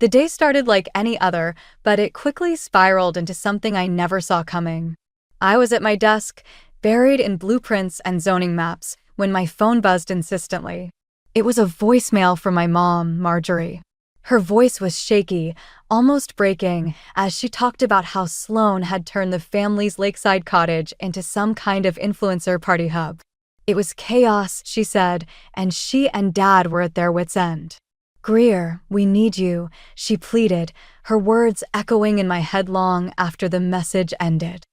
The day started like any other, but it quickly spiraled into something I never saw coming. I was at my desk, buried in blueprints and zoning maps, when my phone buzzed insistently. It was a voicemail from my mom, Marjorie. Her voice was shaky, almost breaking, as she talked about how Sloan had turned the family's lakeside cottage into some kind of influencer party hub. It was chaos, she said, and she and Dad were at their wits' end. "Greer, we need you," she pleaded, her words echoing in my head long after the message ended.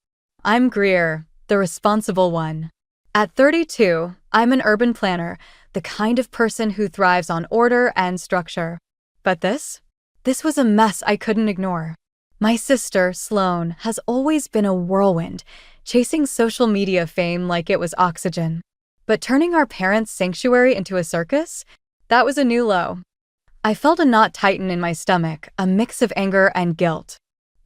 I'm Greer, the responsible one. At 32, I'm an urban planner, the kind of person who thrives on order and structure. But this was a mess I couldn't ignore. My sister, Sloan, has always been a whirlwind, chasing social media fame like it was oxygen. But turning our parents' sanctuary into a circus? That was a new low. I felt a knot tighten in my stomach, a mix of anger and guilt.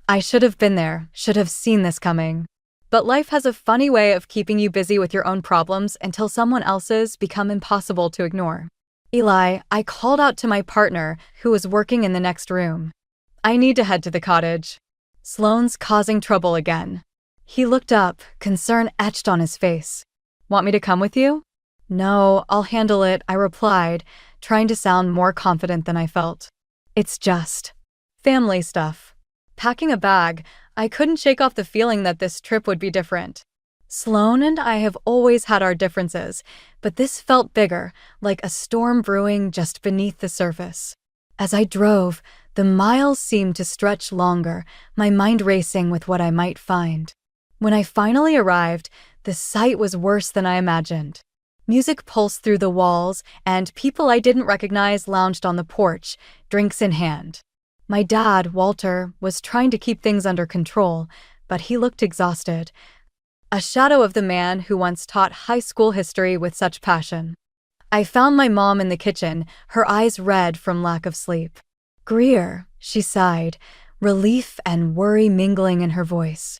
I should have been there, should have seen this coming. But life has a funny way of keeping you busy with your own problems until someone else's become impossible to ignore. Eli, I called out to my partner, who was working in the next room. I need to head to the cottage. Sloan's causing trouble again. He looked up, concern etched on his face. Want me to come with you? No, I'll handle it, I replied, trying to sound more confident than I felt. It's just family stuff. Packing a bag, I couldn't shake off the feeling that this trip would be different. Sloan and I have always had our differences, but this felt bigger, like a storm brewing just beneath the surface. As I drove, the miles seemed to stretch longer, my mind racing with what I might find. When I finally arrived, the sight was worse than I imagined. Music pulsed through the walls, and people I didn't recognize lounged on the porch, drinks in hand. My dad, Walter, was trying to keep things under control, but he looked exhausted. A shadow of the man who once taught high school history with such passion. I found my mom in the kitchen, her eyes red from lack of sleep. Greer, she sighed, relief and worry mingling in her voice.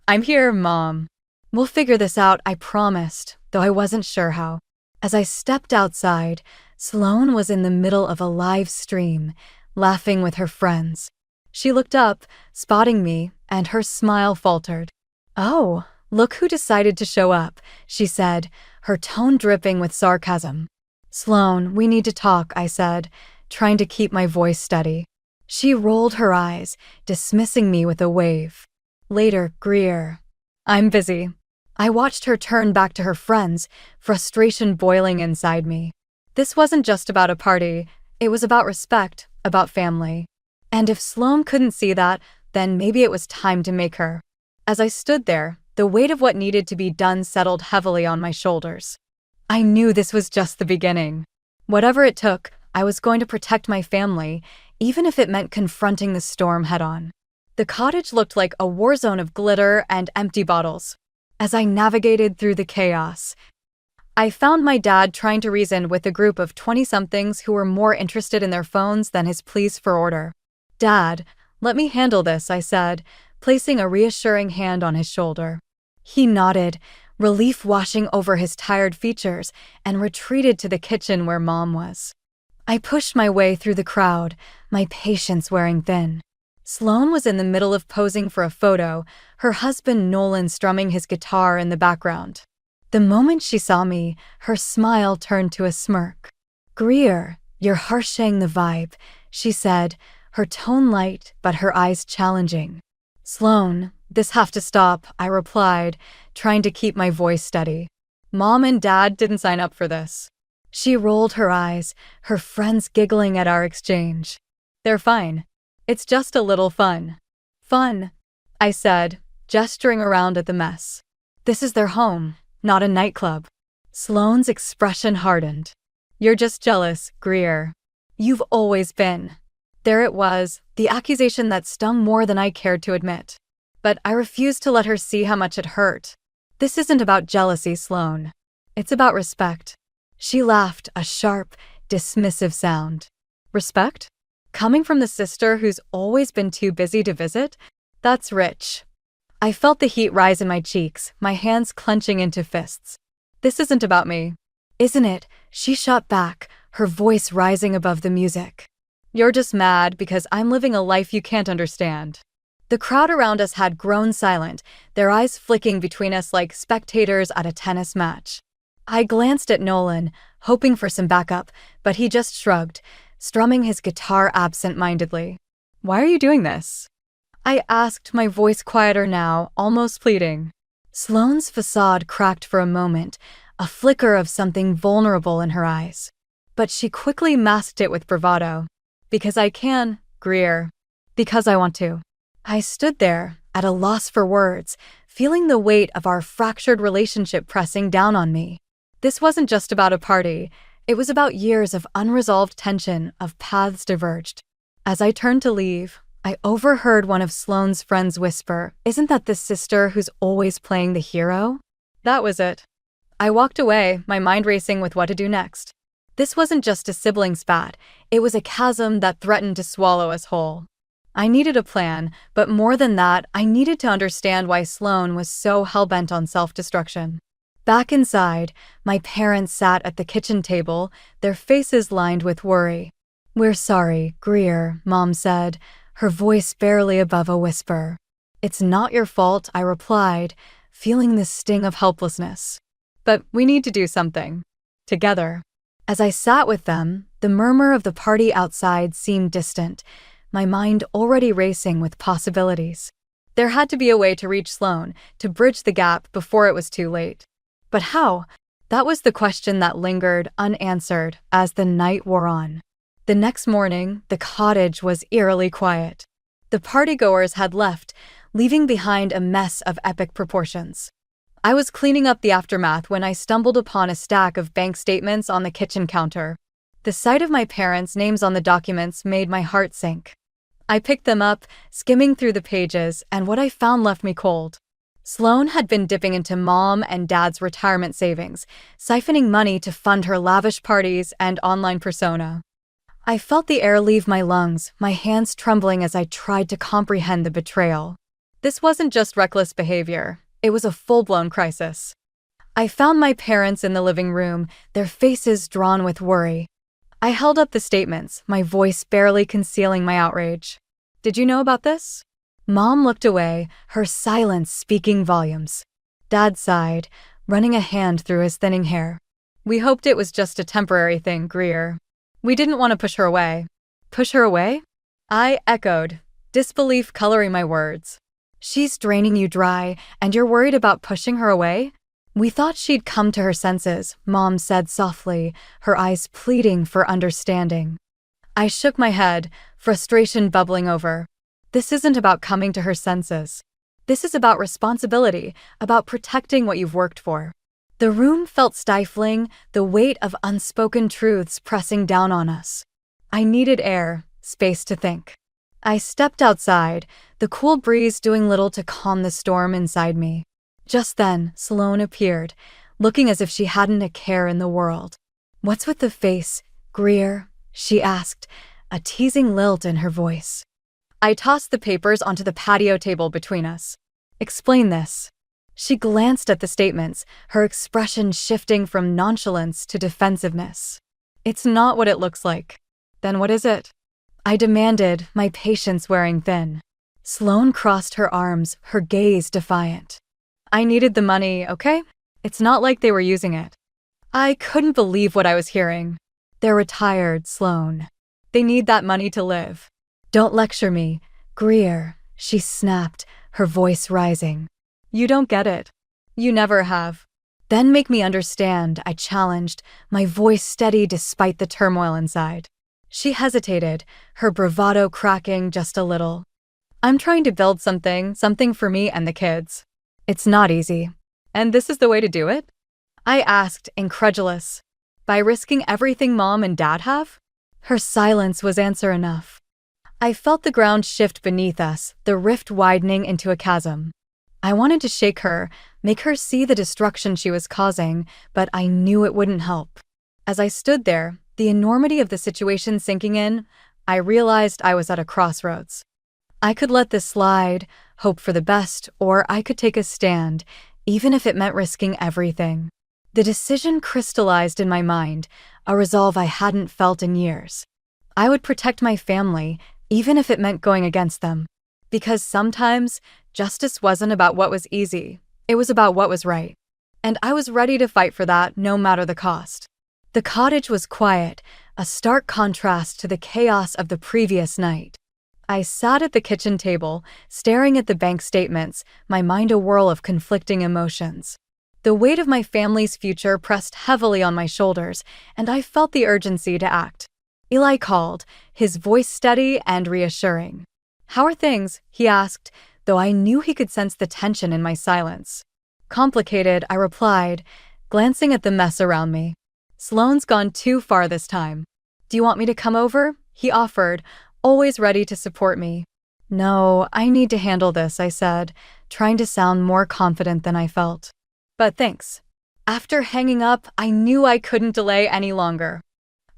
I'm here, Mom. We'll figure this out, I promised, though I wasn't sure how. As I stepped outside, Sloan was in the middle of a live stream, laughing with her friends. She looked up, spotting me, and her smile faltered. Oh, look who decided to show up, she said, her tone dripping with sarcasm. Sloan, we need to talk, I said, trying to keep my voice steady. She rolled her eyes, dismissing me with a wave. Later, Greer. I'm busy. I watched her turn back to her friends, frustration boiling inside me. This wasn't just about a party, it was about respect, about family. And if Sloan couldn't see that, then maybe it was time to make her. As I stood there, the weight of what needed to be done settled heavily on my shoulders. I knew this was just the beginning. Whatever it took, I was going to protect my family, even if it meant confronting the storm head-on. The cottage looked like a war zone of glitter and empty bottles. As I navigated through the chaos, I found my dad trying to reason with a group of 20-somethings who were more interested in their phones than his pleas for order. Dad, let me handle this, I said, placing a reassuring hand on his shoulder. He nodded, relief washing over his tired features, and retreated to the kitchen where Mom was. I pushed my way through the crowd, my patience wearing thin. Sloan was in the middle of posing for a photo, her husband Nolan strumming his guitar in the background. The moment she saw me, her smile turned to a smirk. Greer, you're harshing the vibe, she said, her tone light but her eyes challenging. Sloan, this have to stop, I replied, trying to keep my voice steady. Mom and Dad didn't sign up for this. She rolled her eyes, her friends giggling at our exchange. They're fine. It's just a little fun. Fun, I said, gesturing around at the mess. This is their home, not a nightclub. Sloan's expression hardened. You're just jealous, Greer. You've always been. There it was, the accusation that stung more than I cared to admit. But I refused to let her see how much it hurt. This isn't about jealousy, Sloan. It's about respect. She laughed, a sharp, dismissive sound. Respect? Coming from the sister who's always been too busy to visit? That's rich. I felt the heat rise in my cheeks, my hands clenching into fists. This isn't about me. Isn't it? She shot back, her voice rising above the music. You're just mad because I'm living a life you can't understand. The crowd around us had grown silent, their eyes flicking between us like spectators at a tennis match. I glanced at Nolan, hoping for some backup, but he just shrugged, strumming his guitar absent-mindedly. Why are you doing this? I asked, my voice quieter now, almost pleading. Sloane's facade cracked for a moment, a flicker of something vulnerable in her eyes. But she quickly masked it with bravado. Because I can, Greer. Because I want to. I stood there, at a loss for words, feeling the weight of our fractured relationship pressing down on me. This wasn't just about a party. It was about years of unresolved tension, of paths diverged. As I turned to leave, I overheard one of Sloane's friends whisper, "Isn't that the sister who's always playing the hero?" That was it. I walked away, my mind racing with what to do next. This wasn't just a sibling spat, it was a chasm that threatened to swallow us whole. I needed a plan, but more than that, I needed to understand why Sloane was so hell-bent on self-destruction. Back inside, my parents sat at the kitchen table, their faces lined with worry. "We're sorry, Greer," Mom said, her voice barely above a whisper. "It's not your fault," I replied, feeling the sting of helplessness. "But we need to do something. Together." As I sat with them, the murmur of the party outside seemed distant, my mind already racing with possibilities. There had to be a way to reach Sloane, to bridge the gap before it was too late. But how? That was the question that lingered unanswered as the night wore on. The next morning, the cottage was eerily quiet. The partygoers had left, leaving behind a mess of epic proportions. I was cleaning up the aftermath when I stumbled upon a stack of bank statements on the kitchen counter. The sight of my parents' names on the documents made my heart sink. I picked them up, skimming through the pages, and what I found left me cold. Sloane had been dipping into Mom and Dad's retirement savings, siphoning money to fund her lavish parties and online persona. I felt the air leave my lungs, my hands trembling as I tried to comprehend the betrayal. This wasn't just reckless behavior, it was a full-blown crisis. I found my parents in the living room, their faces drawn with worry. I held up the statements, my voice barely concealing my outrage. "Did you know about this?" Mom looked away, her silence speaking volumes. Dad sighed, running a hand through his thinning hair. "We hoped it was just a temporary thing, Greer. We didn't want to push her away." "Push her away?" I echoed, disbelief coloring my words. "She's draining you dry, and you're worried about pushing her away?" "We thought she'd come to her senses," Mom said softly, her eyes pleading for understanding. I shook my head, frustration bubbling over. This isn't about coming to her senses. This is about responsibility, about protecting what you've worked for. The room felt stifling, the weight of unspoken truths pressing down on us. I needed air, space to think. I stepped outside, the cool breeze doing little to calm the storm inside me. Just then, Sloane appeared, looking as if she hadn't a care in the world. "What's with the face, Greer?" she asked, a teasing lilt in her voice. I tossed the papers onto the patio table between us. "Explain this." She glanced at the statements, her expression shifting from nonchalance to defensiveness. "It's not what it looks like." "Then what is it?" I demanded, my patience wearing thin. Sloane crossed her arms, her gaze defiant. "I needed the money, okay? It's not like they were using it." I couldn't believe what I was hearing. "They're retired, Sloane. They need that money to live." "Don't lecture me, Greer," she snapped, her voice rising. "You don't get it. You never have." "Then make me understand," I challenged, my voice steady despite the turmoil inside. She hesitated, her bravado cracking just a little. "I'm trying to build something for me and the kids. It's not easy. And this is the way to do it?" I asked, incredulous. "By risking everything Mom and Dad have?" Her silence was answer enough. I felt the ground shift beneath us, the rift widening into a chasm. I wanted to shake her, make her see the destruction she was causing, but I knew it wouldn't help. As I stood there, the enormity of the situation sinking in, I realized I was at a crossroads. I could let this slide, hope for the best, or I could take a stand, even if it meant risking everything. The decision crystallized in my mind, a resolve I hadn't felt in years. I would protect my family, even if it meant going against them. Because sometimes, justice wasn't about what was easy, it was about what was right. And I was ready to fight for that, no matter the cost. The cottage was quiet, a stark contrast to the chaos of the previous night. I sat at the kitchen table, staring at the bank statements, my mind a whirl of conflicting emotions. The weight of my family's future pressed heavily on my shoulders, and I felt the urgency to act. Eli called, his voice steady and reassuring. "How are things?" he asked, though I knew he could sense the tension in my silence. "Complicated," I replied, glancing at the mess around me. "Sloane's gone too far this time. Do you want me to come over?" he offered, always ready to support me. "No, I need to handle this," I said, trying to sound more confident than I felt. "But thanks." After hanging up, I knew I couldn't delay any longer.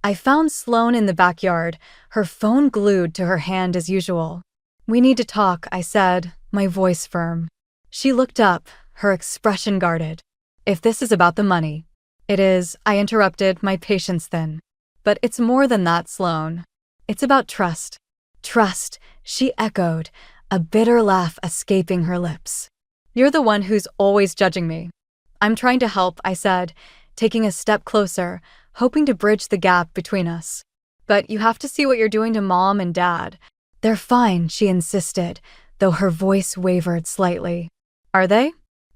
I found Sloane in the backyard, her phone glued to her hand as usual. "We need to talk," I said, my voice firm. She looked up, her expression guarded. "If this is about the money." "It is," I interrupted, my patience thin. "But it's more than that, Sloane. It's about trust." "Trust," she echoed, a bitter laugh escaping her lips. "You're the one who's always judging me." "I'm trying to help," I said, taking a step closer, hoping to bridge the gap between us. "But you have to see what you're doing to Mom and Dad." "They're fine," she insisted, though her voice wavered slightly. "Are they?"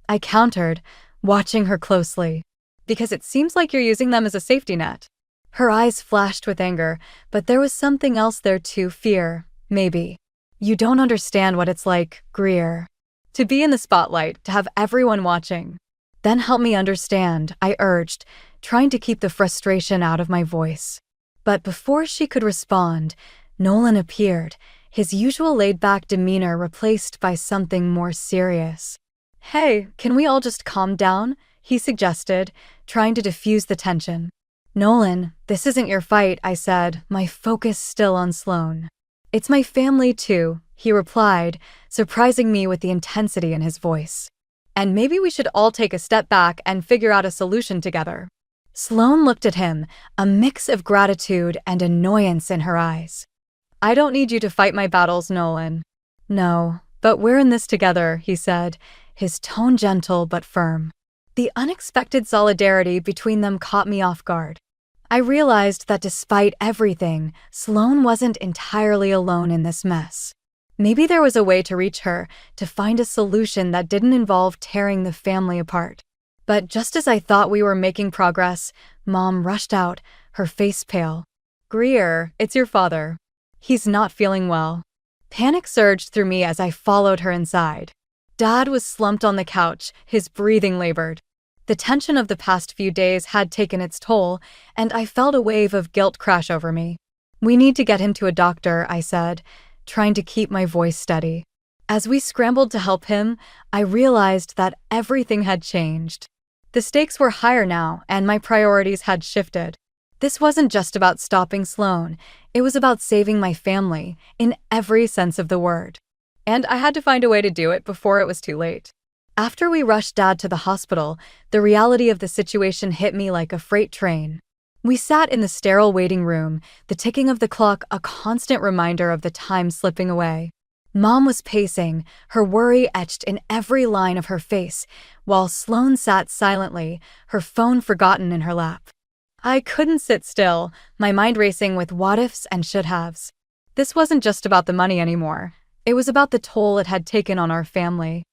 I countered, watching her closely. "Because it seems like you're using them as a safety net." Her eyes flashed with anger, but there was something else there too, fear, maybe. "You don't understand what it's like, Greer. To be in the spotlight, to have everyone watching." "Then help me understand," I urged, trying to keep the frustration out of my voice. But before she could respond, Nolan appeared, his usual laid-back demeanor replaced by something more serious. "Hey, can we all just calm down?" he suggested, trying to diffuse the tension. "Nolan, this isn't your fight," I said, my focus still on Sloane. "It's my family too," he replied, surprising me with the intensity in his voice. "And maybe we should all take a step back and figure out a solution together." Sloane looked at him, a mix of gratitude and annoyance in her eyes. "I don't need you to fight my battles, Nolan." "No, but we're in this together," he said, his tone gentle but firm. The unexpected solidarity between them caught me off guard. I realized that despite everything, Sloane wasn't entirely alone in this mess. Maybe there was a way to reach her, to find a solution that didn't involve tearing the family apart. But just as I thought we were making progress, Mom rushed out, her face pale. "Greer, it's your father. He's not feeling well." Panic surged through me as I followed her inside. Dad was slumped on the couch, his breathing labored. The tension of the past few days had taken its toll, and I felt a wave of guilt crash over me. "We need to get him to a doctor," I said, trying to keep my voice steady. As we scrambled to help him, I realized that everything had changed. The stakes were higher now, and my priorities had shifted. This wasn't just about stopping Sloane, it was about saving my family, in every sense of the word. And I had to find a way to do it before it was too late. After we rushed Dad to the hospital, the reality of the situation hit me like a freight train. We sat in the sterile waiting room, the ticking of the clock a constant reminder of the time slipping away. Mom was pacing, her worry etched in every line of her face, while Sloane sat silently, her phone forgotten in her lap. I couldn't sit still, my mind racing with what-ifs and should-haves. This wasn't just about the money anymore. It was about the toll it had taken on our family.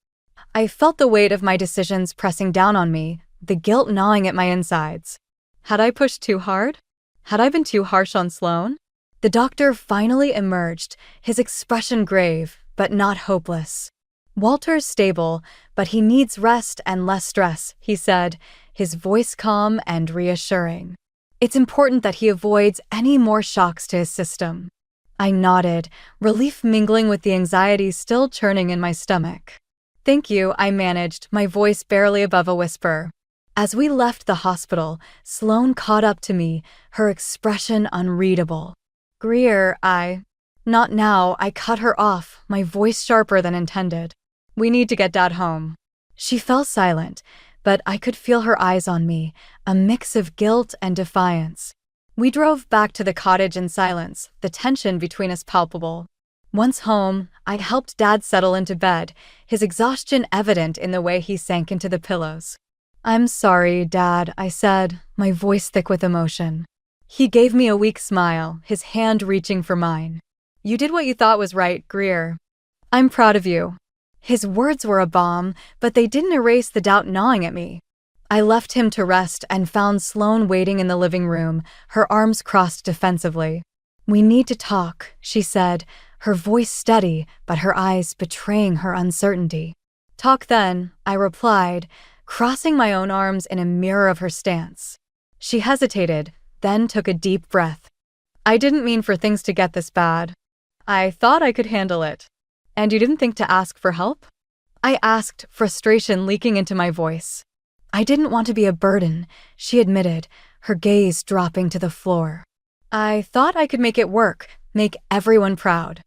I felt the weight of my decisions pressing down on me, the guilt gnawing at my insides. Had I pushed too hard? Had I been too harsh on Sloane? The doctor finally emerged, his expression grave, but not hopeless. "Walter's stable, but he needs rest and less stress," he said, his voice calm and reassuring. "It's important that he avoids any more shocks to his system." I nodded, relief mingling with the anxiety still churning in my stomach. "Thank you," I managed, my voice barely above a whisper. As we left the hospital, Sloane caught up to me, her expression unreadable. "Greer, Not now," I cut her off, my voice sharper than intended. "We need to get Dad home." She fell silent, but I could feel her eyes on me, a mix of guilt and defiance. We drove back to the cottage in silence, the tension between us palpable. Once home, I helped Dad settle into bed, his exhaustion evident in the way he sank into the pillows. "I'm sorry, Dad," I said, my voice thick with emotion. He gave me a weak smile, his hand reaching for mine. "You did what you thought was right, Greer. I'm proud of you." His words were a balm, but they didn't erase the doubt gnawing at me. I left him to rest and found Sloane waiting in the living room, her arms crossed defensively. "We need to talk," she said, her voice steady, but her eyes betraying her uncertainty. "Talk then," I replied, crossing my own arms in a mirror of her stance. She hesitated, then took a deep breath. "I didn't mean for things to get this bad. I thought I could handle it. And you didn't think to ask for help?" I asked, frustration leaking into my voice. "I didn't want to be a burden," she admitted, her gaze dropping to the floor. "I thought I could make it work, make everyone proud."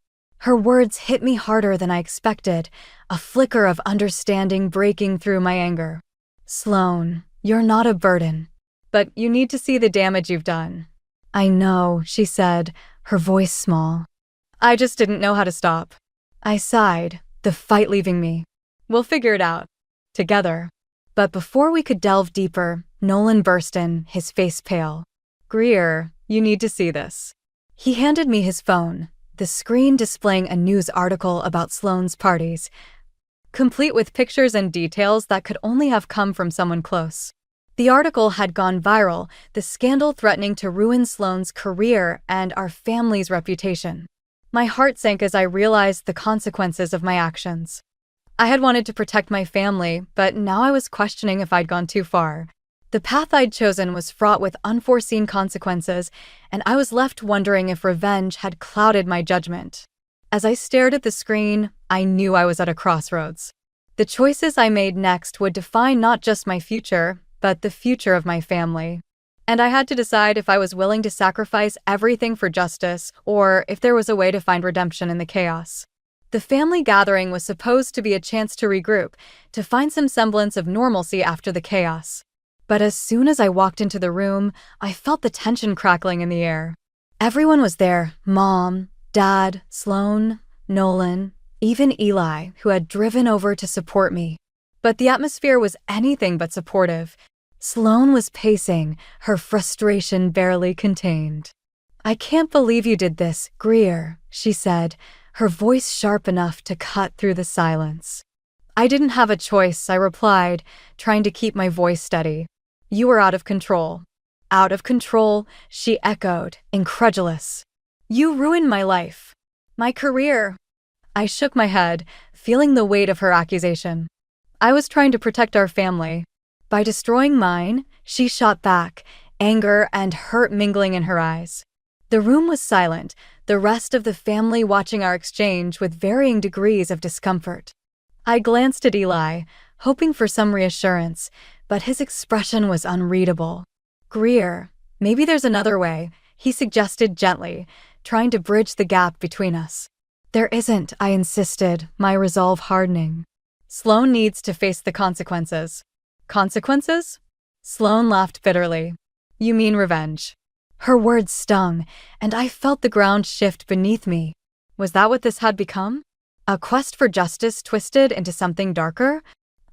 Her words hit me harder than I expected, a flicker of understanding breaking through my anger. "Sloane, you're not a burden. But you need to see the damage you've done." "I know," she said, her voice small. "I just didn't know how to stop." I sighed, the fight leaving me. "We'll figure it out. Together." But before we could delve deeper, Nolan burst in, his face pale. "Greer, you need to see this." He handed me his phone, the screen displaying a news article about Sloane's parties, complete with pictures and details that could only have come from someone close. The article had gone viral, the scandal threatening to ruin Sloane's career and our family's reputation. My heart sank as I realized the consequences of my actions. I had wanted to protect my family, but now I was questioning if I'd gone too far. The path I'd chosen was fraught with unforeseen consequences, and I was left wondering if revenge had clouded my judgment. As I stared at the screen, I knew I was at a crossroads. The choices I made next would define not just my future, but the future of my family. And I had to decide if I was willing to sacrifice everything for justice, or if there was a way to find redemption in the chaos. The family gathering was supposed to be a chance to regroup, to find some semblance of normalcy after the chaos. But as soon as I walked into the room, I felt the tension crackling in the air. Everyone was there, Mom, Dad, Sloane, Nolan, even Eli, who had driven over to support me. But the atmosphere was anything but supportive. Sloane was pacing, her frustration barely contained. "I can't believe you did this, Greer," she said, her voice sharp enough to cut through the silence. "I didn't have a choice," I replied, trying to keep my voice steady. "You were out of control." "Out of control," she echoed, incredulous. "You ruined my life. My career." I shook my head, feeling the weight of her accusation. "I was trying to protect our family. By destroying mine," she shot back, anger and hurt mingling in her eyes. The room was silent, the rest of the family watching our exchange with varying degrees of discomfort. I glanced at Eli, hoping for some reassurance, but his expression was unreadable. "Greer, maybe there's another way," he suggested gently, trying to bridge the gap between us. "There isn't," I insisted, my resolve hardening. "Sloane needs to face the consequences." "Consequences?" Sloane laughed bitterly. "You mean revenge." Her words stung, and I felt the ground shift beneath me. Was that what this had become? A quest for justice twisted into something darker?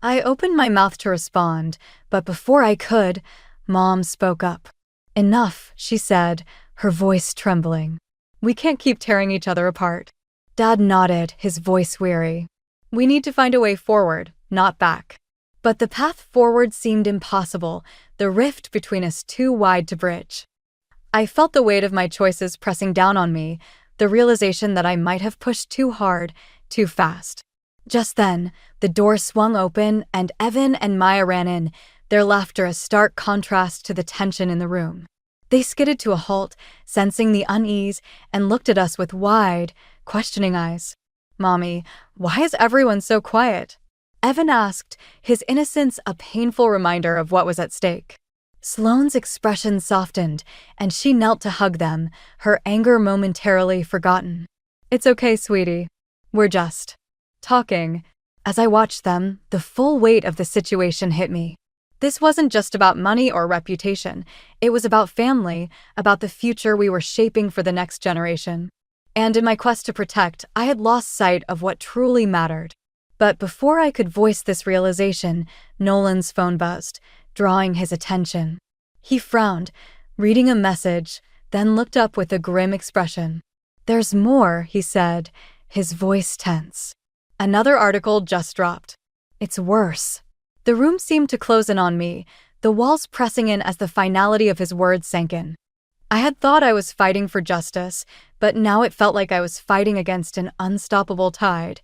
I opened my mouth to respond, but before I could, Mom spoke up. "Enough," she said, her voice trembling. "We can't keep tearing each other apart." Dad nodded, his voice weary. "We need to find a way forward, not back." But the path forward seemed impossible, the rift between us too wide to bridge. I felt the weight of my choices pressing down on me, the realization that I might have pushed too hard, too fast. Just then, the door swung open and Evan and Maya ran in, their laughter a stark contrast to the tension in the room. They skidded to a halt, sensing the unease, and looked at us with wide, questioning eyes. "Mommy, why is everyone so quiet?" Evan asked, his innocence a painful reminder of what was at stake. Sloane's expression softened, and she knelt to hug them, her anger momentarily forgotten. "It's okay, sweetie. We're just talking." As I watched them, the full weight of the situation hit me. This wasn't just about money or reputation. It was about family, about the future we were shaping for the next generation. And in my quest to protect, I had lost sight of what truly mattered. But before I could voice this realization, Nolan's phone buzzed, drawing his attention. He frowned, reading a message, then looked up with a grim expression. "There's more," he said, his voice tense. "Another article just dropped. It's worse." The room seemed to close in on me, the walls pressing in as the finality of his words sank in. I had thought I was fighting for justice, but now it felt like I was fighting against an unstoppable tide.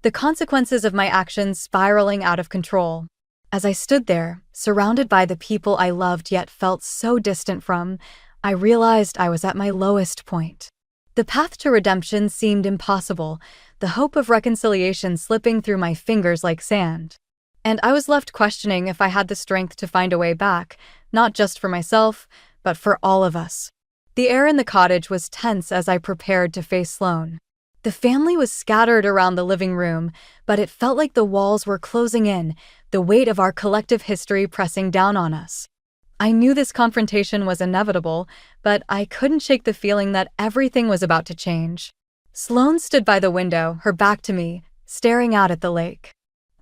The consequences of my actions spiraling out of control. As I stood there, surrounded by the people I loved yet felt so distant from, I realized I was at my lowest point. The path to redemption seemed impossible, the hope of reconciliation slipping through my fingers like sand. And I was left questioning if I had the strength to find a way back, not just for myself, but for all of us. The air in the cottage was tense as I prepared to face Sloane. The family was scattered around the living room, but it felt like the walls were closing in, the weight of our collective history pressing down on us. I knew this confrontation was inevitable, but I couldn't shake the feeling that everything was about to change. Sloane stood by the window, her back to me, staring out at the lake.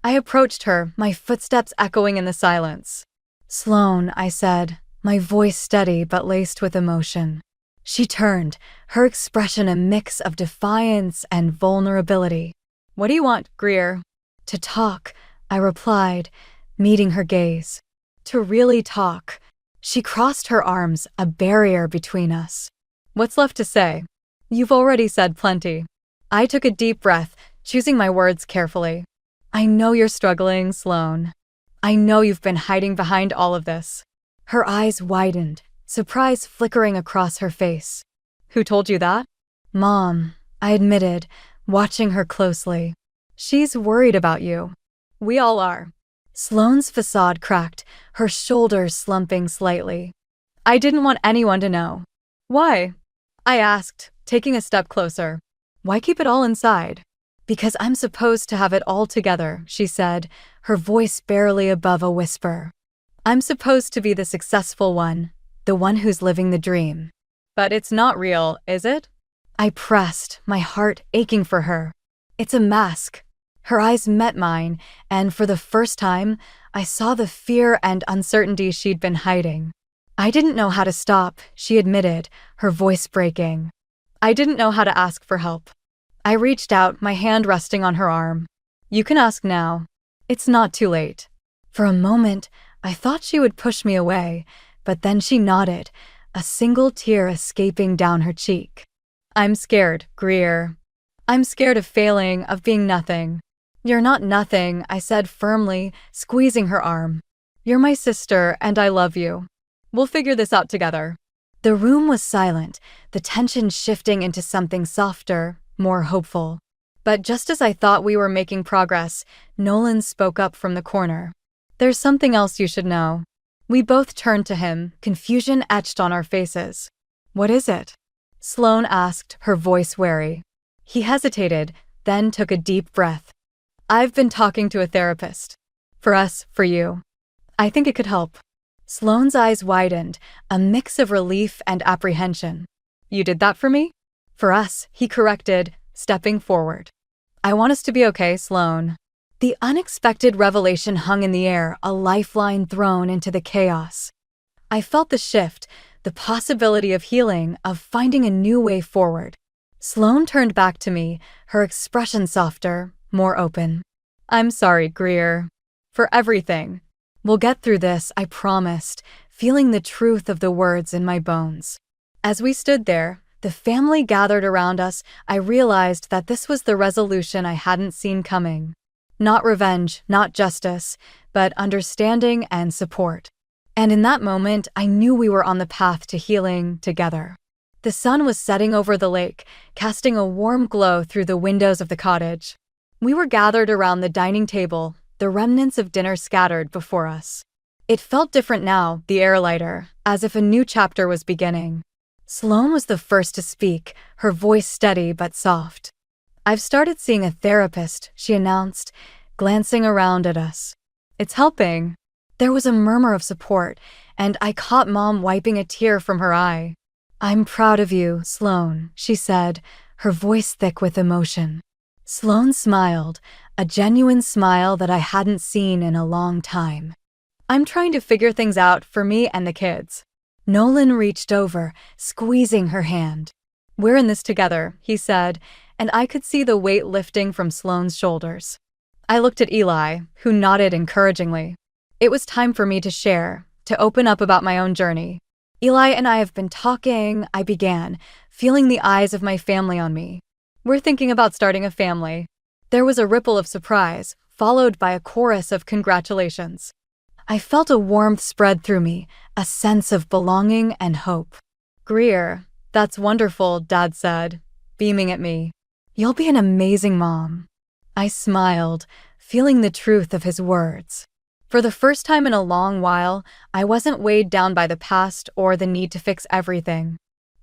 I approached her, my footsteps echoing in the silence. "Sloane," I said, my voice steady but laced with emotion. She turned, her expression a mix of defiance and vulnerability. "What do you want, Greer?" "To talk," I replied, meeting her gaze. "To really talk." She crossed her arms, a barrier between us. "What's left to say?" "You've already said plenty." I took a deep breath, choosing my words carefully. "I know you're struggling, Sloane. I know you've been hiding behind all of this." Her eyes widened, surprise flickering across her face. "Who told you that?" "Mom," I admitted, watching her closely. "She's worried about you." "We all are." Sloane's facade cracked, her shoulders slumping slightly. "I didn't want anyone to know." "Why?" I asked, taking a step closer. "Why keep it all inside?" "Because I'm supposed to have it all together," she said, her voice barely above a whisper. "I'm supposed to be the successful one, the one who's living the dream." "But it's not real, is it?" I pressed, my heart aching for her. "It's a mask." Her eyes met mine, and for the first time, I saw the fear and uncertainty she'd been hiding. "I didn't know how to stop," she admitted, her voice breaking. "I didn't know how to ask for help." I reached out, my hand resting on her arm. "You can ask now. It's not too late." For a moment, I thought she would push me away, but then she nodded, a single tear escaping down her cheek. "I'm scared, Greer. I'm scared of failing, of being nothing." "You're not nothing," I said firmly, squeezing her arm. "You're my sister, and I love you. We'll figure this out together." The room was silent, the tension shifting into something softer, more hopeful. But just as I thought we were making progress, Nolan spoke up from the corner. "There's something else you should know." We both turned to him, confusion etched on our faces. "What is it?" Sloane asked, her voice wary. He hesitated, then took a deep breath. "I've been talking to a therapist. For us, for you. I think it could help." Sloane's eyes widened, a mix of relief and apprehension. "You did that for me?" "For us," he corrected, stepping forward. "I want us to be okay, Sloane." The unexpected revelation hung in the air, a lifeline thrown into the chaos. I felt the shift, the possibility of healing, of finding a new way forward. Sloane turned back to me, her expression softer, more open. "I'm sorry, Greer. For everything. We'll get through this," I promised, feeling the truth of the words in my bones. As we stood there, the family gathered around us, I realized that this was the resolution I hadn't seen coming. Not revenge, not justice, but understanding and support. And in that moment, I knew we were on the path to healing together. The sun was setting over the lake, casting a warm glow through the windows of the cottage. We were gathered around the dining table, the remnants of dinner scattered before us. It felt different now, the air lighter, as if a new chapter was beginning. Sloane was the first to speak, her voice steady but soft. "I've started seeing a therapist," she announced, glancing around at us. "It's helping." There was a murmur of support, and I caught Mom wiping a tear from her eye. "I'm proud of you, Sloane," she said, her voice thick with emotion. Sloane smiled, a genuine smile that I hadn't seen in a long time. "I'm trying to figure things out for me and the kids." Nolan reached over, squeezing her hand. "We're in this together," he said, and I could see the weight lifting from Sloane's shoulders. I looked at Eli, who nodded encouragingly. It was time for me to share, to open up about my own journey. "Eli and I have been talking," I began, feeling the eyes of my family on me. "We're thinking about starting a family." There was a ripple of surprise, followed by a chorus of congratulations. I felt a warmth spread through me, a sense of belonging and hope. "Greer, that's wonderful," Dad said, beaming at me. "You'll be an amazing mom." I smiled, feeling the truth of his words. For the first time in a long while, I wasn't weighed down by the past or the need to fix everything.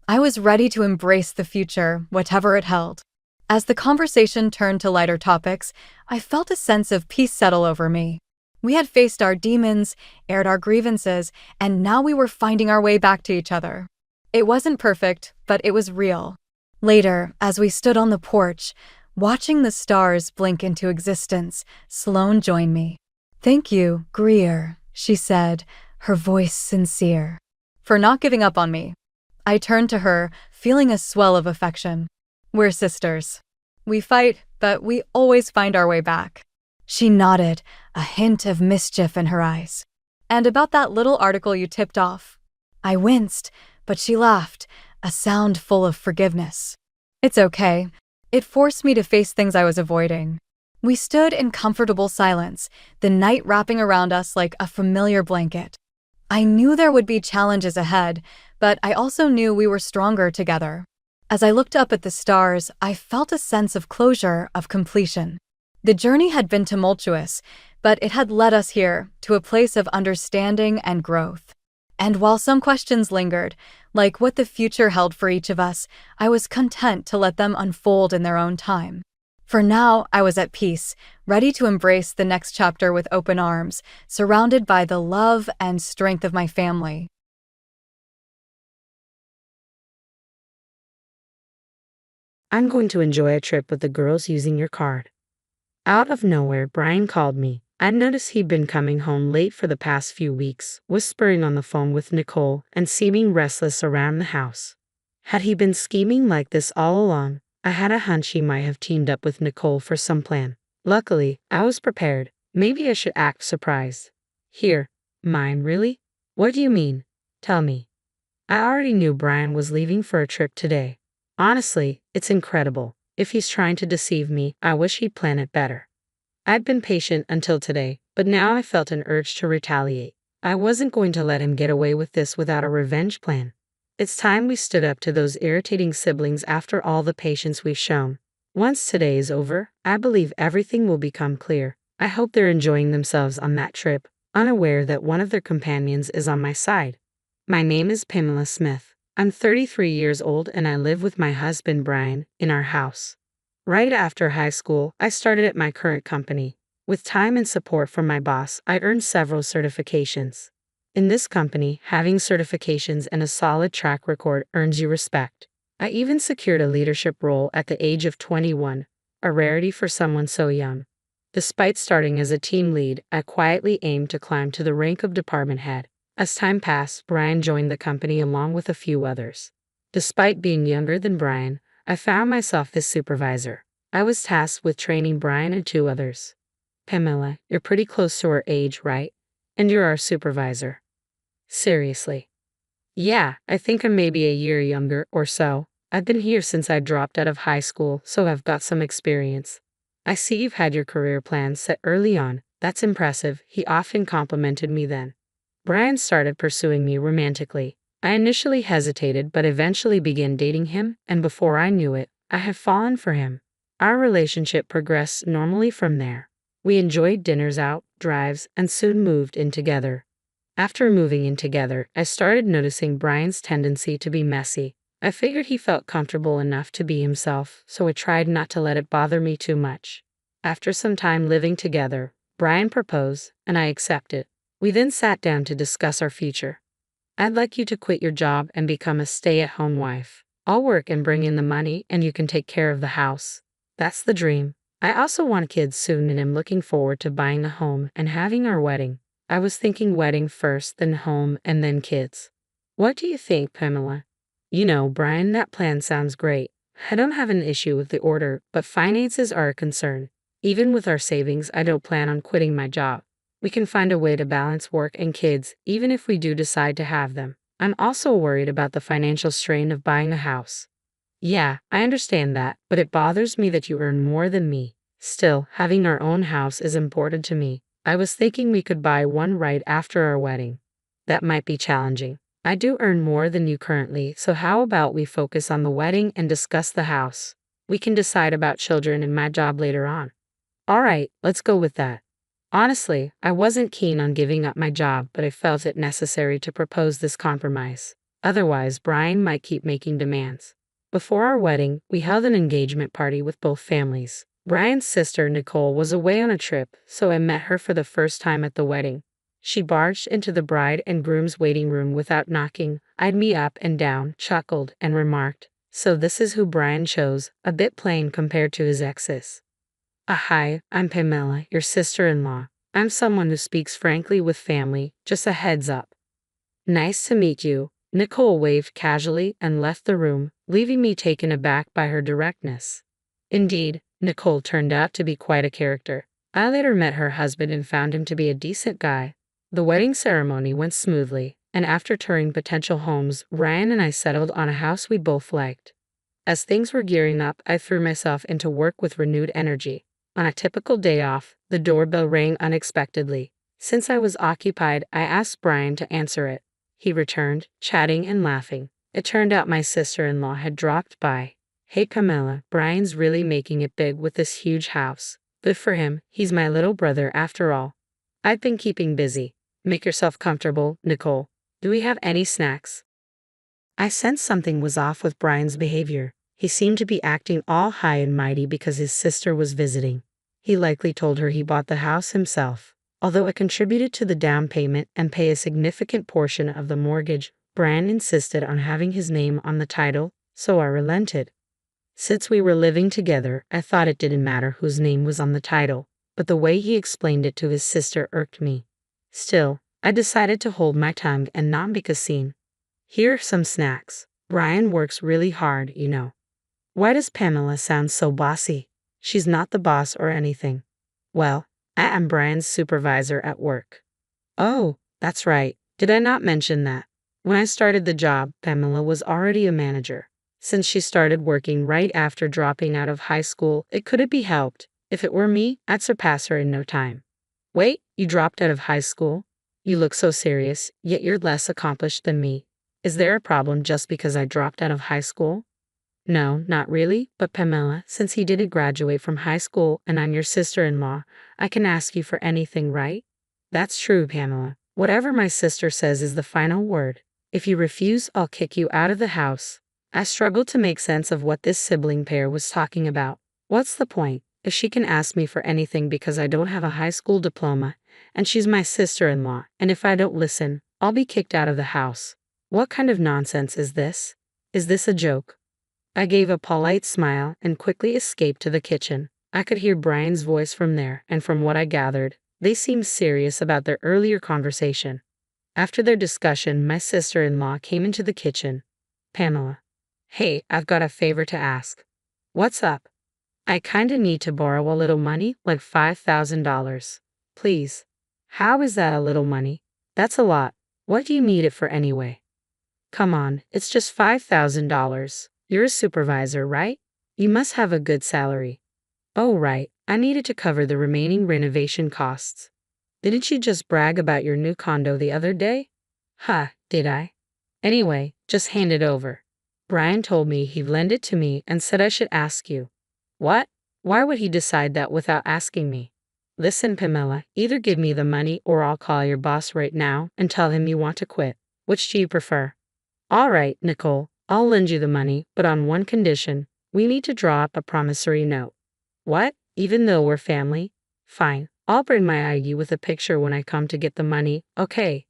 I was ready to embrace the future, whatever it held. As the conversation turned to lighter topics, I felt a sense of peace settle over me. We had faced our demons, aired our grievances, and now we were finding our way back to each other. It wasn't perfect, but it was real. Later, as we stood on the porch, watching the stars blink into existence, Sloane joined me. "Thank you, Greer," she said, her voice sincere, "for not giving up on me." I turned to her, feeling a swell of affection. "We're sisters. We fight, but we always find our way back." She nodded, a hint of mischief in her eyes. "And about that little article you tipped off." I winced, but she laughed, a sound full of forgiveness. "It's okay. It forced me to face things I was avoiding." We stood in comfortable silence, the night wrapping around us like a familiar blanket. I knew there would be challenges ahead, but I also knew we were stronger together. As I looked up at the stars, I felt a sense of closure, of completion. The journey had been tumultuous, but it had led us here, to a place of understanding and growth. And while some questions lingered, like what the future held for each of us, I was content to let them unfold in their own time. For now, I was at peace, ready to embrace the next chapter with open arms, surrounded by the love and strength of my family. "I'm going to enjoy a trip with the girls using your card." Out of nowhere, Brian called me. I'd noticed he'd been coming home late for the past few weeks, whispering on the phone with Nicole and seeming restless around the house. Had he been scheming like this all along? I had a hunch he might have teamed up with Nicole for some plan. Luckily, I was prepared. Maybe I should act surprised. "Here, mine, really? What do you mean? Tell me." I already knew Brian was leaving for a trip today. Honestly, it's incredible. If he's trying to deceive me, I wish he'd plan it better. I'd been patient until today, but now I felt an urge to retaliate. I wasn't going to let him get away with this without a revenge plan. It's time we stood up to those irritating siblings after all the patience we've shown. Once today is over, I believe everything will become clear. I hope they're enjoying themselves on that trip, unaware that one of their companions is on my side. My name is Pamela Smith. I'm 33 years old and I live with my husband Brian in our house. Right after high school, I started at my current company. With time and support from my boss, I earned several certifications. In this company, having certifications and a solid track record earns you respect. I even secured a leadership role at the age of 21, a rarity for someone so young. Despite starting as a team lead, I quietly aimed to climb to the rank of department head. As time passed, Brian joined the company along with a few others. Despite being younger than Brian, I found myself his supervisor. I was tasked with training Brian and two others. "Pamela, you're pretty close to our age, right? And you're our supervisor." "Seriously?" "Yeah, I think I'm maybe a year younger or so. I've been here since I dropped out of high school, so I've got some experience." "I see you've had your career plans set early on. That's impressive," he often complimented me then. Brian started pursuing me romantically. I initially hesitated but eventually began dating him, and before I knew it, I had fallen for him. Our relationship progressed normally from there. We enjoyed dinners out, drives, and soon moved in together. After moving in together, I started noticing Brian's tendency to be messy. I figured he felt comfortable enough to be himself, so I tried not to let it bother me too much. After some time living together, Brian proposed, and I accepted. We then sat down to discuss our future. I'd like you to quit your job and become a stay-at-home wife. I'll work and bring in the money, and you can take care of the house. That's the dream. I also want kids soon, and am looking forward to buying a home and having our wedding. I was thinking wedding first, then home, and then kids. What do you think, Pamela? Brian, that plan sounds great. I don't have an issue with the order, but finances are a concern. Even with our savings, I don't plan on quitting my job. We can find a way to balance work and kids, even if we do decide to have them. I'm also worried about the financial strain of buying a house. Yeah, I understand that, but it bothers me that you earn more than me. Still, having our own house is important to me. I was thinking we could buy one right after our wedding. That might be challenging. I do earn more than you currently, so how about we focus on the wedding and discuss the house? We can decide about children and my job later on. All right, let's go with that. Honestly, I wasn't keen on giving up my job, but I felt it necessary to propose this compromise. Otherwise, Brian might keep making demands. Before our wedding, we held an engagement party with both families. Brian's sister, Nicole, was away on a trip, so I met her for the first time at the wedding. She barged into the bride and groom's waiting room without knocking, eyed me up and down, chuckled, and remarked, "So this is who Brian chose, a bit plain compared to his exes." Hi, I'm Pamela, your sister-in-law. I'm someone who speaks frankly with family, just a heads up. Nice to meet you. Nicole waved casually and left the room, leaving me taken aback by her directness. Indeed, Nicole turned out to be quite a character. I later met her husband and found him to be a decent guy. The wedding ceremony went smoothly, and after touring potential homes, Ryan and I settled on a house we both liked. As things were gearing up, I threw myself into work with renewed energy. On a typical day off, the doorbell rang unexpectedly. Since I was occupied, I asked Brian to answer it. He returned, chatting and laughing. It turned out my sister-in-law had dropped by. "Hey Camilla, Brian's really making it big with this huge house. Good for him, he's my little brother after all. I've been keeping busy. Make yourself comfortable, Nicole. Do we have any snacks?" I sensed something was off with Brian's behavior. He seemed to be acting all high and mighty because his sister was visiting. He likely told her he bought the house himself. Although I contributed to the down payment and pay a significant portion of the mortgage, Brian insisted on having his name on the title, so I relented. Since we were living together, I thought it didn't matter whose name was on the title, but the way he explained it to his sister irked me. Still, I decided to hold my tongue and not make a scene. "Here are some snacks. Brian works really hard, you know." Why does Pamela sound so bossy? She's not the boss or anything. Well, I am Brian's supervisor at work. Oh, that's right. Did I not mention that? When I started the job, Pamela was already a manager. Since she started working right after dropping out of high school, it couldn't be helped. If it were me, I'd surpass her in no time. Wait, you dropped out of high school? You look so serious, yet you're less accomplished than me. Is there a problem just because I dropped out of high school? No, not really, but Pamela, since he didn't graduate from high school and I'm your sister-in-law, I can ask you for anything, right? That's true, Pamela. Whatever my sister says is the final word. If you refuse, I'll kick you out of the house. I struggled to make sense of what this sibling pair was talking about. What's the point? If she can ask me for anything because I don't have a high school diploma, and she's my sister-in-law, and if I don't listen, I'll be kicked out of the house. What kind of nonsense is this? Is this a joke? I gave a polite smile and quickly escaped to the kitchen. I could hear Brian's voice from there, and from what I gathered, they seemed serious about their earlier conversation. After their discussion, my sister-in-law came into the kitchen. "Pamela. Hey, I've got a favor to ask." "What's up?" "I kinda need to borrow a little money, like $5,000. Please." "How is that a little money? That's a lot. What do you need it for anyway?" "Come on, it's just $5,000. You're a supervisor, right? You must have a good salary." "Oh, right. I needed to cover the remaining renovation costs." "Didn't you just brag about your new condo the other day?" "Huh, did I? Anyway, just hand it over. Brian told me he'd lend it to me and said I should ask you." "What? Why would he decide that without asking me?" "Listen, Pamela, either give me the money or I'll call your boss right now and tell him you want to quit. Which do you prefer?" "All right, Nicole, I'll lend you the money, but on one condition. We need to draw up a promissory note." "What? Even though we're family?" "Fine. I'll bring my ID with a picture when I come to get the money, okay?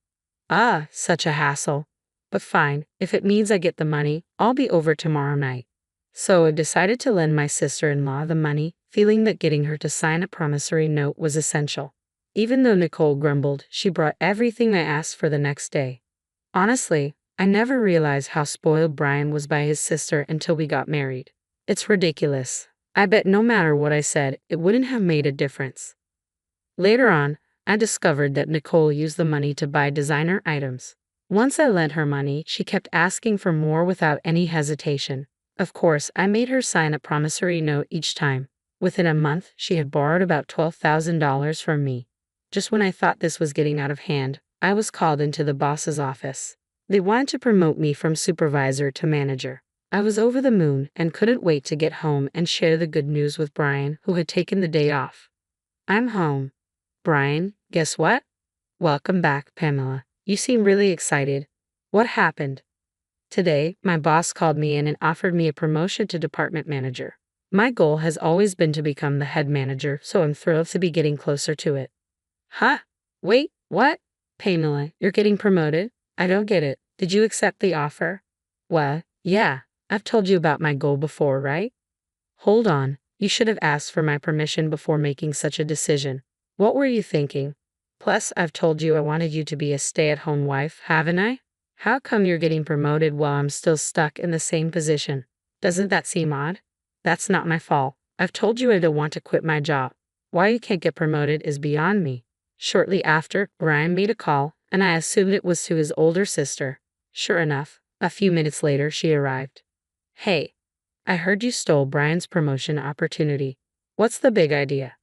Ah, such a hassle. But fine, if it means I get the money, I'll be over tomorrow night. So I decided to lend my sister-in-law the money, feeling that getting her to sign a promissory note was essential. Even though Nicole grumbled, she brought everything I asked for the next day. Honestly, I never realized how spoiled Brian was by his sister until we got married. It's ridiculous. I bet no matter what I said, it wouldn't have made a difference. Later on, I discovered that Nicole used the money to buy designer items. Once I lent her money, she kept asking for more without any hesitation. Of course, I made her sign a promissory note each time. Within a month, she had borrowed about $12,000 from me. Just when I thought this was getting out of hand, I was called into the boss's office. They wanted to promote me from supervisor to manager. I was over the moon and couldn't wait to get home and share the good news with Brian, who had taken the day off. I'm home. Brian, guess what? Welcome back, Pamela. You seem really excited. What happened? Today, my boss called me in and offered me a promotion to department manager. My goal has always been to become the head manager, so I'm thrilled to be getting closer to it. Huh? Wait, what? Pamela, you're getting promoted? I don't get it. Did you accept the offer? Well, yeah, I've told you about my goal before, right? Hold on, you should have asked for my permission before making such a decision. What were you thinking? Plus, I've told you I wanted you to be a stay-at-home wife, haven't I? How come you're getting promoted while I'm still stuck in the same position? Doesn't that seem odd? That's not my fault. I've told you I don't want to quit my job. Why you can't get promoted is beyond me. Shortly after, Brian made a call, and I assumed it was to his older sister. Sure enough, a few minutes later she arrived. Hey, I heard you stole Brian's promotion opportunity. What's the big idea?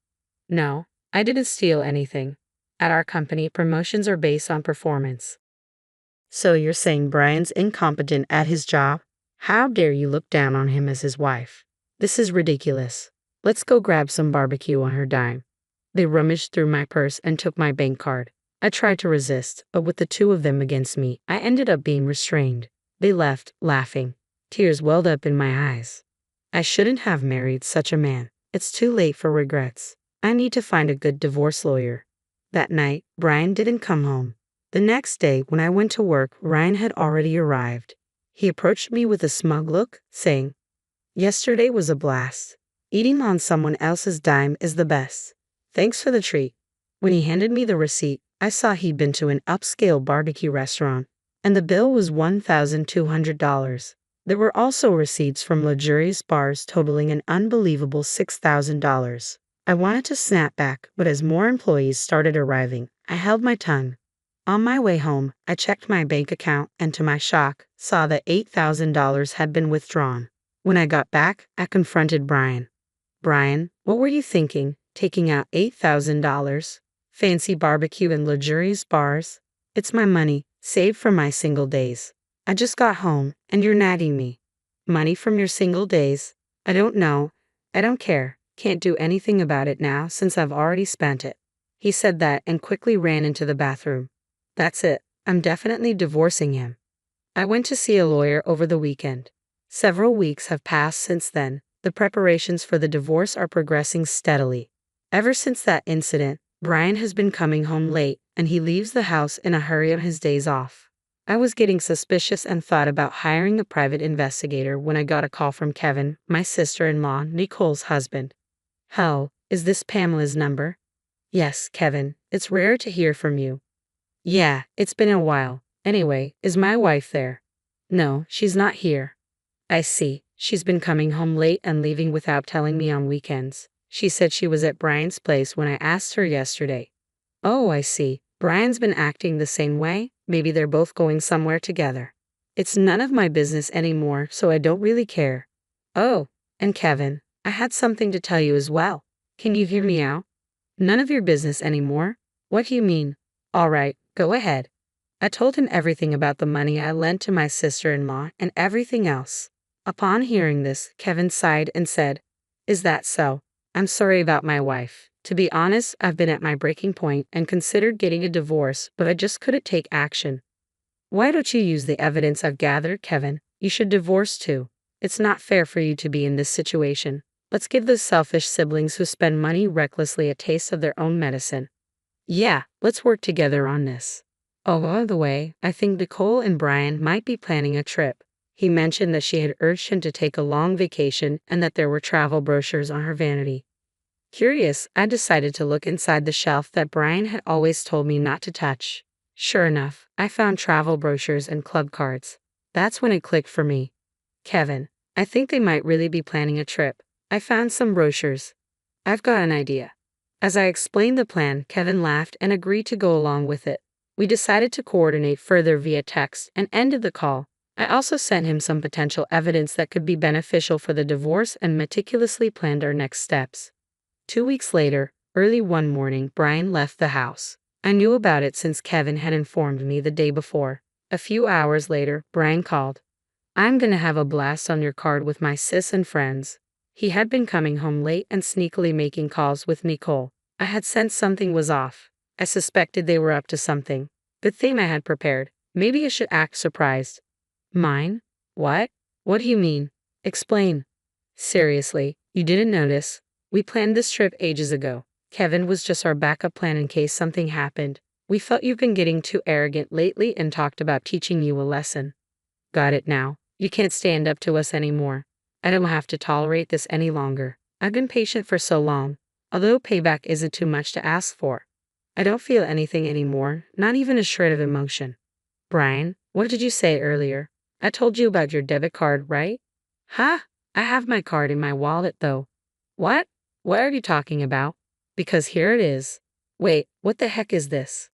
No, I didn't steal anything. At our company, promotions are based on performance. So you're saying Brian's incompetent at his job? How dare you look down on him as his wife? This is ridiculous. Let's go grab some barbecue on her dime. They rummaged through my purse and took my bank card. I tried to resist, but with the two of them against me, I ended up being restrained. They left, laughing. Tears welled up in my eyes. I shouldn't have married such a man. It's too late for regrets. I need to find a good divorce lawyer. That night, Brian didn't come home. The next day, when I went to work, Ryan had already arrived. He approached me with a smug look, saying, "Yesterday was a blast. Eating on someone else's dime is the best. Thanks for the treat." When he handed me the receipt, I saw he'd been to an upscale barbecue restaurant, and the bill was $1,200. There were also receipts from luxurious bars totaling an unbelievable $6,000. I wanted to snap back, but as more employees started arriving, I held my tongue. On my way home, I checked my bank account and to my shock, saw that $8,000 had been withdrawn. When I got back, I confronted Brian. Brian, what were you thinking, taking out $8,000? Fancy barbecue and luxurious bars? It's my money, saved from my single days. I just got home, and you're nagging me. Money from your single days? I don't know. I don't care. Can't do anything about it now since I've already spent it. He said that and quickly ran into the bathroom. That's it. I'm definitely divorcing him. I went to see a lawyer over the weekend. Several weeks have passed since then. The preparations for the divorce are progressing steadily. Ever since that incident, Brian has been coming home late, and he leaves the house in a hurry on his days off. I was getting suspicious and thought about hiring a private investigator when I got a call from Kevin, my sister-in-law, Nicole's husband. Hell, is this Pamela's number? Yes, Kevin, it's rare to hear from you. Yeah, it's been a while. Anyway, is my wife there? No, she's not here. I see. She's been coming home late and leaving without telling me on weekends. She said she was at Brian's place when I asked her yesterday. Oh, I see. Brian's been acting the same way. Maybe they're both going somewhere together. It's none of my business anymore, so I don't really care. Oh, and Kevin, I had something to tell you as well. Can you hear me out? None of your business anymore? What do you mean? All right, go ahead. I told him everything about the money I lent to my sister-in-law and everything else. Upon hearing this, Kevin sighed and said, "Is that so? I'm sorry about my wife. To be honest, I've been at my breaking point and considered getting a divorce, but I just couldn't take action." Why don't you use the evidence I've gathered, Kevin? You should divorce too. It's not fair for you to be in this situation. Let's give those selfish siblings who spend money recklessly a taste of their own medicine. Yeah, let's work together on this. Oh, by the way, I think Nicole and Brian might be planning a trip. He mentioned that she had urged him to take a long vacation and that there were travel brochures on her vanity. Curious, I decided to look inside the shelf that Brian had always told me not to touch. Sure enough, I found travel brochures and club cards. That's when it clicked for me. Kevin, I think they might really be planning a trip. I found some brochures. I've got an idea. As I explained the plan, Kevin laughed and agreed to go along with it. We decided to coordinate further via text and ended the call. I also sent him some potential evidence that could be beneficial for the divorce and meticulously planned our next steps. 2 weeks later, early one morning, Brian left the house. I knew about it since Kevin had informed me the day before. A few hours later, Brian called. I'm gonna have a blast on your card with my sis and friends. He had been coming home late and sneakily making calls with Nicole. I had sensed something was off. I suspected they were up to something. Good thing I had prepared. Maybe I should act surprised. Mine? What? What do you mean? Explain. Seriously, you didn't notice? We planned this trip ages ago. Kevin was just our backup plan in case something happened. We felt you've been getting too arrogant lately and talked about teaching you a lesson. Got it now. You can't stand up to us anymore. I don't have to tolerate this any longer. I've been patient for so long, although payback isn't too much to ask for. I don't feel anything anymore, not even a shred of emotion. Brian, what did you say earlier? I told you about your debit card, right? Huh? I have my card in my wallet though. What? What are you talking about? Because here it is. Wait, what the heck is this?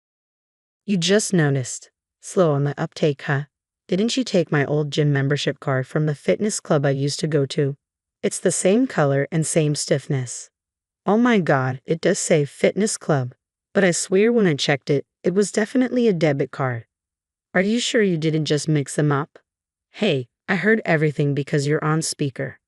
You just noticed. Slow on the uptake, huh? Didn't you take my old gym membership card from the fitness club I used to go to? It's the same color and same stiffness. Oh my god, it does say fitness club. But I swear when I checked it, it was definitely a debit card. Are you sure you didn't just mix them up? Hey, I heard everything because you're on speaker.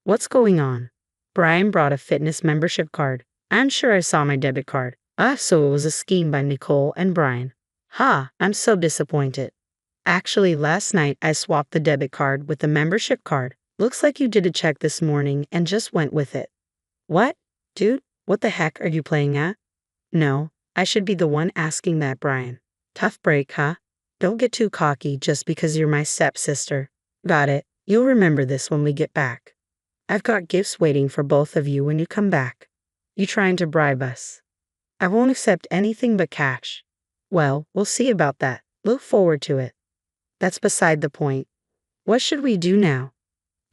What's going on? Brian brought a fitness membership card. I'm sure I saw my debit card. So it was a scheme by Nicole and Brian. Ha, I'm so disappointed. Actually, last night I swapped the debit card with the membership card. Looks like you did a check this morning and just went with it. What? Dude, what the heck are you playing at? No, I should be the one asking that, Brian. Tough break, huh? Don't get too cocky just because you're my stepsister. Got it. You'll remember this when we get back. I've got gifts waiting for both of you when you come back. You trying to bribe us? I won't accept anything but cash. Well, we'll see about that. Look forward to it. That's beside the point. What should we do now?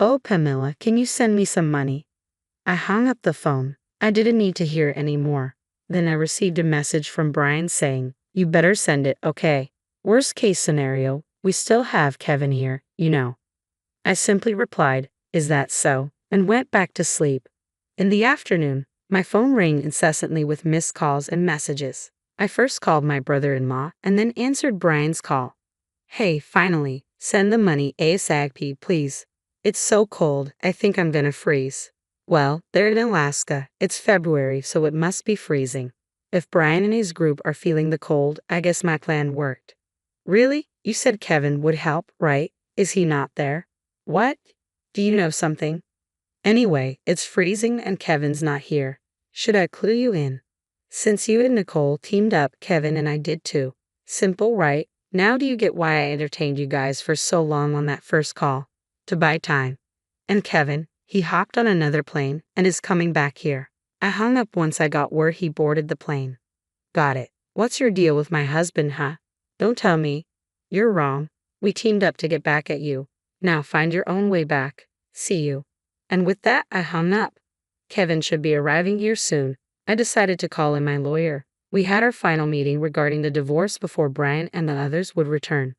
Oh, Pamela, can you send me some money? I hung up the phone. I didn't need to hear any more. Then I received a message from Brian saying, you better send it, okay? Worst case scenario, we still have Kevin here, you know. I simply replied, is that so? And went back to sleep. In the afternoon, my phone rang incessantly with missed calls and messages. I first called my brother-in-law and then answered Brian's call. Hey, finally, send the money ASAP, please. It's so cold, I think I'm gonna freeze. Well, they're in Alaska. It's February, so it must be freezing. If Brian and his group are feeling the cold, I guess my plan worked. Really? You said Kevin would help, right? Is he not there? What? Do you know something? Anyway, it's freezing and Kevin's not here. Should I clue you in? Since you and Nicole teamed up, Kevin and I did too. Simple, right? Now do you get why I entertained you guys for so long on that first call? To buy time. And Kevin, he hopped on another plane and is coming back here. I hung up once I got word he boarded the plane. Got it. What's your deal with my husband, huh? Don't tell me. You're wrong. We teamed up to get back at you. Now find your own way back. See you. And with that, I hung up. Kevin should be arriving here soon. I decided to call in my lawyer. We had our final meeting regarding the divorce before Brian and the others would return.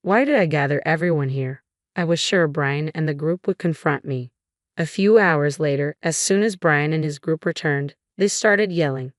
Why did I gather everyone here? I was sure Brian and the group would confront me. A few hours later, as soon as Brian and his group returned, they started yelling.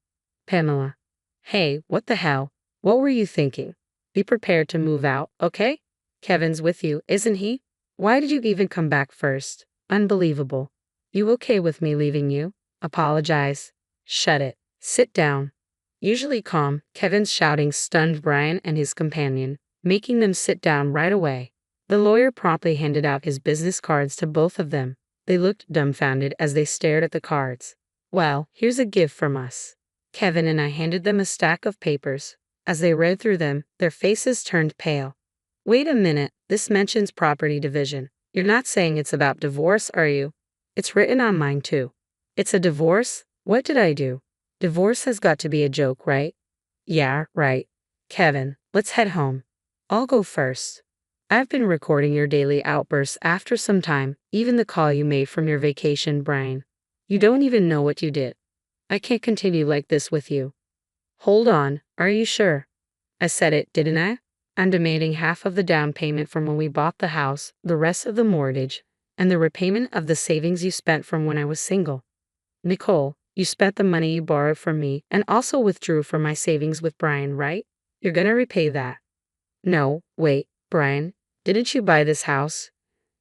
Pamela. Hey, what the hell? What were you thinking? Be prepared to move out, okay? Kevin's with you, isn't he? Why did you even come back first? Unbelievable. You okay with me leaving you? Apologize. Shut it. Sit down. Usually calm, Kevin's shouting stunned Brian and his companion, making them sit down right away. The lawyer promptly handed out his business cards to both of them. They looked dumbfounded as they stared at the cards. Well, here's a gift from us. Kevin and I handed them a stack of papers. As they read through them, their faces turned pale. Wait a minute, this mentions property division. You're not saying it's about divorce, are you? It's written on mine too. It's a divorce? What did I do? Divorce has got to be a joke, right? Yeah, right. Kevin, let's head home. I'll go first. I've been recording your daily outbursts after some time, even the call you made from your vacation, Brian. You don't even know what you did. I can't continue like this with you. Hold on, are you sure? I said it, didn't I? I'm demanding half of the down payment from when we bought the house, the rest of the mortgage, and the repayment of the savings you spent from when I was single. Nicole, you spent the money you borrowed from me and also withdrew from my savings with Brian, right? You're gonna repay that. No, wait, Brian, didn't you buy this house?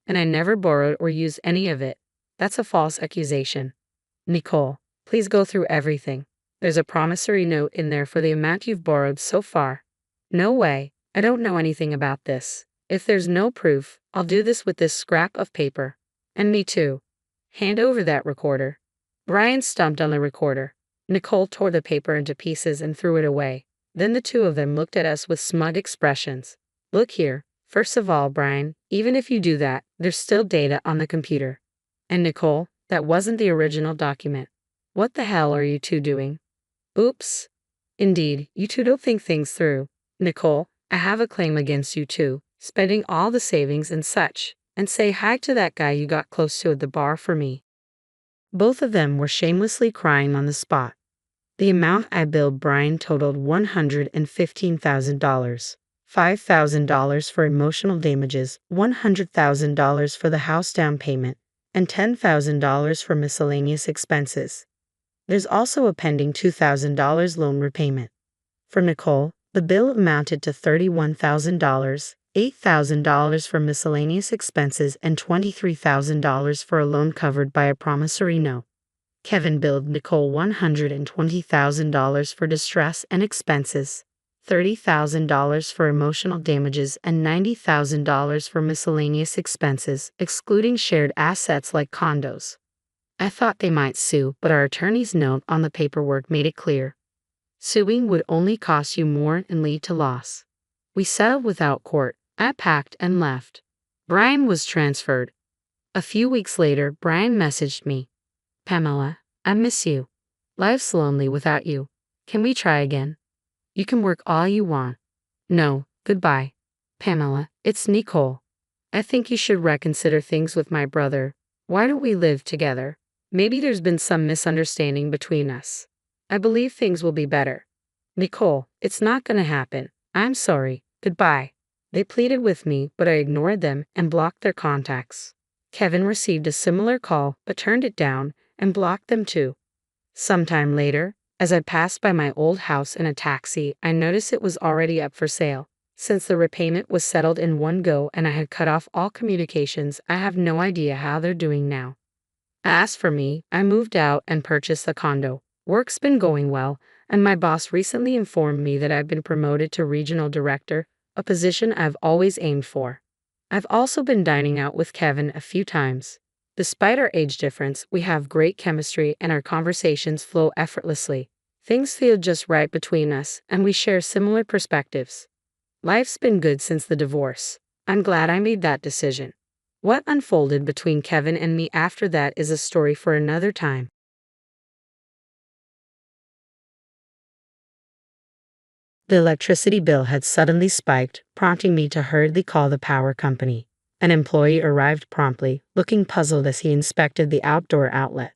And I never borrowed or used any of it. That's a false accusation. Nicole, please go through everything. There's a promissory note in there for the amount you've borrowed so far. No way, I don't know anything about this. If there's no proof, I'll do this with this scrap of paper. And me too. Hand over that recorder. Brian stomped on the recorder. Nicole tore the paper into pieces and threw it away. Then the two of them looked at us with smug expressions. Look here, first of all, Brian, even if you do that, there's still data on the computer. And Nicole, that wasn't the original document. What the hell are you two doing? Oops. Indeed, you two don't think things through. Nicole, I have a claim against you too, spending all the savings and such, and say hi to that guy you got close to at the bar for me. Both of them were shamelessly crying on the spot. The amount I billed Brian totaled $115,000. $5,000 for emotional damages, $100,000 for the house down payment, and $10,000 for miscellaneous expenses. There's also a pending $2,000 loan repayment. For Nicole, the bill amounted to $31,000, $8,000 for miscellaneous expenses, and $23,000 for a loan covered by a promissory note. Kevin billed Nicole $120,000 for distress and expenses, $30,000 for emotional damages, and $90,000 for miscellaneous expenses, excluding shared assets like condos. I thought they might sue, but our attorney's note on the paperwork made it clear. Suing would only cost you more and lead to loss. We settled without court. I packed and left. Brian was transferred. A few weeks later, Brian messaged me. Pamela, I miss you. Life's lonely without you. Can we try again? You can work all you want. No, goodbye. Pamela, it's Nicole. I think you should reconsider things with my brother. Why don't we live together? Maybe there's been some misunderstanding between us. I believe things will be better. Nicole, it's not gonna happen. I'm sorry. Goodbye. They pleaded with me, but I ignored them and blocked their contacts. Kevin received a similar call, but turned it down and blocked them too. Sometime later, as I passed by my old house in a taxi, I noticed it was already up for sale. Since the repayment was settled in one go and I had cut off all communications, I have no idea how they're doing now. As for me, I moved out and purchased a condo. Work's been going well, and my boss recently informed me that I've been promoted to regional director, a position I've always aimed for. I've also been dining out with Kevin a few times. Despite our age difference, we have great chemistry and our conversations flow effortlessly. Things feel just right between us, and we share similar perspectives. Life's been good since the divorce. I'm glad I made that decision. What unfolded between Kevin and me after that is a story for another time. The electricity bill had suddenly spiked, prompting me to hurriedly call the power company. An employee arrived promptly, looking puzzled as he inspected the outdoor outlet.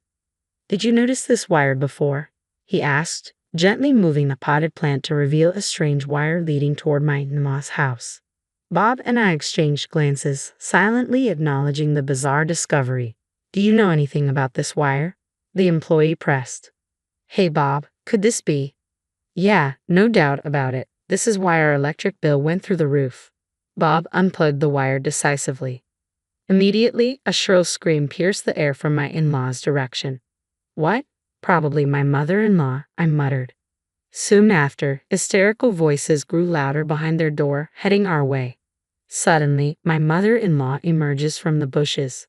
"Did you notice this wire before?" he asked, gently moving the potted plant to reveal a strange wire leading toward my in-law's house. Bob and I exchanged glances, silently acknowledging the bizarre discovery. "Do you know anything about this wire?" the employee pressed. "Hey Bob, could this be?" "Yeah, no doubt about it. This is why our electric bill went through the roof." Bob unplugged the wire decisively. Immediately, a shrill scream pierced the air from my in-law's direction. "What? Probably my mother-in-law," I muttered. Soon after, hysterical voices grew louder behind their door, heading our way. Suddenly, my mother-in-law emerges from the bushes.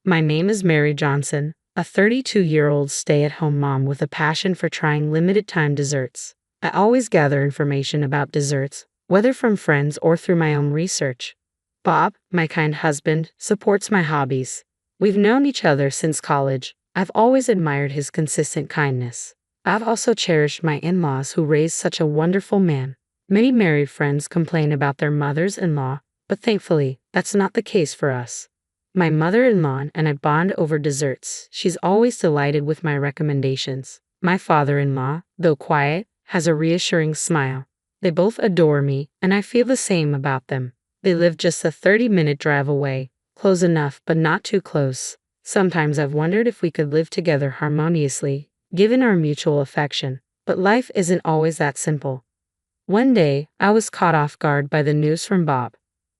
My name is Mary Johnson, a 32-year-old stay-at-home mom with a passion for trying limited-time desserts. I always gather information about desserts, whether from friends or through my own research. Bob, my kind husband, supports my hobbies. We've known each other since college. I've always admired his consistent kindness. I've also cherished my in-laws who raised such a wonderful man. Many married friends complain about their mothers-in-law, but thankfully, that's not the case for us. My mother-in-law and I bond over desserts. She's always delighted with my recommendations. My father-in-law, though quiet, has a reassuring smile. They both adore me, and I feel the same about them. They live just a 30-minute drive away, close enough but not too close. Sometimes I've wondered if we could live together harmoniously, given our mutual affection, but life isn't always that simple. One day, I was caught off guard by the news from Bob.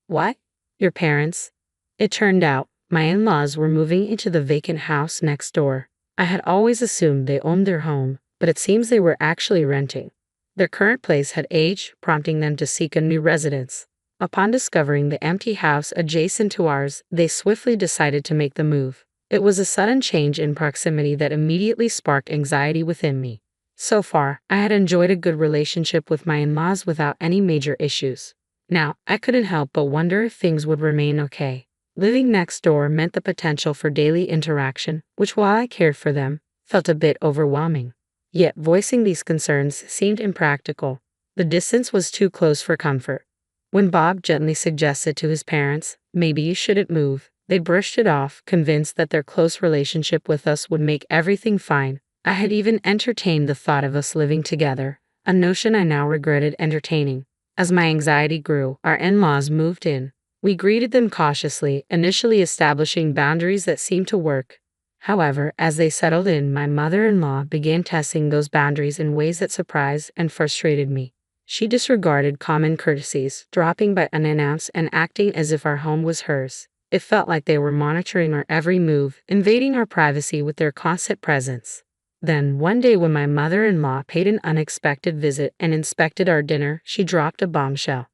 What? Your parents? It turned out, my in-laws were moving into the vacant house next door. I had always assumed they owned their home, but it seems they were actually renting. Their current place had aged, prompting them to seek a new residence. Upon discovering the empty house adjacent to ours, they swiftly decided to make the move. It was a sudden change in proximity that immediately sparked anxiety within me. So far, I had enjoyed a good relationship with my in-laws without any major issues. Now, I couldn't help but wonder if things would remain okay. Living next door meant the potential for daily interaction, which, while I cared for them, felt a bit overwhelming. Yet voicing these concerns seemed impractical. The distance was too close for comfort. When Bob gently suggested to his parents, "Maybe you shouldn't move," they brushed it off, convinced that their close relationship with us would make everything fine. I had even entertained the thought of us living together, a notion I now regretted entertaining. As my anxiety grew, our in-laws moved in. We greeted them cautiously, initially establishing boundaries that seemed to work. However, as they settled in, my mother-in-law began testing those boundaries in ways that surprised and frustrated me. She disregarded common courtesies, dropping by unannounced and acting as if our home was hers. It felt like they were monitoring our every move, invading our privacy with their constant presence. Then, one day when my mother-in-law paid an unexpected visit and inspected our dinner, she dropped a bombshell.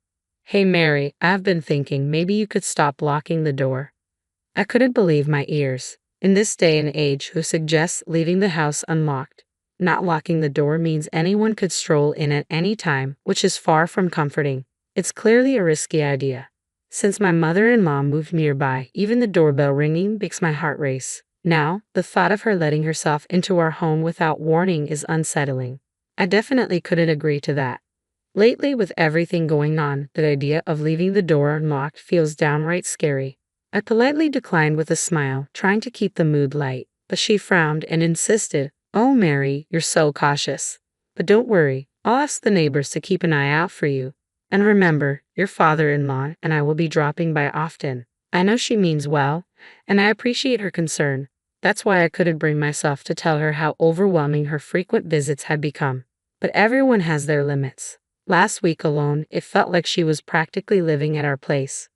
"Hey Mary, I've been thinking maybe you could stop locking the door." I couldn't believe my ears. In this day and age, who suggests leaving the house unlocked? Not locking the door means anyone could stroll in at any time, which is far from comforting. It's clearly a risky idea. Since my mother-in-law moved nearby, even the doorbell ringing makes my heart race. Now, the thought of her letting herself into our home without warning is unsettling. I definitely couldn't agree to that. Lately, with everything going on, the idea of leaving the door unlocked feels downright scary. I politely declined with a smile, trying to keep the mood light, but she frowned and insisted, "Oh, Mary, you're so cautious. But don't worry, I'll ask the neighbors to keep an eye out for you. And remember, your father-in-law and I will be dropping by often." I know she means well, and I appreciate her concern. That's why I couldn't bring myself to tell her how overwhelming her frequent visits had become. But everyone has their limits. Last week alone, it felt like she was practically living at our place.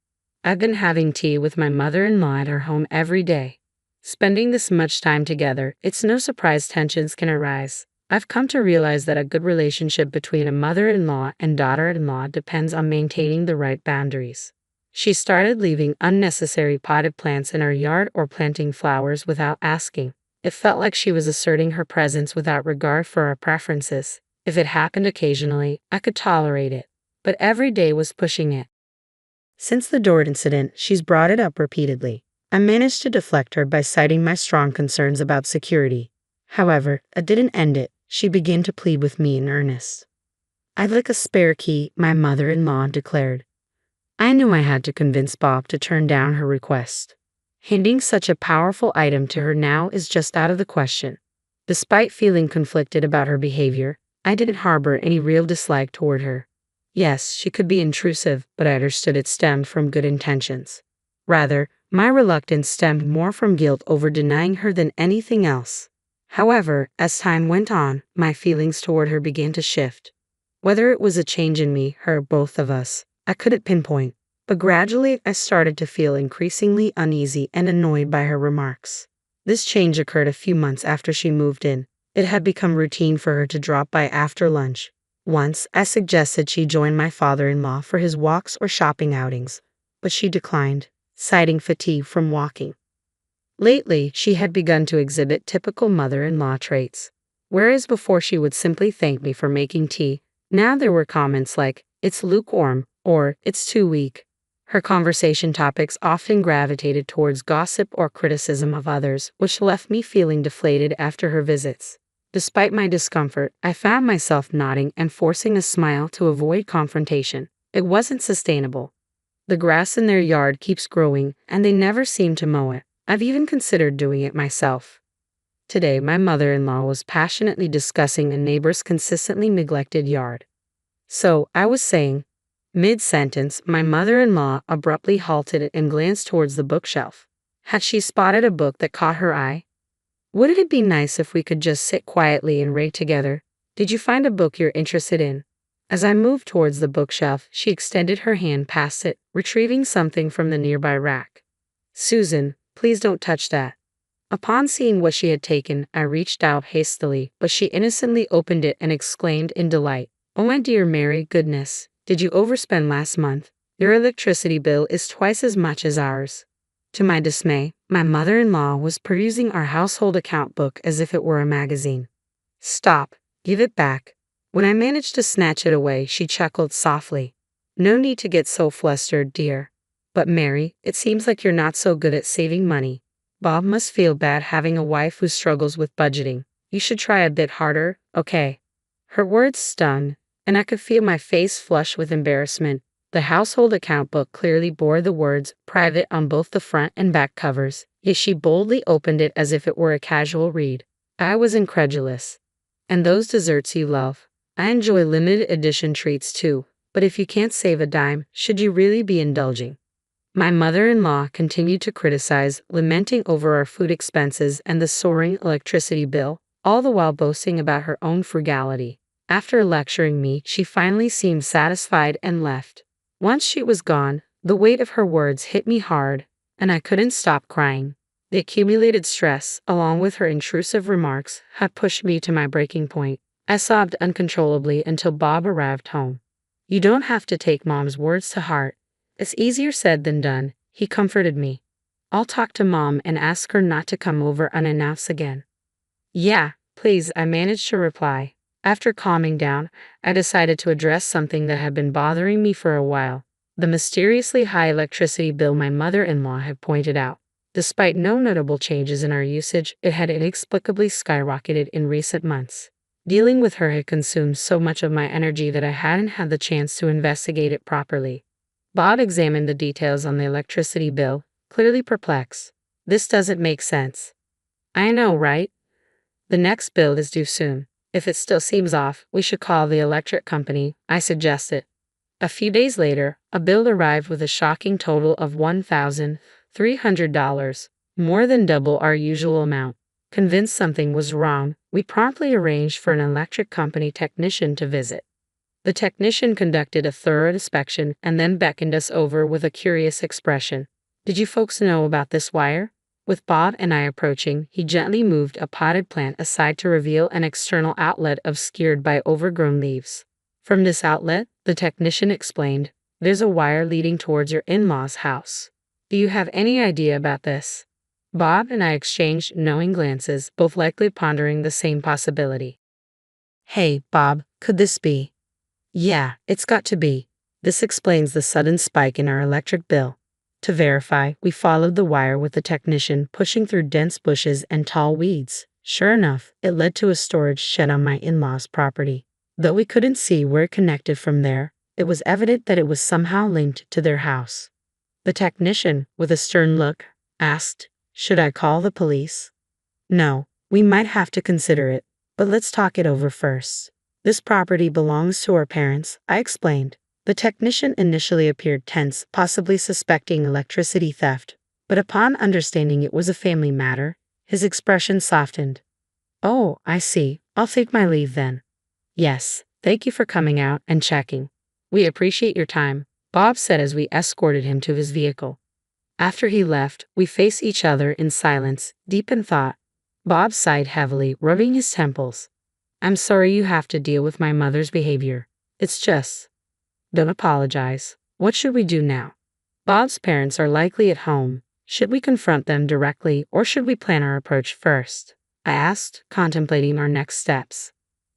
I've been having tea with my mother-in-law at her home every day. Spending this much time together, it's no surprise tensions can arise. I've come to realize that a good relationship between a mother-in-law and daughter-in-law depends on maintaining the right boundaries. She started leaving unnecessary potted plants in our yard or planting flowers without asking. It felt like she was asserting her presence without regard for our preferences. If it happened occasionally, I could tolerate it, but every day was pushing it. Since the door incident, she's brought it up repeatedly. I managed to deflect her by citing my strong concerns about security. However, I didn't end it. She began to plead with me in earnest. "I'd like a spare key," my mother-in-law declared. I knew I had to convince Bob to turn down her request. Handing such a powerful item to her now is just out of the question. Despite feeling conflicted about her behavior, I didn't harbor any real dislike toward her. Yes, she could be intrusive, but I understood it stemmed from good intentions. Rather, my reluctance stemmed more from guilt over denying her than anything else. However, as time went on, my feelings toward her began to shift. Whether it was a change in me, her, or both of us, I couldn't pinpoint, but gradually I started to feel increasingly uneasy and annoyed by her remarks. This change occurred a few months after she moved in. It had become routine for her to drop by after lunch. Once, I suggested she join my father-in-law for his walks or shopping outings, but she declined, citing fatigue from walking. Lately, she had begun to exhibit typical mother-in-law traits. Whereas before she would simply thank me for making tea, now there were comments like, "It's lukewarm," or "It's too weak." Her conversation topics often gravitated towards gossip or criticism of others, which left me feeling deflated after her visits. Despite my discomfort, I found myself nodding and forcing a smile to avoid confrontation. It wasn't sustainable. The grass in their yard keeps growing, and they never seem to mow it. I've even considered doing it myself. Today, my mother-in-law was passionately discussing a neighbor's consistently neglected yard. So, I was saying, mid-sentence, my mother-in-law abruptly halted and glanced towards the bookshelf. Had she spotted a book that caught her eye? Wouldn't it be nice if we could just sit quietly and read together? Did you find a book you're interested in? As I moved towards the bookshelf, she extended her hand past it, retrieving something from the nearby rack. "Susan, please don't touch that." Upon seeing what she had taken, I reached out hastily, but she innocently opened it and exclaimed in delight, "Oh my dear Mary, goodness, did you overspend last month? Your electricity bill is twice as much as ours." To my dismay, my mother-in-law was perusing our household account book as if it were a magazine. "Stop, give it back." When I managed to snatch it away, she chuckled softly. "No need to get so flustered, dear. But Mary, it seems like you're not so good at saving money. Bob must feel bad having a wife who struggles with budgeting. You should try a bit harder, okay?" Her words stung, and I could feel my face flush with embarrassment. The household account book clearly bore the words "private" on both the front and back covers, yet she boldly opened it as if it were a casual read. I was incredulous. "And those desserts you love. I enjoy limited edition treats too, but if you can't save a dime, should you really be indulging?" My mother-in-law continued to criticize, lamenting over our food expenses and the soaring electricity bill, all the while boasting about her own frugality. After lecturing me, she finally seemed satisfied and left. Once she was gone, the weight of her words hit me hard, and I couldn't stop crying. The accumulated stress, along with her intrusive remarks, had pushed me to my breaking point. I sobbed uncontrollably until Bob arrived home. "You don't have to take Mom's words to heart. It's easier said than done," he comforted me. "I'll talk to Mom and ask her not to come over unannounced again." "Yeah, please," I managed to reply. After calming down, I decided to address something that had been bothering me for a while: the mysteriously high electricity bill my mother-in-law had pointed out. Despite no notable changes in our usage, it had inexplicably skyrocketed in recent months. Dealing with her had consumed so much of my energy that I hadn't had the chance to investigate it properly. Bob examined the details on the electricity bill, clearly perplexed. "This doesn't make sense." "I know, right? The next bill is due soon. If it still seems off, we should call the electric company," I suggested. A few days later, a bill arrived with a shocking total of $1,300, more than double our usual amount. Convinced something was wrong, we promptly arranged for an electric company technician to visit. The technician conducted a thorough inspection and then beckoned us over with a curious expression. "Did you folks know about this wire?" With Bob and I approaching, he gently moved a potted plant aside to reveal an external outlet obscured by overgrown leaves. "From this outlet," the technician explained, "there's a wire leading towards your in-laws' house. Do you have any idea about this?" Bob and I exchanged knowing glances, both likely pondering the same possibility. "Hey, Bob, could this be?" "Yeah, it's got to be. This explains the sudden spike in our electric bill." To verify, we followed the wire with the technician, pushing through dense bushes and tall weeds. Sure enough, it led to a storage shed on my in-laws' property. Though we couldn't see where it connected from there, it was evident that it was somehow linked to their house. The technician, with a stern look, asked, "Should I call the police?" "No, we might have to consider it, but let's talk it over first. This property belongs to our parents," I explained. The technician initially appeared tense, possibly suspecting electricity theft, but upon understanding it was a family matter, his expression softened. "Oh, I see. I'll take my leave then." "Yes, thank you for coming out and checking. We appreciate your time," Bob said as we escorted him to his vehicle. After he left, we faced each other in silence, deep in thought. Bob sighed heavily, rubbing his temples. "I'm sorry you have to deal with my mother's behavior. It's just..." "Don't apologize. What should we do now?" "Bob's parents are likely at home. Should we confront them directly or should we plan our approach first? I asked, contemplating our next steps.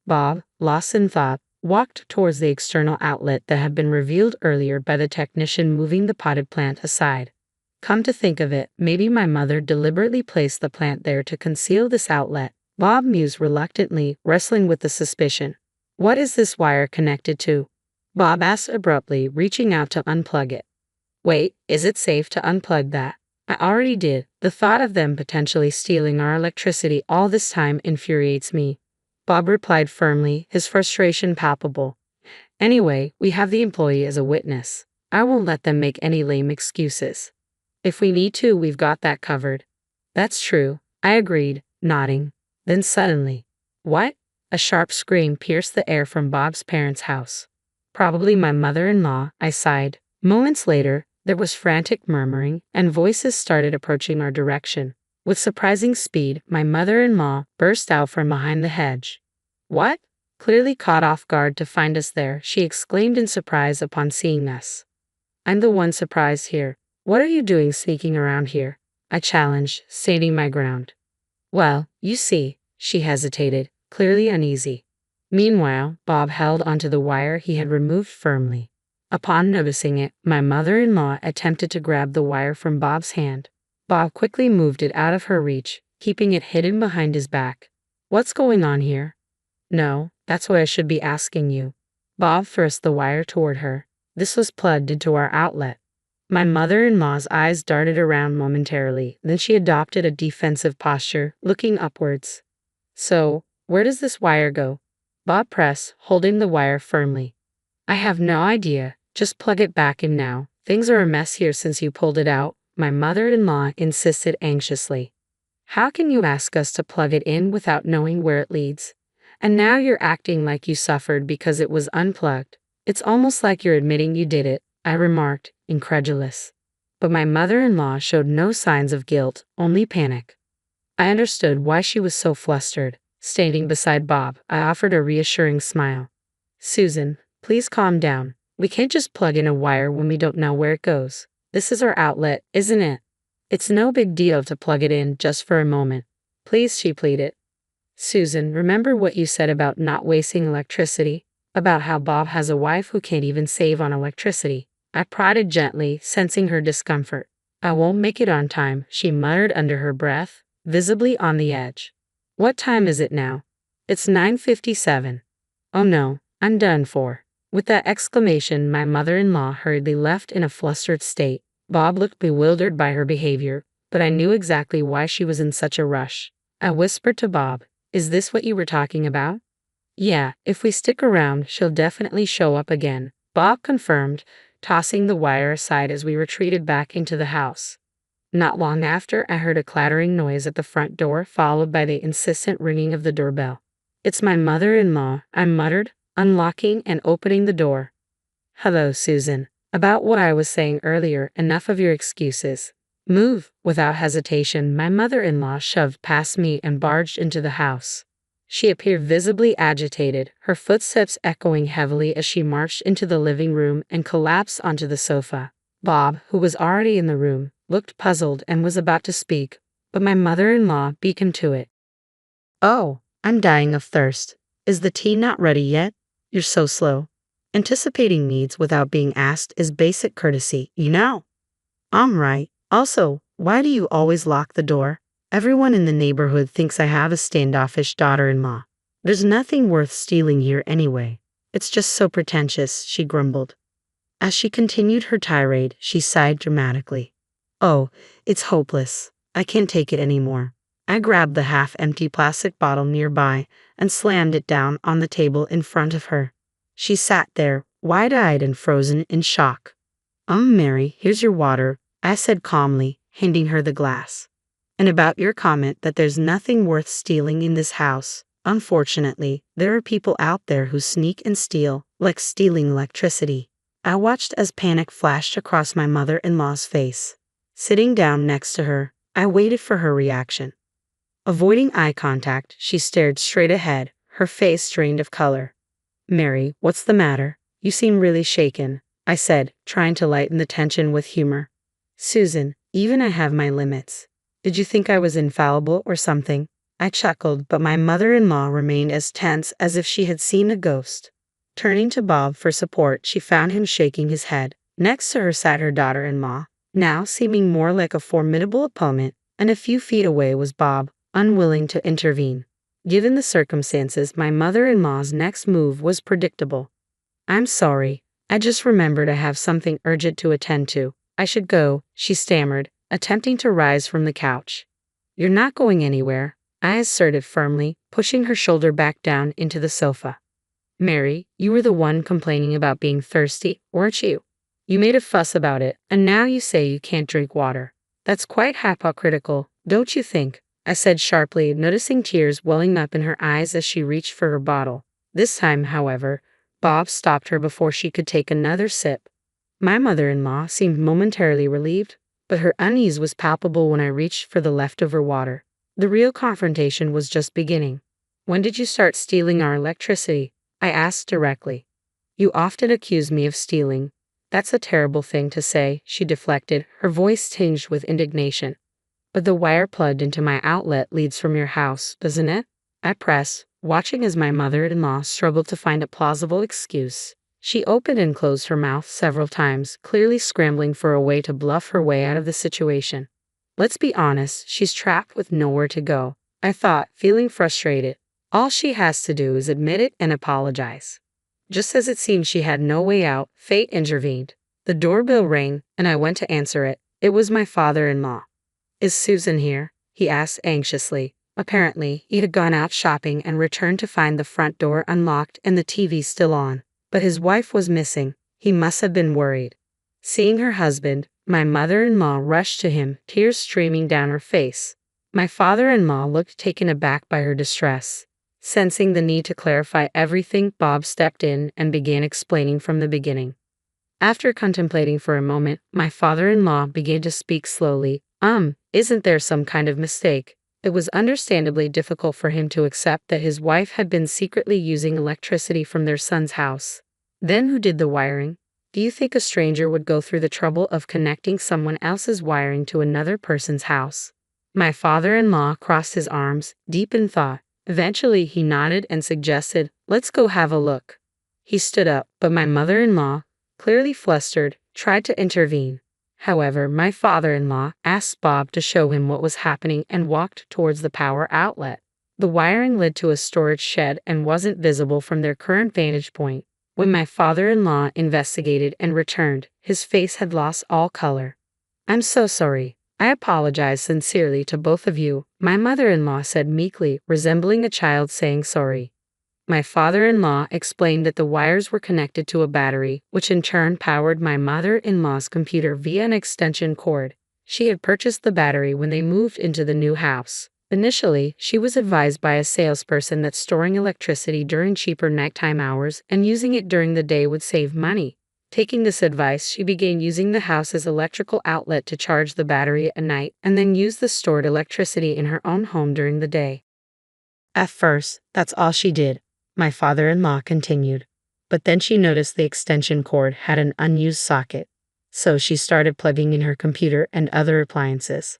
Bob, lost in thought, walked towards the external outlet that had been revealed earlier by the technician moving the potted plant aside. Come to think of it, maybe my mother deliberately placed the plant there to conceal this outlet. Bob mused reluctantly, wrestling with the suspicion. What is this wire connected to? Bob asked abruptly, reaching out to unplug it. Wait, is it safe to unplug that? I already did. The thought of them potentially stealing our electricity all this time infuriates me. Bob replied firmly, his frustration palpable. Anyway, we have the employee as a witness. I won't let them make any lame excuses. If we need to, we've got that covered. That's true, I agreed, nodding. Then suddenly, what? A sharp scream pierced the air from Bob's parents' house. Probably my mother-in-law, I sighed. Moments later, there was frantic murmuring, and voices started approaching our direction. With surprising speed, my mother-in-law burst out from behind the hedge. What? Clearly caught off guard to find us there, she exclaimed in surprise upon seeing us. I'm the one surprised here. What are you doing sneaking around here? I challenged, stating my ground. Well, you see, she hesitated, clearly uneasy. Meanwhile, Bob held onto the wire he had removed firmly. Upon noticing it, my mother-in-law attempted to grab the wire from Bob's hand. Bob quickly moved it out of her reach, keeping it hidden behind his back. What's going on here? No, that's what I should be asking you. Bob thrust the wire toward her. This was plugged into our outlet. My mother-in-law's eyes darted around momentarily, then she adopted a defensive posture, looking upwards. So, where does this wire go? Bob pressed, holding the wire firmly. I have no idea. Just plug it back in now. Things are a mess here since you pulled it out, my mother-in-law insisted anxiously. How can you ask us to plug it in without knowing where it leads? And now you're acting like you suffered because it was unplugged. It's almost like you're admitting you did it, I remarked, incredulous. But my mother-in-law showed no signs of guilt, only panic. I understood why she was so flustered. Standing beside Bob, I offered a reassuring smile. Susan, please calm down. We can't just plug in a wire when we don't know where it goes. This is our outlet, isn't it? It's no big deal to plug it in just for a moment. Please, she pleaded. Susan, remember what you said about not wasting electricity? About how Bob has a wife who can't even save on electricity. I prodded gently, sensing her discomfort. I won't make it on time, she muttered under her breath, visibly on the edge. What time is it now? It's 9:57. Oh no, I'm done for. With that exclamation, my mother-in-law hurriedly left in a flustered state. Bob looked bewildered by her behavior, but I knew exactly why she was in such a rush. I whispered to Bob, is this what you were talking about? Yeah, if we stick around, she'll definitely show up again, Bob confirmed, tossing the wire aside as we retreated back into the house. Not long after, I heard a clattering noise at the front door, followed by the insistent ringing of the doorbell. It's my mother-in-law, I muttered, unlocking and opening the door. Hello, Susan. About what I was saying earlier, enough of your excuses. Move. Without hesitation, my mother-in-law shoved past me and barged into the house. She appeared visibly agitated, her footsteps echoing heavily as she marched into the living room and collapsed onto the sofa. Bob, who was already in the room, looked puzzled and was about to speak, but my mother-in-law beat him to it. Oh, I'm dying of thirst. Is the tea not ready yet? You're so slow. Anticipating needs without being asked is basic courtesy, you know. I'm right. Also, why do you always lock the door? Everyone in the neighborhood thinks I have a standoffish daughter-in-law. There's nothing worth stealing here anyway. It's just so pretentious, she grumbled. As she continued her tirade, she sighed dramatically. Oh, it's hopeless. I can't take it anymore. I grabbed the half-empty plastic bottle nearby and slammed it down on the table in front of her. She sat there, wide-eyed and frozen in shock. Mary, here's your water, I said calmly, handing her the glass. And about your comment that there's nothing worth stealing in this house, unfortunately, there are people out there who sneak and steal, like stealing electricity. I watched as panic flashed across my mother-in-law's face. Sitting down next to her, I waited for her reaction. Avoiding eye contact, she stared straight ahead, her face drained of color. Mary, what's the matter? You seem really shaken, I said, trying to lighten the tension with humor. Susan, Even I have my limits. Did you think I was infallible or something? I chuckled, but my mother-in-law remained as tense as if she had seen a ghost. Turning to Bob for support, she found him shaking his head. Next to her sat her daughter-in-law, now seeming more like a formidable opponent, and a few feet away was Bob, unwilling to intervene. Given the circumstances, my mother-in-law's next move was predictable. I'm sorry, I just remembered I have something urgent to attend to. I should go, she stammered, attempting to rise from the couch. You're not going anywhere, I asserted firmly, pushing her shoulder back down into the sofa. Mary, you were the one complaining about being thirsty, weren't you? You made a fuss about it, and now you say you can't drink water. That's quite hypocritical, don't you think? I said sharply, noticing tears welling up in her eyes as she reached for her bottle. This time, however, Bob stopped her before she could take another sip. My mother-in-law seemed momentarily relieved, but her unease was palpable when I reached for the leftover water. The real confrontation was just beginning. When did you start stealing our electricity? I asked directly. You often accuse me of stealing. That's a terrible thing to say, she deflected, her voice tinged with indignation. But the wire plugged into my outlet leads from your house, doesn't it? I pressed, watching as my mother-in-law struggled to find a plausible excuse. She opened and closed her mouth several times, clearly scrambling for a way to bluff her way out of the situation. Let's be honest, she's trapped with nowhere to go, I thought, feeling frustrated. All she has to do is admit it and apologize. Just as it seemed she had no way out, fate intervened. The doorbell rang, and I went to answer it. It was my father-in-law. Is Susan here? He asked anxiously. Apparently, he had gone out shopping and returned to find the front door unlocked and the TV still on. But his wife was missing. He must have been worried. Seeing her husband, my mother-in-law rushed to him, tears streaming down her face. My father-in-law looked taken aback by her distress. Sensing the need to clarify everything, Bob stepped in and began explaining from the beginning. After contemplating for a moment, my father-in-law began to speak slowly. Isn't there some kind of mistake? It was understandably difficult for him to accept that his wife had been secretly using electricity from their son's house. Then who did the wiring? Do you think a stranger would go through the trouble of connecting someone else's wiring to another person's house? My father-in-law crossed his arms, deep in thought. Eventually, he nodded and suggested, let's go have a look. He stood up, but my mother-in-law, clearly flustered, tried to intervene. However, my father-in-law asked Bob to show him what was happening and walked towards the power outlet. The wiring led to a storage shed and wasn't visible from their current vantage point. When my father-in-law investigated and returned, his face had lost all color. I'm so sorry. I apologize sincerely to both of you, my mother-in-law said meekly, resembling a child saying sorry. My father-in-law explained that the wires were connected to a battery, which in turn powered my mother-in-law's computer via an extension cord. She had purchased the battery when they moved into the new house. Initially, she was advised by a salesperson that storing electricity during cheaper nighttime hours and using it during the day would save money. Taking this advice, she began using the house's electrical outlet to charge the battery at night and then use the stored electricity in her own home during the day. At first, that's all she did, my father-in-law continued. But then she noticed the extension cord had an unused socket, so she started plugging in her computer and other appliances.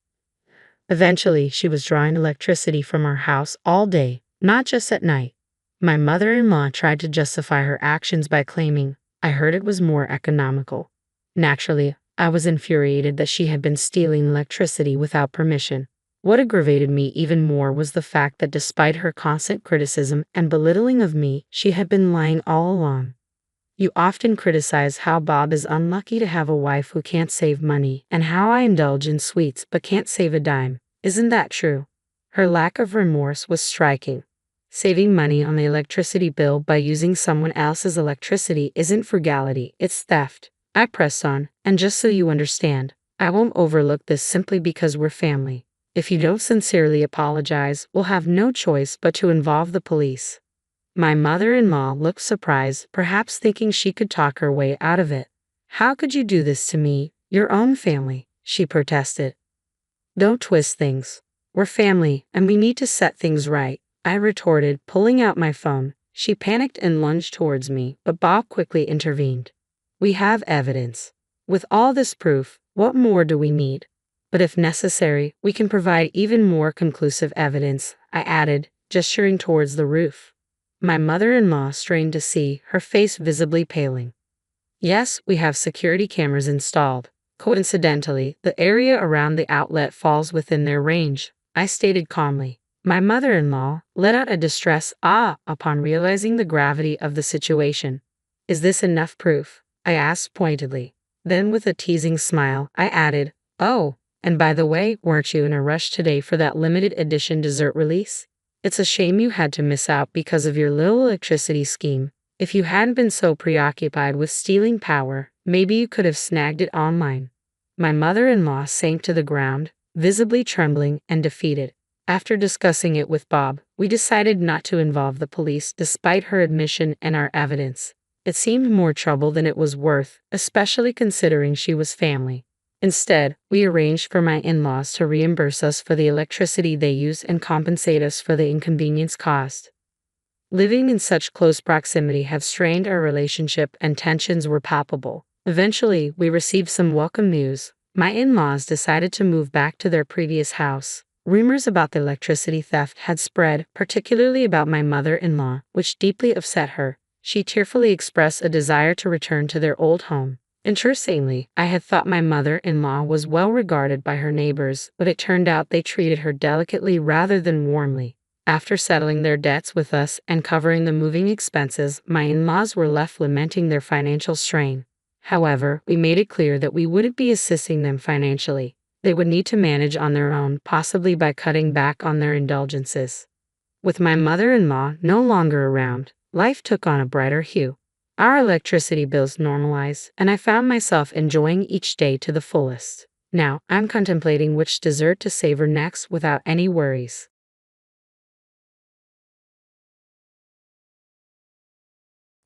Eventually, she was drawing electricity from our house all day, not just at night. My mother-in-law tried to justify her actions by claiming, I heard it was more economical. Naturally, I was infuriated that she had been stealing electricity without permission. What aggravated me even more was the fact that despite her constant criticism and belittling of me, she had been lying all along. You often criticize how Bob is unlucky to have a wife who can't save money and how I indulge in sweets but can't save a dime. Isn't that true? Her lack of remorse was striking. Saving money on the electricity bill by using someone else's electricity isn't frugality, it's theft. I pressed on, and just so you understand, I won't overlook this simply because we're family. If you don't sincerely apologize, we'll have no choice but to involve the police. My mother-in-law looked surprised, perhaps thinking she could talk her way out of it. How could you do this to me, your own family? She protested. Don't twist things. We're family, and we need to set things right, I retorted, pulling out my phone. She panicked and lunged towards me, but Bob quickly intervened. We have evidence. With all this proof, what more do we need? But if necessary, we can provide even more conclusive evidence, I added, gesturing towards the roof. My mother-in-law strained to see, her face visibly paling. Yes, we have security cameras installed. Coincidentally, the area around the outlet falls within their range, I stated calmly. My mother-in-law let out a distressed ah upon realizing the gravity of the situation. Is this enough proof? I asked pointedly. Then with a teasing smile, I added, oh, and by the way, weren't you in a rush today for that limited edition dessert release? It's a shame you had to miss out because of your little electricity scheme. If you hadn't been so preoccupied with stealing power, maybe you could have snagged it online. My mother-in-law sank to the ground, visibly trembling and defeated. After discussing it with Bob, we decided not to involve the police despite her admission and our evidence. It seemed more trouble than it was worth, especially considering she was family. Instead, we arranged for my in-laws to reimburse us for the electricity they used and compensate us for the inconvenience caused. Living in such close proximity have strained our relationship and tensions were palpable. Eventually, we received some welcome news. My in-laws decided to move back to their previous house. Rumors about the electricity theft had spread, particularly about my mother-in-law, which deeply upset her. She tearfully expressed a desire to return to their old home. Interestingly, I had thought my mother-in-law was well regarded by her neighbors, but it turned out they treated her delicately rather than warmly. After settling their debts with us and covering the moving expenses, my in-laws were left lamenting their financial strain. However, we made it clear that we wouldn't be assisting them financially. They would need to manage on their own, possibly by cutting back on their indulgences. With my mother-in-law no longer around, life took on a brighter hue. Our electricity bills normalized, and I found myself enjoying each day to the fullest. Now, I'm contemplating which dessert to savor next without any worries.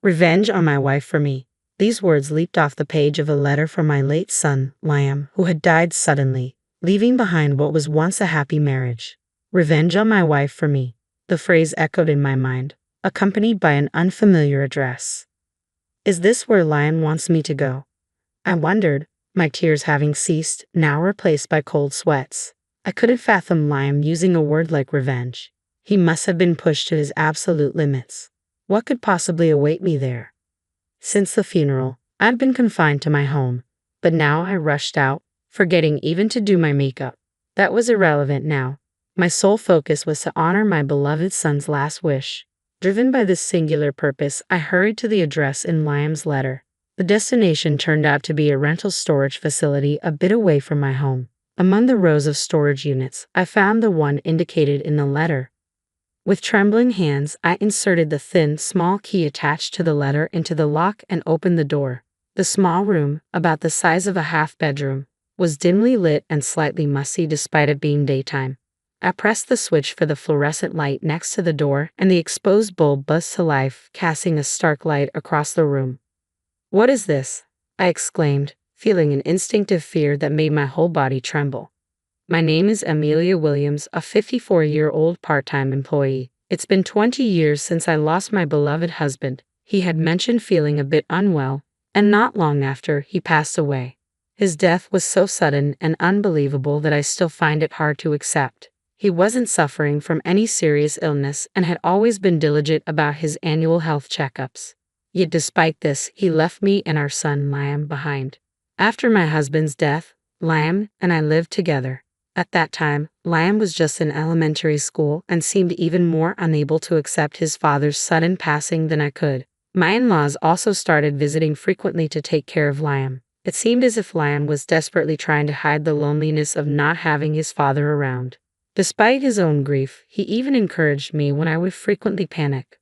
Revenge on my wife for me. These words leaped off the page of a letter from my late son, Liam, who had died suddenly, leaving behind what was once a happy marriage. Revenge on my wife for me. The phrase echoed in my mind, accompanied by an unfamiliar address. Is this where Liam wants me to go? I wondered, my tears having ceased, now replaced by cold sweats. I couldn't fathom Liam using a word like revenge. He must have been pushed to his absolute limits. What could possibly await me there? Since the funeral, I'd been confined to my home, but now I rushed out, forgetting even to do my makeup. That was irrelevant now. My sole focus was to honor my beloved son's last wish. Driven by this singular purpose, I hurried to the address in Liam's letter. The destination turned out to be a rental storage facility a bit away from my home. Among the rows of storage units, I found the one indicated in the letter. With trembling hands, I inserted the thin, small key attached to the letter into the lock and opened the door. The small room, about the size of a half-bedroom, was dimly lit and slightly musty despite it being daytime. I pressed the switch for the fluorescent light next to the door, and the exposed bulb buzzed to life, casting a stark light across the room. "What is this?" I exclaimed, feeling an instinctive fear that made my whole body tremble. My name is Amelia Williams, a 54-year-old part-time employee. It's been 20 years since I lost my beloved husband. He had mentioned feeling a bit unwell, and not long after, he passed away. His death was so sudden and unbelievable that I still find it hard to accept. He wasn't suffering from any serious illness and had always been diligent about his annual health checkups. Yet despite this, he left me and our son Liam behind. After my husband's death, Liam and I lived together. At that time, Liam was just in elementary school and seemed even more unable to accept his father's sudden passing than I could. My in-laws also started visiting frequently to take care of Liam. It seemed as if Liam was desperately trying to hide the loneliness of not having his father around. Despite his own grief, he even encouraged me when I would frequently panic.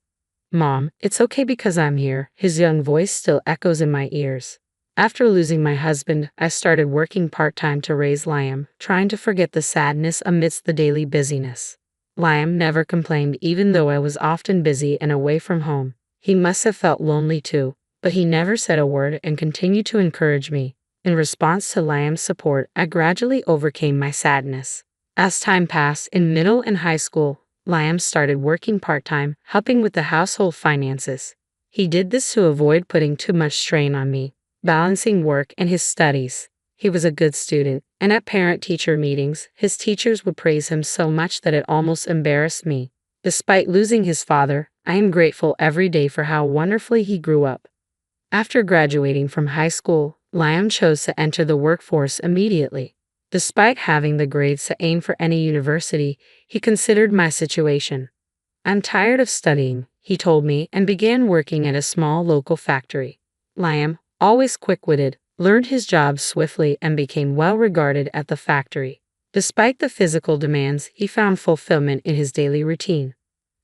"Mom, it's okay because I'm here," his young voice still echoes in my ears. After losing my husband, I started working part-time to raise Liam, trying to forget the sadness amidst the daily busyness. Liam never complained even though I was often busy and away from home. He must have felt lonely too, but he never said a word and continued to encourage me. In response to Liam's support, I gradually overcame my sadness. As time passed, in middle and high school, Liam started working part-time, helping with the household finances. He did this to avoid putting too much strain on me, balancing work and his studies. He was a good student, and at parent-teacher meetings, his teachers would praise him so much that it almost embarrassed me. Despite losing his father, I am grateful every day for how wonderfully he grew up. After graduating from high school, Liam chose to enter the workforce immediately. Despite having the grades to aim for any university, he considered my situation. "I'm tired of studying," he told me, and began working at a small local factory. Liam, always quick-witted, learned his job swiftly and became well regarded at the factory. Despite the physical demands, he found fulfillment in his daily routine.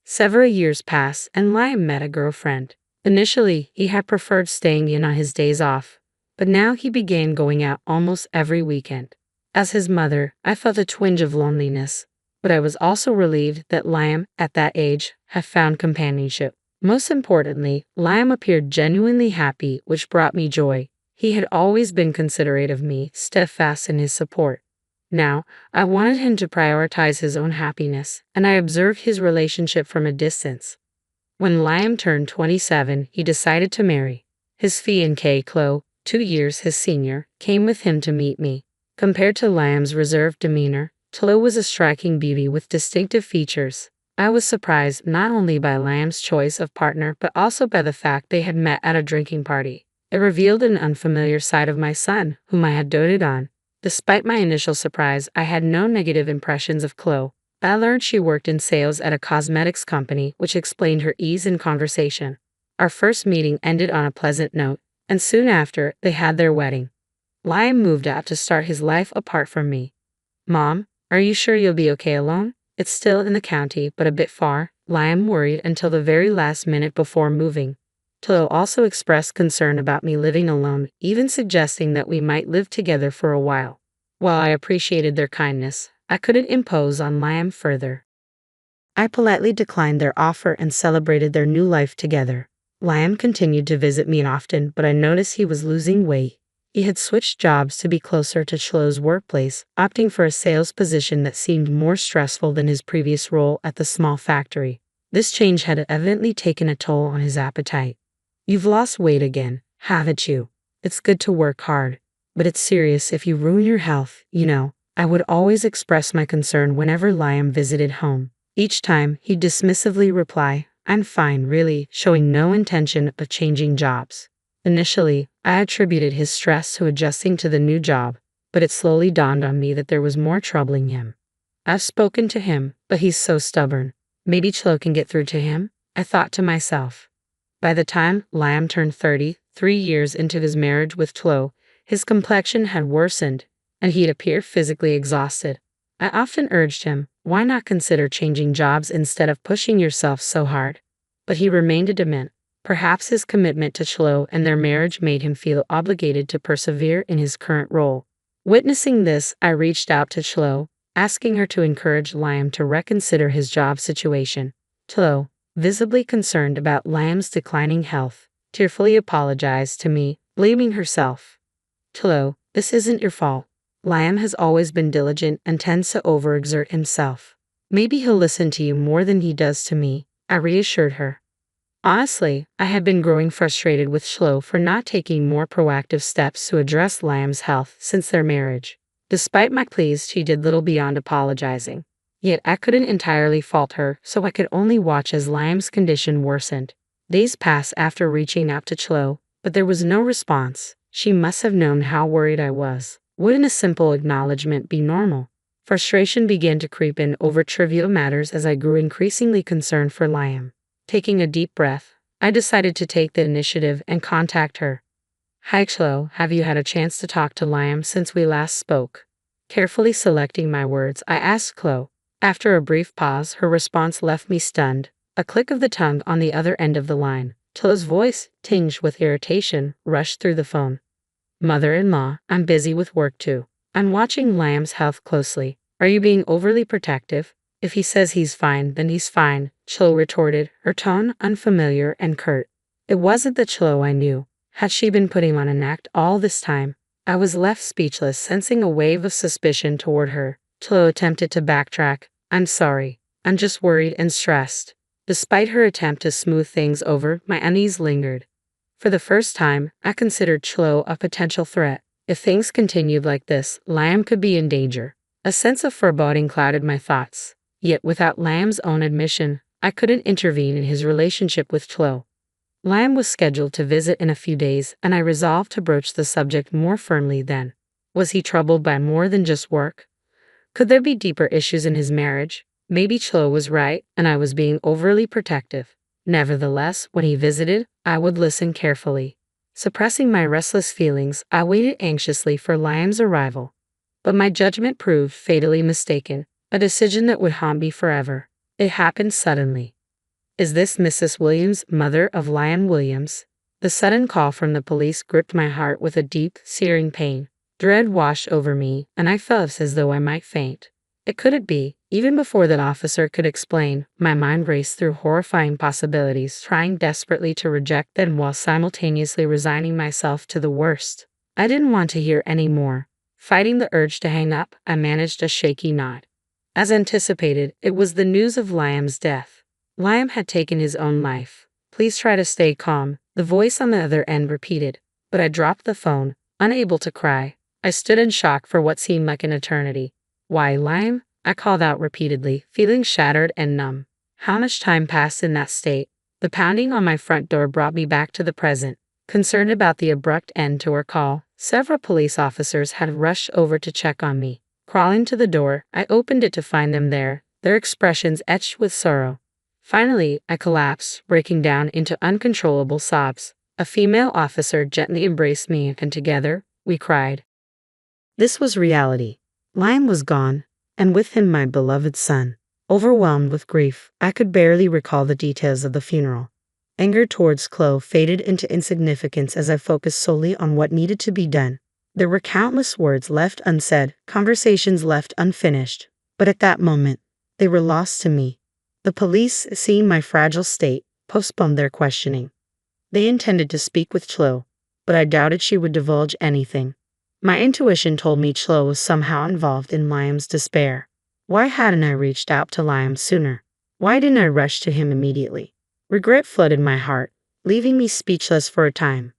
Several years passed, and Liam met a girlfriend. Initially, he had preferred staying in on his days off, but now he began going out almost every weekend. As his mother, I felt a twinge of loneliness, but I was also relieved that Liam, at that age, had found companionship. Most importantly, Liam appeared genuinely happy, which brought me joy. He had always been considerate of me, steadfast in his support. Now, I wanted him to prioritize his own happiness, and I observed his relationship from a distance. When Liam turned 27, he decided to marry. His fiancée, Chloe, 2 years his senior, came with him to meet me. Compared to Liam's reserved demeanor, Chloe was a striking beauty with distinctive features. I was surprised not only by Liam's choice of partner but also by the fact they had met at a drinking party. It revealed an unfamiliar side of my son, whom I had doted on. Despite my initial surprise, I had no negative impressions of Chloe. I learned she worked in sales at a cosmetics company, which explained her ease in conversation. Our first meeting ended on a pleasant note, and soon after, they had their wedding. Liam moved out to start his life apart from me. "Mom, are you sure you'll be okay alone? It's still in the county, but a bit far." Liam worried until the very last minute before moving. Chloe also expressed concern about me living alone, even suggesting that we might live together for a while. While I appreciated their kindness, I couldn't impose on Liam further. I politely declined their offer and celebrated their new life together. Liam continued to visit me often, but I noticed he was losing weight. He had switched jobs to be closer to Chloe's workplace, opting for a sales position that seemed more stressful than his previous role at the small factory. This change had evidently taken a toll on his appetite. "You've lost weight again, haven't you? It's good to work hard, but it's serious if you ruin your health, you know." I would always express my concern whenever Liam visited home. Each time, he'd dismissively reply, "I'm fine, really," showing no intention of changing jobs. Initially, I attributed his stress to adjusting to the new job, but it slowly dawned on me that there was more troubling him. "I've spoken to him, but he's so stubborn. Maybe Chloe can get through to him," I thought to myself. By the time Liam turned 30, 3 years into his marriage with Chloe, his complexion had worsened, and he'd appear physically exhausted. I often urged him, why not consider changing jobs instead of pushing yourself so hard? But he remained adamant. Perhaps his commitment to Chloe and their marriage made him feel obligated to persevere in his current role. Witnessing this, I reached out to Chloe, asking her to encourage Liam to reconsider his job situation. Chloe, visibly concerned about Liam's declining health, tearfully apologized to me, blaming herself. "Chloe, this isn't your fault. Liam has always been diligent and tends to overexert himself. Maybe he'll listen to you more than he does to me," I reassured her. Honestly, I had been growing frustrated with Chloe for not taking more proactive steps to address Liam's health since their marriage. Despite my pleas, she did little beyond apologizing. Yet I couldn't entirely fault her, so I could only watch as Liam's condition worsened. Days passed after reaching out to Chloe, but there was no response. She must have known how worried I was. Wouldn't a simple acknowledgement be normal? Frustration began to creep in over trivial matters as I grew increasingly concerned for Liam. Taking a deep breath, I decided to take the initiative and contact her. "Hi Chloe, have you had a chance to talk to Liam since we last spoke?" Carefully selecting my words, I asked Chloe. After a brief pause, her response left me stunned. A click of the tongue on the other end of the line. Chloe's voice, tinged with irritation, rushed through the phone. "Mother-in-law, I'm busy with work too. I'm watching Liam's health closely. Are you being overly protective? If he says he's fine, then he's fine," Chloe retorted, her tone unfamiliar and curt. It wasn't the Chloe I knew. Had she been putting on an act all this time? I was left speechless, sensing a wave of suspicion toward her. Chloe attempted to backtrack. "I'm sorry. I'm just worried and stressed." Despite her attempt to smooth things over, my unease lingered. For the first time, I considered Chloe a potential threat. If things continued like this, Liam could be in danger. A sense of foreboding clouded my thoughts. Yet without Liam's own admission, I couldn't intervene in his relationship with Chloe. Liam was scheduled to visit in a few days, and I resolved to broach the subject more firmly then. Was he troubled by more than just work? Could there be deeper issues in his marriage? Maybe Chloe was right, and I was being overly protective. Nevertheless, when he visited, I would listen carefully. Suppressing my restless feelings, I waited anxiously for Liam's arrival. But my judgment proved fatally mistaken, a decision that would haunt me forever. It happened suddenly. Is this Mrs. Williams, mother of Liam Williams? The sudden call from the police gripped my heart with a deep, searing pain. Dread washed over me, and I felt as though I might faint. It couldn't be. Even before that officer could explain, my mind raced through horrifying possibilities, trying desperately to reject them while simultaneously resigning myself to the worst. I didn't want to hear any more. Fighting the urge to hang up, I managed a shaky nod. As anticipated, it was the news of Liam's death. Liam had taken his own life. Please try to stay calm, the voice on the other end repeated. But I dropped the phone, unable to cry. I stood in shock for what seemed like an eternity. Why, Liam? I called out repeatedly, feeling shattered and numb. How much time passed in that state? The pounding on my front door brought me back to the present. Concerned about the abrupt end to our call, several police officers had rushed over to check on me. Crawling to the door, I opened it to find them there, their expressions etched with sorrow. Finally, I collapsed, breaking down into uncontrollable sobs. A female officer gently embraced me, and together, we cried. This was reality. Liam was gone, and with him my beloved son. Overwhelmed with grief, I could barely recall the details of the funeral. Anger towards Chloe faded into insignificance as I focused solely on what needed to be done. There were countless words left unsaid, conversations left unfinished, but at that moment, they were lost to me. The police, seeing my fragile state, postponed their questioning. They intended to speak with Chloe, but I doubted she would divulge anything. My intuition told me Chloe was somehow involved in Liam's despair. Why hadn't I reached out to Liam sooner? Why didn't I rush to him immediately? Regret flooded my heart, leaving me speechless for a time.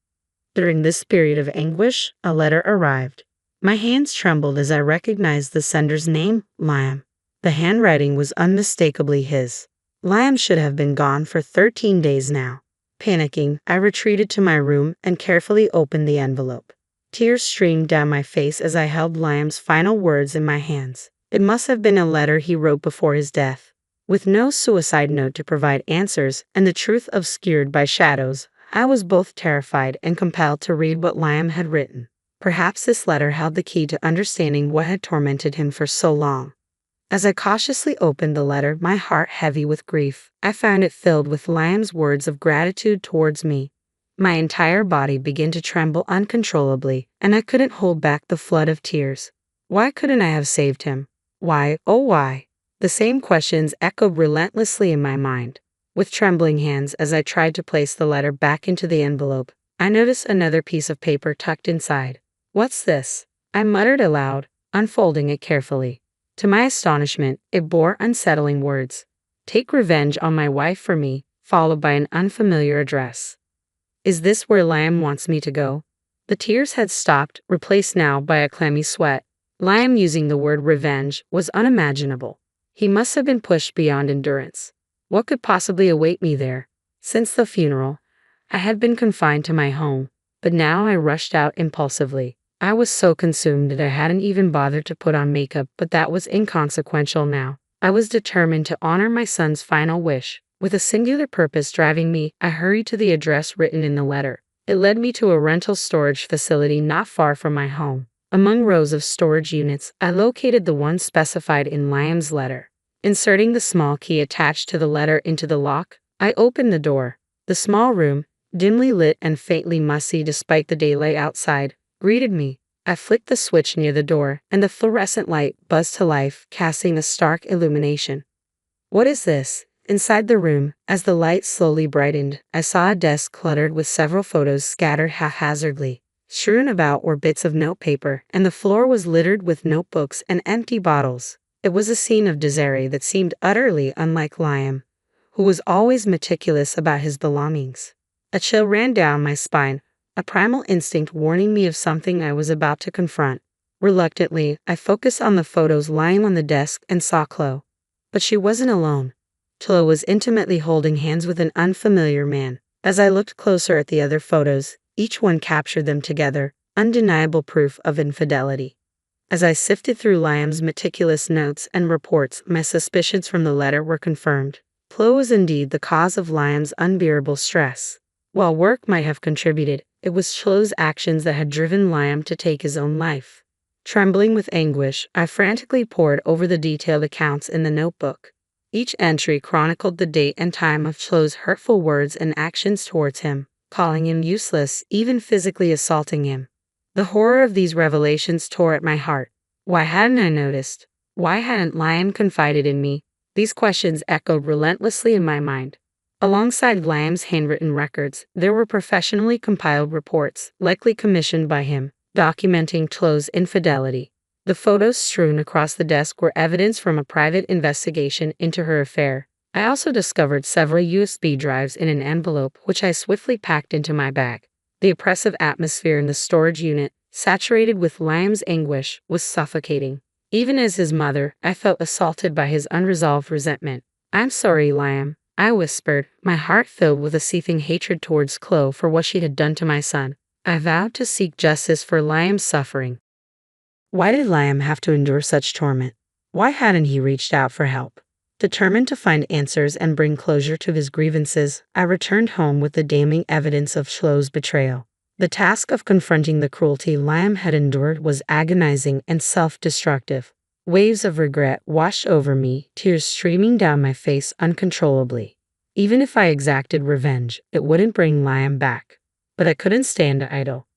During this period of anguish, a letter arrived. My hands trembled as I recognized the sender's name, Liam. The handwriting was unmistakably his. Liam should have been gone for 13 days now. Panicking, I retreated to my room and carefully opened the envelope. Tears streamed down my face as I held Liam's final words in my hands. It must have been a letter he wrote before his death. With no suicide note to provide answers and the truth obscured by shadows, I was both terrified and compelled to read what Liam had written. Perhaps this letter held the key to understanding what had tormented him for so long. As I cautiously opened the letter, my heart heavy with grief, I found it filled with Liam's words of gratitude towards me. My entire body began to tremble uncontrollably, and I couldn't hold back the flood of tears. Why couldn't I have saved him? Why, oh why? The same questions echoed relentlessly in my mind. With trembling hands, as I tried to place the letter back into the envelope, I noticed another piece of paper tucked inside. What's this? I muttered aloud, unfolding it carefully. To my astonishment, it bore unsettling words. Take revenge on my wife for me, followed by an unfamiliar address. Is this where Liam wants me to go? The tears had stopped, replaced now by a clammy sweat. Liam using the word revenge was unimaginable. He must have been pushed beyond endurance. What could possibly await me there? Since the funeral, I had been confined to my home, but now I rushed out impulsively. I was so consumed that I hadn't even bothered to put on makeup, but that was inconsequential now. I was determined to honor my son's final wish. With a singular purpose driving me, I hurried to the address written in the letter. It led me to a rental storage facility not far from my home. Among rows of storage units, I located the one specified in Liam's letter. Inserting the small key attached to the letter into the lock, I opened the door. The small room, dimly lit and faintly musty despite the daylight outside, greeted me. I flicked the switch near the door, and the fluorescent light buzzed to life, casting a stark illumination. What is this? Inside the room, as the light slowly brightened, I saw a desk cluttered with several photos scattered haphazardly. Strewn about were bits of notepaper, and the floor was littered with notebooks and empty bottles. It was a scene of disarray that seemed utterly unlike Liam, who was always meticulous about his belongings. A chill ran down my spine, a primal instinct warning me of something I was about to confront. Reluctantly, I focused on the photos lying on the desk and saw Chloe. But she wasn't alone. Chloe was intimately holding hands with an unfamiliar man. As I looked closer at the other photos, each one captured them together, undeniable proof of infidelity. As I sifted through Liam's meticulous notes and reports, my suspicions from the letter were confirmed. Chloe was indeed the cause of Liam's unbearable stress. While work might have contributed, it was Chloe's actions that had driven Liam to take his own life. Trembling with anguish, I frantically pored over the detailed accounts in the notebook. Each entry chronicled the date and time of Chloe's hurtful words and actions towards him, calling him useless, even physically assaulting him. The horror of these revelations tore at my heart. Why hadn't I noticed? Why hadn't Liam confided in me? These questions echoed relentlessly in my mind. Alongside Liam's handwritten records, there were professionally compiled reports, likely commissioned by him, documenting Chloe's infidelity. The photos strewn across the desk were evidence from a private investigation into her affair. I also discovered several USB drives in an envelope, which I swiftly packed into my bag. The oppressive atmosphere in the storage unit, saturated with Liam's anguish, was suffocating. Even as his mother, I felt assaulted by his unresolved resentment. "I'm sorry, Liam," I whispered, my heart filled with a seething hatred towards Chloe for what she had done to my son. I vowed to seek justice for Liam's suffering. Why did Liam have to endure such torment? Why hadn't he reached out for help? Determined to find answers and bring closure to his grievances, I returned home with the damning evidence of Chloe's betrayal. The task of confronting the cruelty Liam had endured was agonizing and self-destructive. Waves of regret washed over me, tears streaming down my face uncontrollably. Even if I exacted revenge, it wouldn't bring Liam back. But I couldn't stand idle.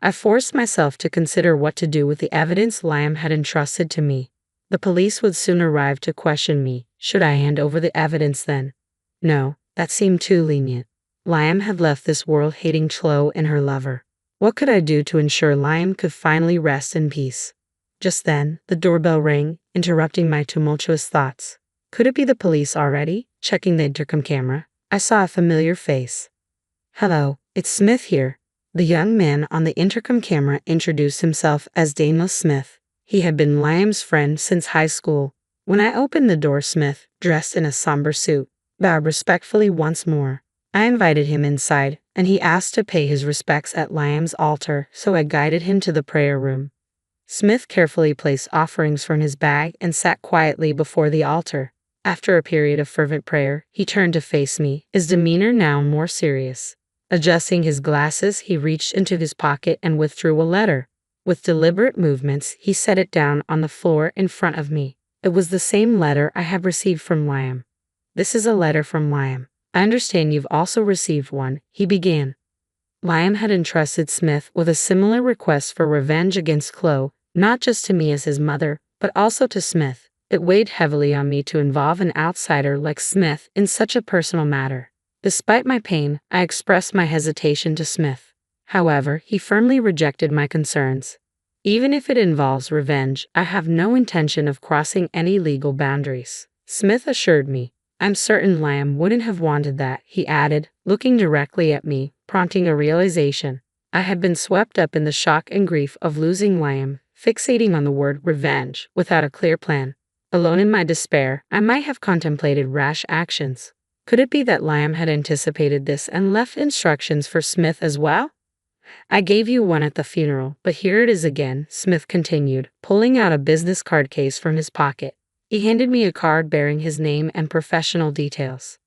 I forced myself to consider what to do with the evidence Liam had entrusted to me. The police would soon arrive to question me. Should I hand over the evidence then? No, that seemed too lenient. Liam had left this world hating Chloe and her lover. What could I do to ensure Liam could finally rest in peace? Just then, the doorbell rang, interrupting my tumultuous thoughts. Could it be the police already? Checking the intercom camera, I saw a familiar face. "Hello, it's Smith here." The young man on the intercom camera introduced himself as Daniel Smith. He had been Liam's friend since high school. When I opened the door, Smith, dressed in a somber suit, bowed respectfully once more. I invited him inside, and he asked to pay his respects at Liam's altar, so I guided him to the prayer room. Smith carefully placed offerings from his bag and sat quietly before the altar. After a period of fervent prayer, he turned to face me, his demeanor now more serious. Adjusting his glasses, he reached into his pocket and withdrew a letter. With deliberate movements, he set it down on the floor in front of me. It was the same letter I had received from Liam. "This is a letter from Liam. I understand you've also received one," he began. Liam had entrusted Smith with a similar request for revenge against Chloe, not just to me as his mother, but also to Smith. It weighed heavily on me to involve an outsider like Smith in such a personal matter. Despite my pain, I expressed my hesitation to Smith. However, he firmly rejected my concerns. "Even if it involves revenge, I have no intention of crossing any legal boundaries," Smith assured me. "I'm certain Liam wouldn't have wanted that," he added, looking directly at me, prompting a realization. I had been swept up in the shock and grief of losing Liam, fixating on the word revenge, without a clear plan. Alone in my despair, I might have contemplated rash actions. Could it be that Liam had anticipated this and left instructions for Smith as well? "I gave you one at the funeral, but here it is again," Smith continued, pulling out a business card case from his pocket. He handed me a card bearing his name and professional details.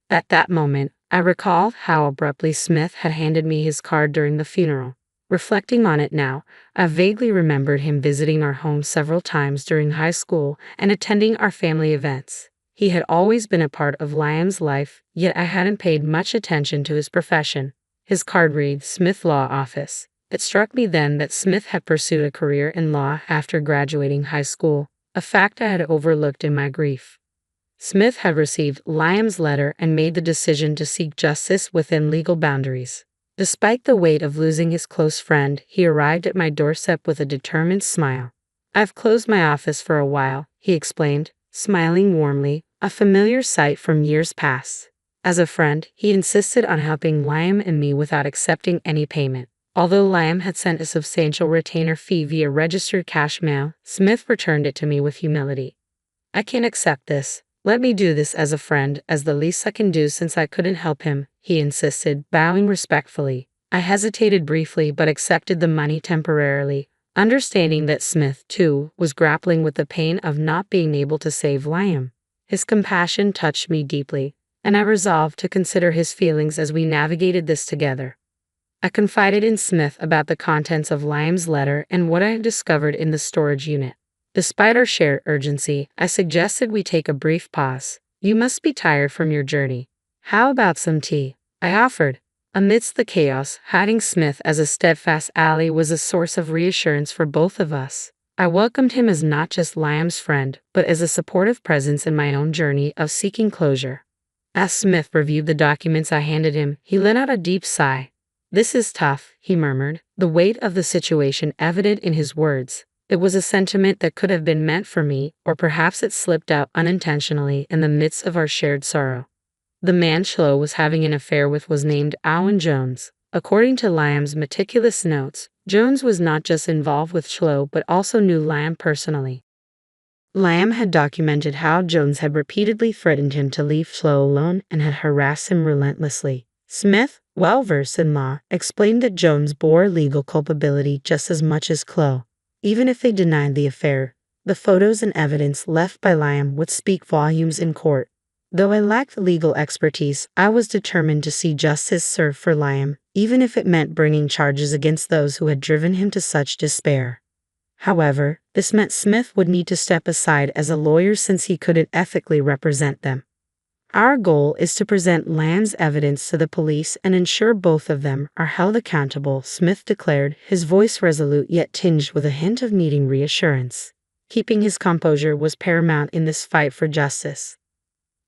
At that moment, I recalled how abruptly Smith had handed me his card during the funeral. Reflecting on it now, I vaguely remembered him visiting our home several times during high school and attending our family events. He had always been a part of Liam's life, yet I hadn't paid much attention to his profession. His card read Smith Law Office. It struck me then that Smith had pursued a career in law after graduating high school, a fact I had overlooked in my grief. Smith had received Liam's letter and made the decision to seek justice within legal boundaries. Despite the weight of losing his close friend, he arrived at my doorstep with a determined smile. "I've closed my office for a while," he explained, smiling warmly, a familiar sight from years past. As a friend, he insisted on helping Liam and me without accepting any payment. Although Liam had sent a substantial retainer fee via registered cash mail, Smith returned it to me with humility. I can't accept this. Let me do this as a friend, as the least I can do since I couldn't help him, he insisted, bowing respectfully. I hesitated briefly but accepted the money temporarily, understanding that Smith, too, was grappling with the pain of not being able to save Liam. His compassion touched me deeply, and I resolved to consider his feelings as we navigated this together. I confided in Smith about the contents of Liam's letter and what I had discovered in the storage unit. Despite our shared urgency, I suggested we take a brief pause. You must be tired from your journey. How about some tea? I offered. Amidst the chaos, having Smith as a steadfast ally was a source of reassurance for both of us. I welcomed him as not just Liam's friend, but as a supportive presence in my own journey of seeking closure. As Smith reviewed the documents I handed him, he let out a deep sigh. This is tough, he murmured, the weight of the situation evident in his words. It was a sentiment that could have been meant for me, or perhaps it slipped out unintentionally in the midst of our shared sorrow. The man Chloe was having an affair with was named Owen Jones. According to Liam's meticulous notes, Jones was not just involved with Chloe but also knew Liam personally. Liam had documented how Jones had repeatedly threatened him to leave Chloe alone and had harassed him relentlessly. Smith, well versed in law, explained that Jones bore legal culpability just as much as Chloe. Even if they denied the affair, the photos and evidence left by Liam would speak volumes in court. Though I lacked legal expertise, I was determined to see justice served for Liam, even if it meant bringing charges against those who had driven him to such despair. However, this meant Smith would need to step aside as a lawyer since he couldn't ethically represent them. Our goal is to present Liam's evidence to the police and ensure both of them are held accountable, Smith declared, his voice resolute yet tinged with a hint of needing reassurance. Keeping his composure was paramount in this fight for justice.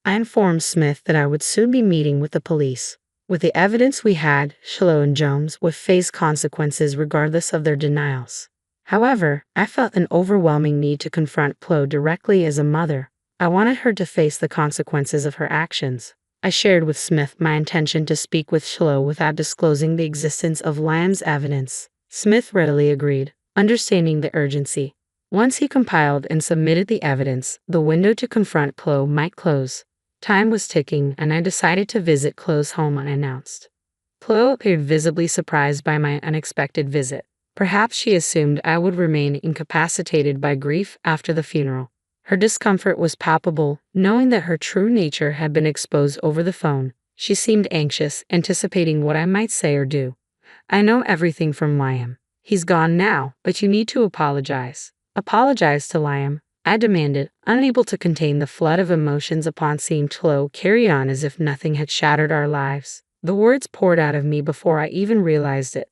I informed Smith that I would soon be meeting with the police. With the evidence we had, Chloe and Jones would face consequences regardless of their denials. However, I felt an overwhelming need to confront Chloe directly as a mother. I wanted her to face the consequences of her actions. I shared with Smith my intention to speak with Chloe without disclosing the existence of Liam's evidence. Smith readily agreed, understanding the urgency. Once he compiled and submitted the evidence, the window to confront Chloe might close. Time was ticking, and I decided to visit Chloe's home unannounced. Chloe appeared visibly surprised by my unexpected visit. Perhaps she assumed I would remain incapacitated by grief after the funeral. Her discomfort was palpable, knowing that her true nature had been exposed over the phone. She seemed anxious, anticipating what I might say or do. I know everything from Liam. He's gone now, but you need to apologize. Apologize to Liam, I demanded, unable to contain the flood of emotions upon seeing Chloe carry on as if nothing had shattered our lives. The words poured out of me before I even realized it.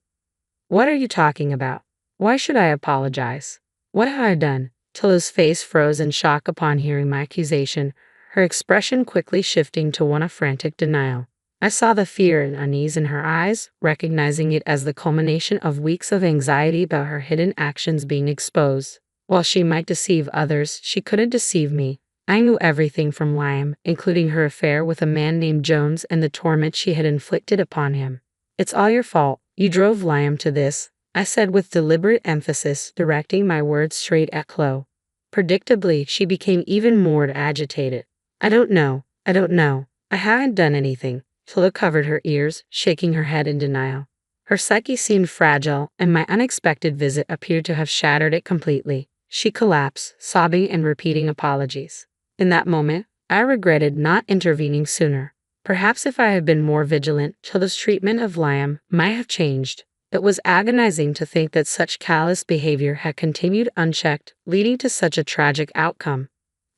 What are you talking about? Why should I apologize? What have I done? Chloe's face froze in shock upon hearing my accusation, her expression quickly shifting to one of frantic denial. I saw the fear and unease in her eyes, recognizing it as the culmination of weeks of anxiety about her hidden actions being exposed. While she might deceive others, she couldn't deceive me. I knew everything from Liam, including her affair with a man named Jones and the torment she had inflicted upon him. It's all your fault. You drove Liam to this, I said with deliberate emphasis, directing my words straight at Chloe. Predictably, she became even more agitated. I don't know. I haven't done anything. Chloe covered her ears, shaking her head in denial. Her psyche seemed fragile, and my unexpected visit appeared to have shattered it completely. She collapsed, sobbing and repeating apologies. In that moment, I regretted not intervening sooner. Perhaps if I had been more vigilant, Chloe's treatment of Liam might have changed. It was agonizing to think that such callous behavior had continued unchecked, leading to such a tragic outcome.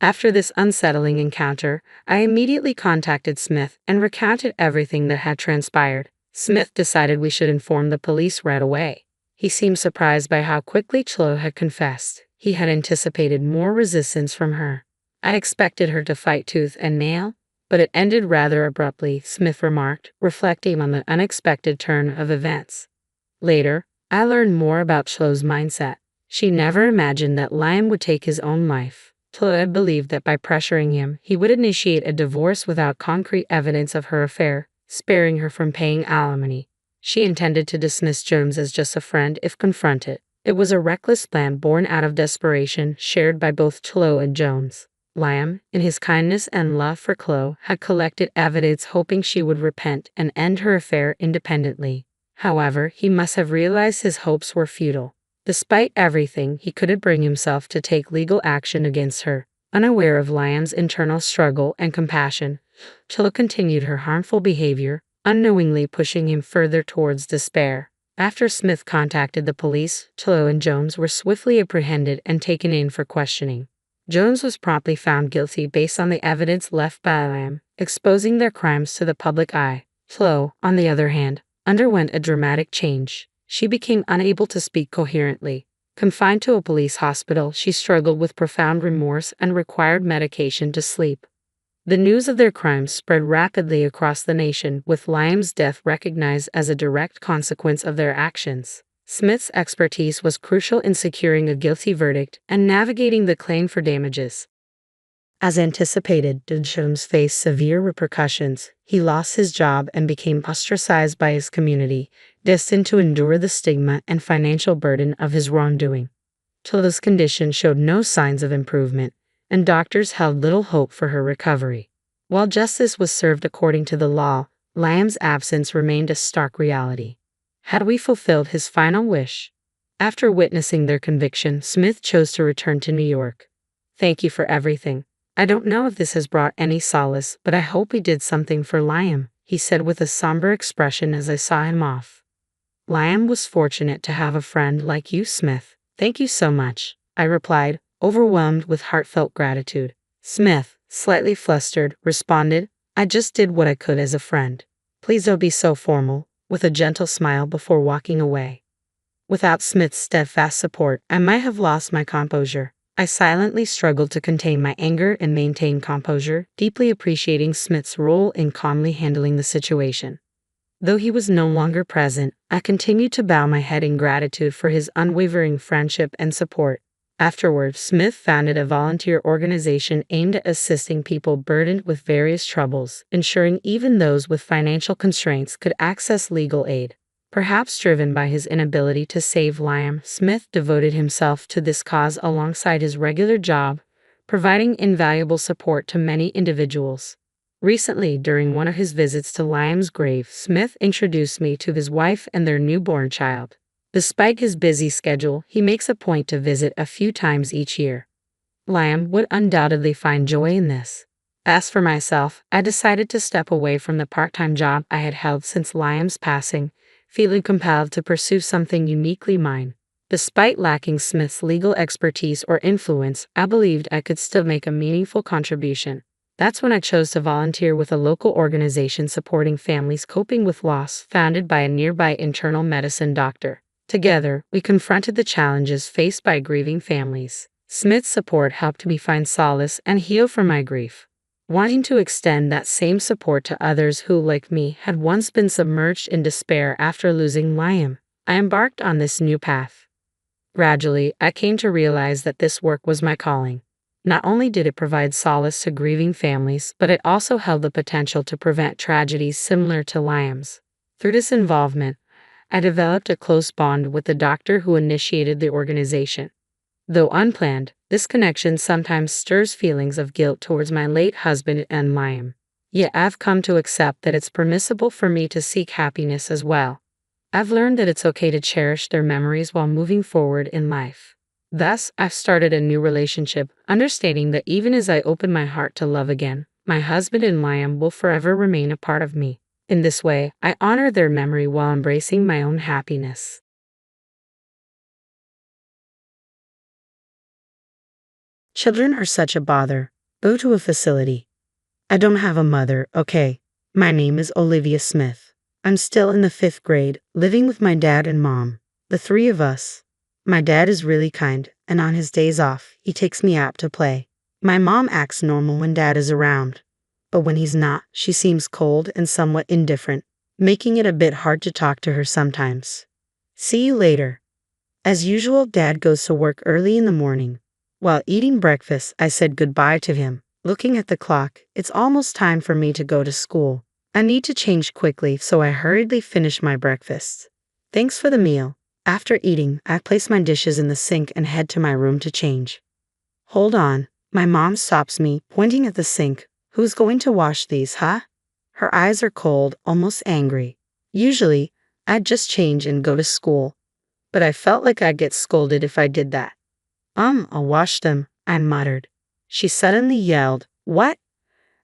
After this unsettling encounter, I immediately contacted Smith and recounted everything that had transpired. Smith decided we should inform the police right away. He seemed surprised by how quickly Chloe had confessed. He had anticipated more resistance from her. I expected her to fight tooth and nail, but it ended rather abruptly, Smith remarked, reflecting on the unexpected turn of events. Later, I learned more about Chloe's mindset. She never imagined that Liam would take his own life. Chloe believed that by pressuring him, he would initiate a divorce without concrete evidence of her affair, sparing her from paying alimony. She intended to dismiss Jones as just a friend if confronted. It was a reckless plan born out of desperation, shared by both Chloe and Jones. Liam, in his kindness and love for Chloe, had collected evidence hoping she would repent and end her affair independently. However, he must have realized his hopes were futile. Despite everything, he couldn't bring himself to take legal action against her. Unaware of Liam's internal struggle and compassion, Chloe continued her harmful behavior, unknowingly pushing him further towards despair. After Smith contacted the police, Chloe and Jones were swiftly apprehended and taken in for questioning. Jones was promptly found guilty based on the evidence left by Liam, exposing their crimes to the public eye. Chloe, on the other hand, underwent a dramatic change. She became unable to speak coherently. Confined to a police hospital, she struggled with profound remorse and required medication to sleep. The news of their crimes spread rapidly across the nation, with Liam's death recognized as a direct consequence of their actions. Smith's expertise was crucial in securing a guilty verdict and navigating the claim for damages. As anticipated, Jones faced severe repercussions. He lost his job and became ostracized by his community, destined to endure the stigma and financial burden of his wrongdoing. Chloe's condition showed no signs of improvement, and doctors held little hope for her recovery. While justice was served according to the law, Liam's absence remained a stark reality. Had we fulfilled his final wish? After witnessing their conviction, Smith chose to return to New York. "Thank you for everything. I don't know if this has brought any solace, but I hope we did something for Liam," he said with a somber expression as I saw him off. "Liam was fortunate to have a friend like you, Smith. Thank you so much," I replied, overwhelmed with heartfelt gratitude. Smith, slightly flustered, responded, "I just did what I could as a friend. Please don't be so formal," with a gentle smile before walking away. Without Smith's steadfast support, I might have lost my composure. I silently struggled to contain my anger and maintain composure, deeply appreciating Smith's role in calmly handling the situation. Though he was no longer present, I continued to bow my head in gratitude for his unwavering friendship and support. Afterward, Smith founded a volunteer organization aimed at assisting people burdened with various troubles, ensuring even those with financial constraints could access legal aid. Perhaps driven by his inability to save Liam, Smith devoted himself to this cause alongside his regular job, providing invaluable support to many individuals. Recently, during one of his visits to Liam's grave, Smith introduced me to his wife and their newborn child. Despite his busy schedule, he makes a point to visit a few times each year. Liam would undoubtedly find joy in this. As for myself, I decided to step away from the part-time job I had held since Liam's passing, feeling compelled to pursue something uniquely mine. Despite lacking Smith's legal expertise or influence, I believed I could still make a meaningful contribution. That's when I chose to volunteer with a local organization supporting families coping with loss, founded by a nearby internal medicine doctor. Together, we confronted the challenges faced by grieving families. Smith's support helped me find solace and heal from my grief. Wanting to extend that same support to others who, like me, had once been submerged in despair after losing Liam, I embarked on this new path. Gradually, I came to realize that this work was my calling. Not only did it provide solace to grieving families, but it also held the potential to prevent tragedies similar to Liam's. Through this involvement, I developed a close bond with the doctor who initiated the organization. Though unplanned, this connection sometimes stirs feelings of guilt towards my late husband and Liam. Yet I've come to accept that it's permissible for me to seek happiness as well. I've learned that it's okay to cherish their memories while moving forward in life. Thus, I've started a new relationship, understanding that even as I open my heart to love again, my husband and Liam will forever remain a part of me. In this way, I honor their memory while embracing my own happiness. Children are such a bother. Go to a facility. I don't have a mother, okay? My name is Olivia Smith. I'm still in the 5th grade, living with my dad and mom. The 3 of us. My dad is really kind, and on his days off, he takes me out to play. My mom acts normal when dad is around. But when he's not, she seems cold and somewhat indifferent, making it a bit hard to talk to her sometimes. See you later. As usual, Dad goes to work early in the morning. While eating breakfast, I said goodbye to him. Looking at the clock, it's almost time for me to go to school. I need to change quickly, so I hurriedly finished my breakfast. Thanks for the meal. After eating, I place my dishes in the sink and head to my room to change. Hold on. My mom stops me, pointing at the sink. Who's going to wash these, huh? Her eyes are cold, almost angry. Usually, I'd just change and go to school, but I felt like I'd get scolded if I did that. I'll wash them, I muttered. She suddenly yelled, "What?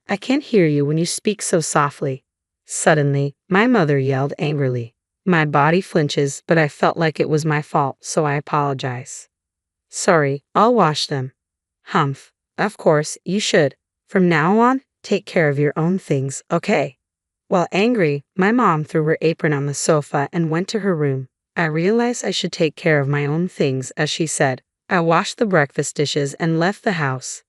I can't hear you when you speak so softly." Suddenly, my mother yelled angrily. My body flinches, but I felt like it was my fault, so I apologize. Sorry, I'll wash them. Humph. Of course, you should. From now on, take care of your own things, okay? While angry, my mom threw her apron on the sofa and went to her room. I realized I should take care of my own things, as she said. I washed the breakfast dishes and left the house.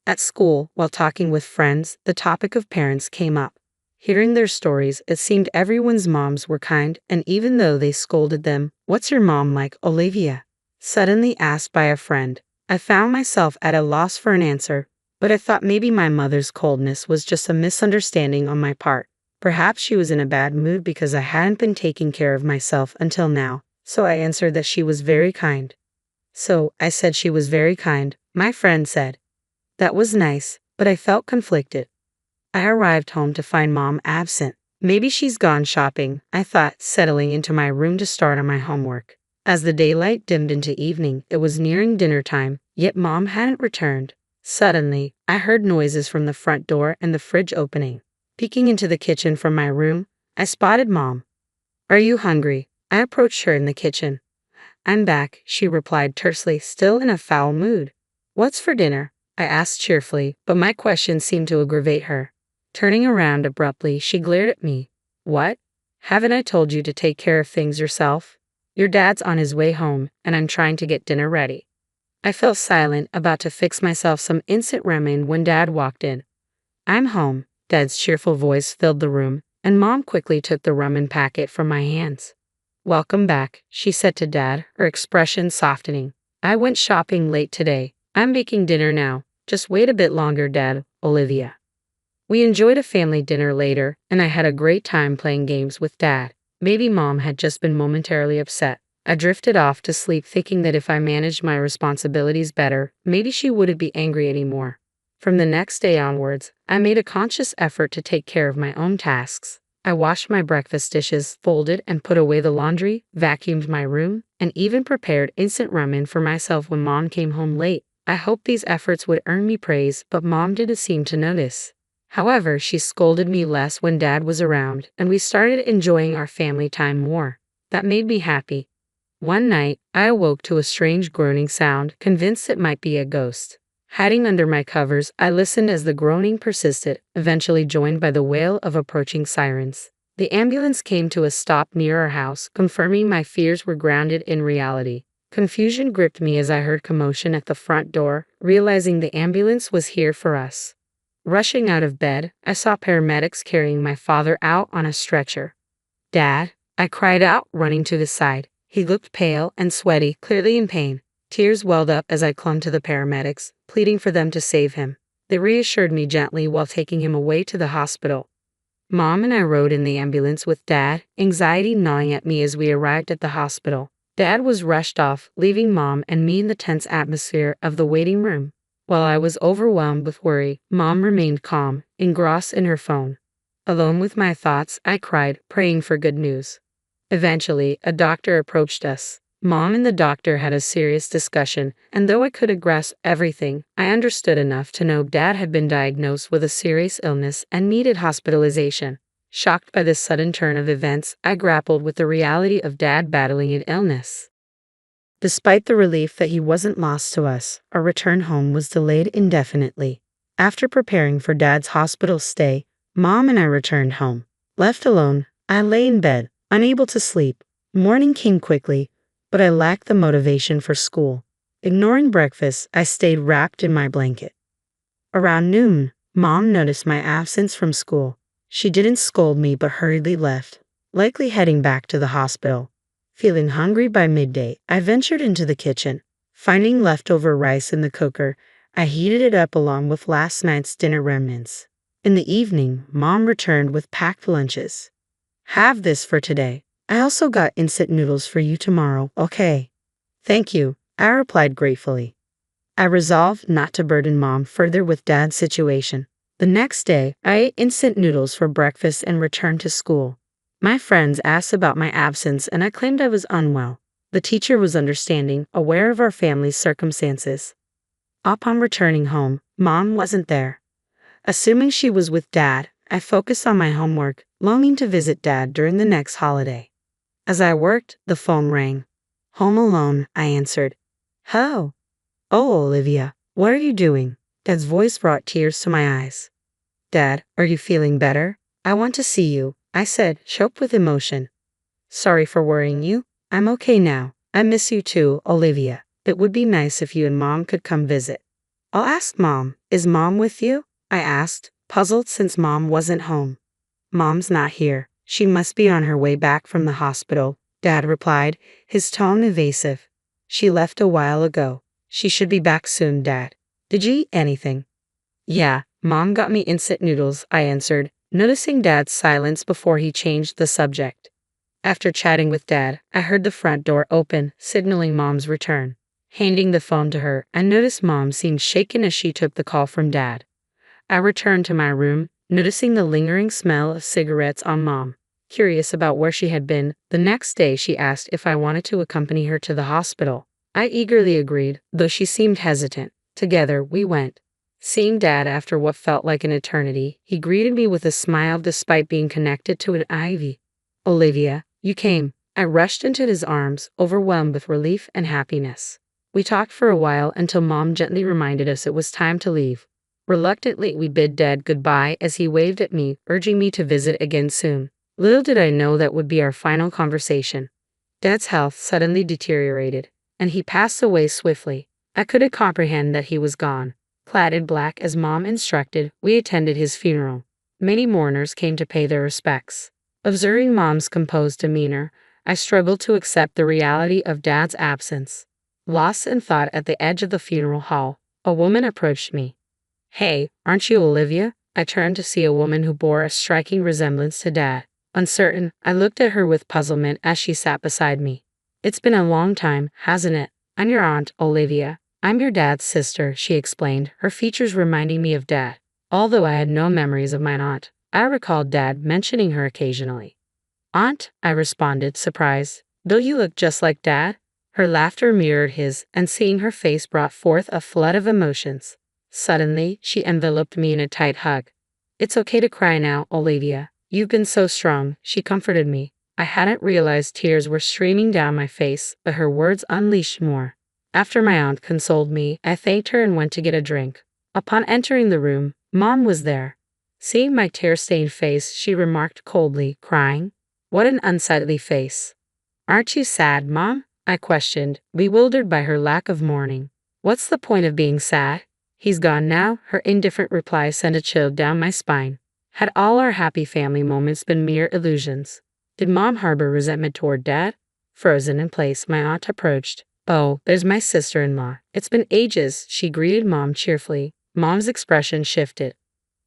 At school, while talking with friends, the topic of parents came up. Hearing their stories, it seemed everyone's moms were kind, and even though they scolded them, "What's your mom like, Olivia?" suddenly asked by a friend. I found myself at a loss for an answer, but I thought maybe my mother's coldness was just a misunderstanding on my part. Perhaps she was in a bad mood because I hadn't been taking care of myself until now, so I answered that she was very kind. So, I said she was very kind, my friend said. That was nice, but I felt conflicted. I arrived home to find Mom absent. Maybe she's gone shopping, I thought, settling into my room to start on my homework. As the daylight dimmed into evening, it was nearing dinner time, yet Mom hadn't returned. Suddenly, I heard noises from the front door and the fridge opening. Peeking into the kitchen from my room, I spotted Mom. "Are you hungry?" I approached her in the kitchen. "I'm back," she replied tersely, still in a foul mood. "What's for dinner?" I asked cheerfully, but my question seemed to aggravate her. Turning around abruptly, she glared at me. "What? Haven't I told you to take care of things yourself? Your dad's on his way home, and I'm trying to get dinner ready." I fell silent, about to fix myself some instant ramen when Dad walked in. "I'm home." Dad's cheerful voice filled the room, and Mom quickly took the ramen packet from my hands. "Welcome back," she said to Dad, her expression softening. "I went shopping late today. I'm making dinner now. Just wait a bit longer, Dad." Olivia. We enjoyed a family dinner later, and I had a great time playing games with Dad. Maybe Mom had just been momentarily upset. I drifted off to sleep thinking that if I managed my responsibilities better, maybe she wouldn't be angry anymore. From the next day onwards, I made a conscious effort to take care of my own tasks. I washed my breakfast dishes, folded and put away the laundry, vacuumed my room, and even prepared instant ramen for myself when Mom came home late. I hoped these efforts would earn me praise, but Mom didn't seem to notice. However, she scolded me less when Dad was around, and we started enjoying our family time more. That made me happy. One night, I awoke to a strange groaning sound, convinced it might be a ghost. Hiding under my covers, I listened as the groaning persisted, eventually joined by the wail of approaching sirens. The ambulance came to a stop near our house, confirming my fears were grounded in reality. Confusion gripped me as I heard commotion at the front door, realizing the ambulance was here for us. Rushing out of bed, I saw paramedics carrying my father out on a stretcher. "Dad," I cried out, running to his side. He looked pale and sweaty, clearly in pain. Tears welled up as I clung to the paramedics, pleading for them to save him. They reassured me gently while taking him away to the hospital. Mom and I rode in the ambulance with Dad, anxiety gnawing at me as we arrived at the hospital. Dad was rushed off, leaving Mom and me in the tense atmosphere of the waiting room. While I was overwhelmed with worry, Mom remained calm, engrossed in her phone. Alone with my thoughts, I cried, praying for good news. Eventually, a doctor approached us. Mom and the doctor had a serious discussion, and though I couldn't grasp everything, I understood enough to know Dad had been diagnosed with a serious illness and needed hospitalization. Shocked by this sudden turn of events, I grappled with the reality of Dad battling an illness. Despite the relief that he wasn't lost to us, our return home was delayed indefinitely. After preparing for Dad's hospital stay, Mom and I returned home. Left alone, I lay in bed, unable to sleep. Morning came quickly, but I lacked the motivation for school. Ignoring breakfast, I stayed wrapped in my blanket. Around noon, Mom noticed my absence from school. She didn't scold me but hurriedly left, likely heading back to the hospital. Feeling hungry by midday, I ventured into the kitchen. Finding leftover rice in the cooker, I heated it up along with last night's dinner remnants. In the evening, Mom returned with packed lunches. Have this for today. I also got instant noodles for you tomorrow, okay? Thank you, I replied gratefully. I resolved not to burden Mom further with Dad's situation. The next day, I ate instant noodles for breakfast and returned to school. My friends asked about my absence and I claimed I was unwell. The teacher was understanding, aware of our family's circumstances. Upon returning home, Mom wasn't there. Assuming she was with Dad, I focused on my homework, longing to visit Dad during the next holiday. As I worked, the phone rang. Home alone, I answered. Hello. Oh, Olivia, what are you doing? Dad's voice brought tears to my eyes. Dad, are you feeling better? I want to see you, I said, choked with emotion. Sorry for worrying you. I'm okay now. I miss you too, Olivia. It would be nice if you and Mom could come visit. I'll ask Mom. Is Mom with you? I asked, puzzled since Mom wasn't home. Mom's not here. She must be on her way back from the hospital, Dad replied, his tone evasive. She left a while ago. She should be back soon, Dad. Did you eat anything? Yeah, Mom got me instant noodles, I answered, noticing Dad's silence before he changed the subject. After chatting with Dad, I heard the front door open, signaling Mom's return. Handing the phone to her, I noticed Mom seemed shaken as she took the call from Dad. I returned to my room, noticing the lingering smell of cigarettes on Mom. Curious about where she had been, the next day she asked if I wanted to accompany her to the hospital. I eagerly agreed, though she seemed hesitant. Together, we went. Seeing Dad after what felt like an eternity, he greeted me with a smile despite being connected to an IV. Olivia, you came. I rushed into his arms, overwhelmed with relief and happiness. We talked for a while until Mom gently reminded us it was time to leave. Reluctantly, we bid Dad goodbye as he waved at me, urging me to visit again soon. Little did I know that would be our final conversation. Dad's health suddenly deteriorated, and he passed away swiftly. I couldn't comprehend that he was gone. Clad in black as Mom instructed, we attended his funeral. Many mourners came to pay their respects. Observing Mom's composed demeanor, I struggled to accept the reality of Dad's absence. Lost in thought at the edge of the funeral hall, a woman approached me. Hey, aren't you Olivia? I turned to see a woman who bore a striking resemblance to Dad. Uncertain, I looked at her with puzzlement as she sat beside me. It's been a long time, hasn't it? I'm your aunt, Olivia. I'm your dad's sister, she explained, her features reminding me of Dad. Although I had no memories of my aunt, I recalled Dad mentioning her occasionally. Aunt, I responded, surprised. Don't you look just like Dad? Her laughter mirrored his, and seeing her face brought forth a flood of emotions. Suddenly, she enveloped me in a tight hug. It's okay to cry now, Olivia. You've been so strong, she comforted me. I hadn't realized tears were streaming down my face, but her words unleashed more. After my aunt consoled me, I thanked her and went to get a drink. Upon entering the room, Mom was there. Seeing my tear-stained face, she remarked coldly, crying. What an unsightly face. Aren't you sad, Mom? I questioned, bewildered by her lack of mourning. What's the point of being sad? He's gone now, her indifferent reply sent a chill down my spine. Had all our happy family moments been mere illusions? Did Mom harbor resentment toward Dad? Frozen in place, my aunt approached. Oh, there's my sister-in-law. It's been ages, she greeted Mom cheerfully. Mom's expression shifted.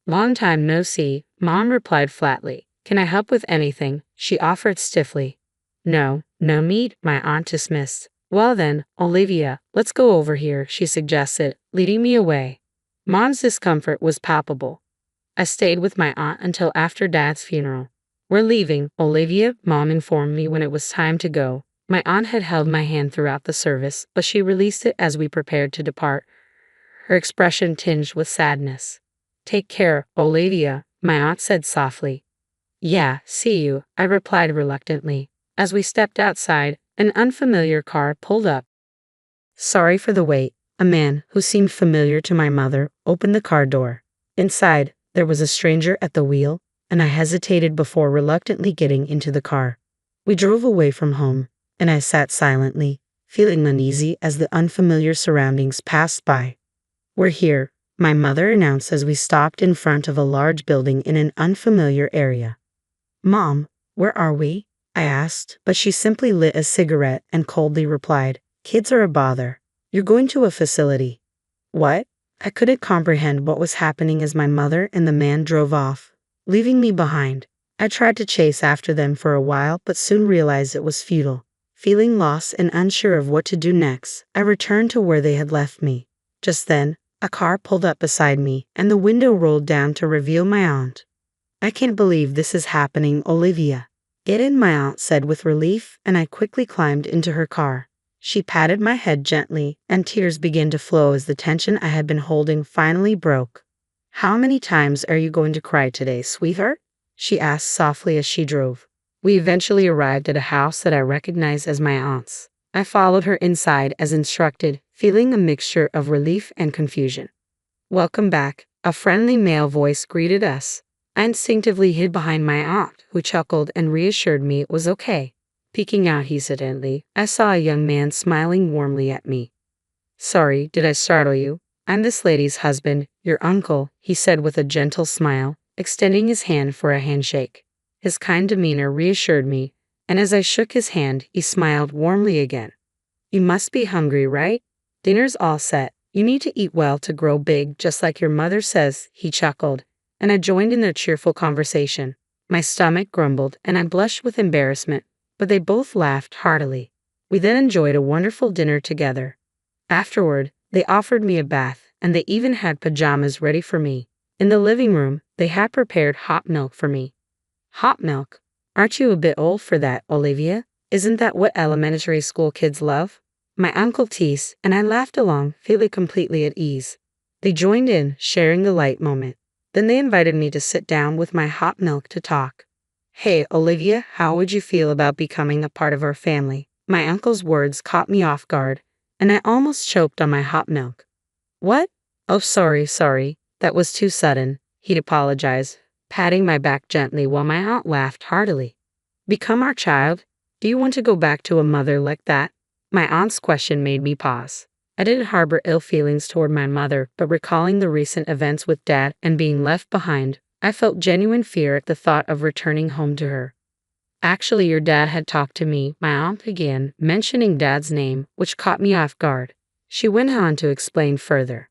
Long time no see, Mom replied flatly. Can I help with anything? She offered stiffly. No meat, my aunt dismissed. Well then, Olivia, let's go over here, she suggested, leading me away. Mom's discomfort was palpable. I stayed with my aunt until after Dad's funeral. We're leaving, Olivia, Mom informed me when it was time to go. My aunt had held my hand throughout the service, but she released it as we prepared to depart. Her expression tinged with sadness. Take care, Olivia, my aunt said softly. Yeah, see you, I replied reluctantly. As we stepped outside, an unfamiliar car pulled up. Sorry for the wait. A man, who seemed familiar to my mother, opened the car door. Inside, there was a stranger at the wheel, and I hesitated before reluctantly getting into the car. We drove away from home, and I sat silently, feeling uneasy as the unfamiliar surroundings passed by. We're here, my mother announced as we stopped in front of a large building in an unfamiliar area. Mom, where are we? I asked, but she simply lit a cigarette and coldly replied, Kids are a bother. You're going to a facility. What? I couldn't comprehend what was happening as my mother and the man drove off, leaving me behind. I tried to chase after them for a while but soon realized it was futile. Feeling lost and unsure of what to do next, I returned to where they had left me. Just then, a car pulled up beside me and the window rolled down to reveal my aunt. "I can't believe this is happening, Olivia." "Get in," my aunt said with relief, and I quickly climbed into her car. She patted my head gently, and tears began to flow as the tension I had been holding finally broke. "How many times are you going to cry today, sweetheart?" she asked softly as she drove. We eventually arrived at a house that I recognized as my aunt's. I followed her inside as instructed, feeling a mixture of relief and confusion. "Welcome back," a friendly male voice greeted us. I instinctively hid behind my aunt, who chuckled and reassured me it was okay. Peeking out hesitantly, I saw a young man smiling warmly at me. "Sorry, did I startle you? I'm this lady's husband, your uncle," he said with a gentle smile, extending his hand for a handshake. His kind demeanor reassured me, and as I shook his hand, he smiled warmly again. "You must be hungry, right? Dinner's all set. You need to eat well to grow big, just like your mother says," he chuckled, and I joined in their cheerful conversation. My stomach grumbled, and I blushed with embarrassment, but they both laughed heartily. We then enjoyed a wonderful dinner together. Afterward, they offered me a bath, and they even had pajamas ready for me. In the living room, they had prepared hot milk for me. Hot milk? Aren't you a bit old for that, Olivia? Isn't that what elementary school kids love? My uncle teased, and I laughed along, feeling completely at ease. They joined in, sharing the light moment. Then they invited me to sit down with my hot milk to talk. "Hey, Olivia, how would you feel about becoming a part of our family?" My uncle's words caught me off guard, and I almost choked on my hot milk. "What? Oh, sorry, that was too sudden," he'd apologize, patting my back gently while my aunt laughed heartily. "Become our child? Do you want to go back to a mother like that?" My aunt's question made me pause. I didn't harbor ill feelings toward my mother, but recalling the recent events with Dad and being left behind, I felt genuine fear at the thought of returning home to her. "Actually, your dad had talked to me," my aunt began, mentioning Dad's name, which caught me off guard. She went on to explain further.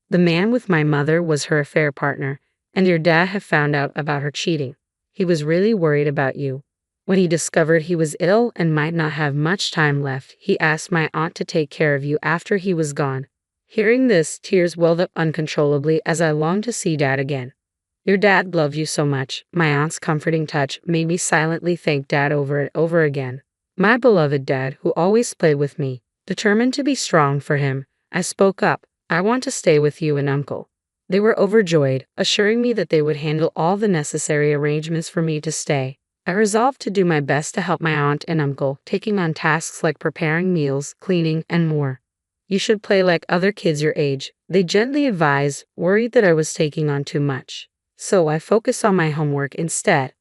"The man with my mother was her affair partner, and your dad had found out about her cheating. He was really worried about you. When he discovered he was ill and might not have much time left, he asked my aunt to take care of you after he was gone." Hearing this, tears welled up uncontrollably as I longed to see Dad again. "Your dad loved you so much." My aunt's comforting touch made me silently thank Dad over and over again. My beloved dad, who always played with me. Determined to be strong for him, I spoke up. "I want to stay with you and Uncle." They were overjoyed, assuring me that they would handle all the necessary arrangements for me to stay. I resolved to do my best to help my aunt and uncle, taking on tasks like preparing meals, cleaning, and more. "You should play like other kids your age," they gently advised, worried that I was taking on too much. So I focused on my homework instead.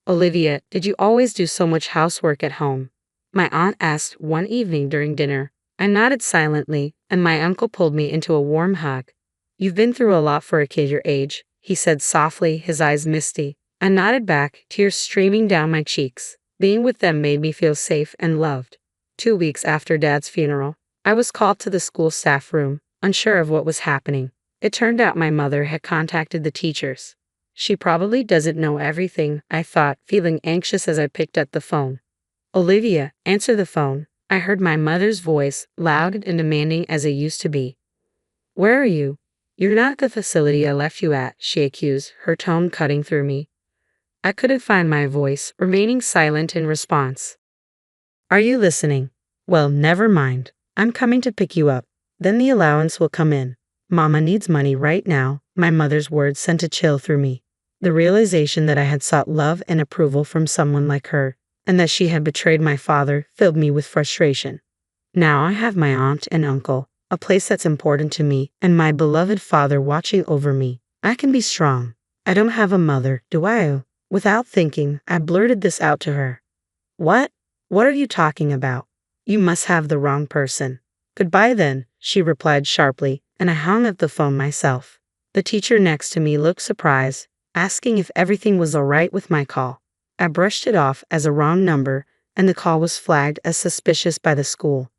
"Olivia, did you always do so much housework at home?" my aunt asked one evening during dinner. I nodded silently, and my uncle pulled me into a warm hug. "You've been through a lot for a kid your age," he said softly, his eyes misty. I nodded back, tears streaming down my cheeks. Being with them made me feel safe and loved. 2 weeks after Dad's funeral, I was called to the school staff room, unsure of what was happening. It turned out my mother had contacted the teachers. "She probably doesn't know everything," I thought, feeling anxious as I picked up the phone. "Olivia, answer the phone." I heard my mother's voice, loud and demanding as it used to be. "Where are you?" "You're not at the facility I left you at," she accused, her tone cutting through me. I couldn't find my voice, remaining silent in response. "Are you listening? Well, never mind. I'm coming to pick you up. Then the allowance will come in. Mama needs money right now." My mother's words sent a chill through me. The realization that I had sought love and approval from someone like her, and that she had betrayed my father, filled me with frustration. Now I have my aunt and uncle, a place that's important to me, and my beloved father watching over me. I can be strong. I don't have a mother, do I? Without thinking, I blurted this out to her. "What? What are you talking about? You must have the wrong person." "Goodbye then," she replied sharply, and I hung up the phone myself. The teacher next to me looked surprised, asking if everything was all right with my call. I brushed it off as a wrong number, and the call was flagged as suspicious by the school.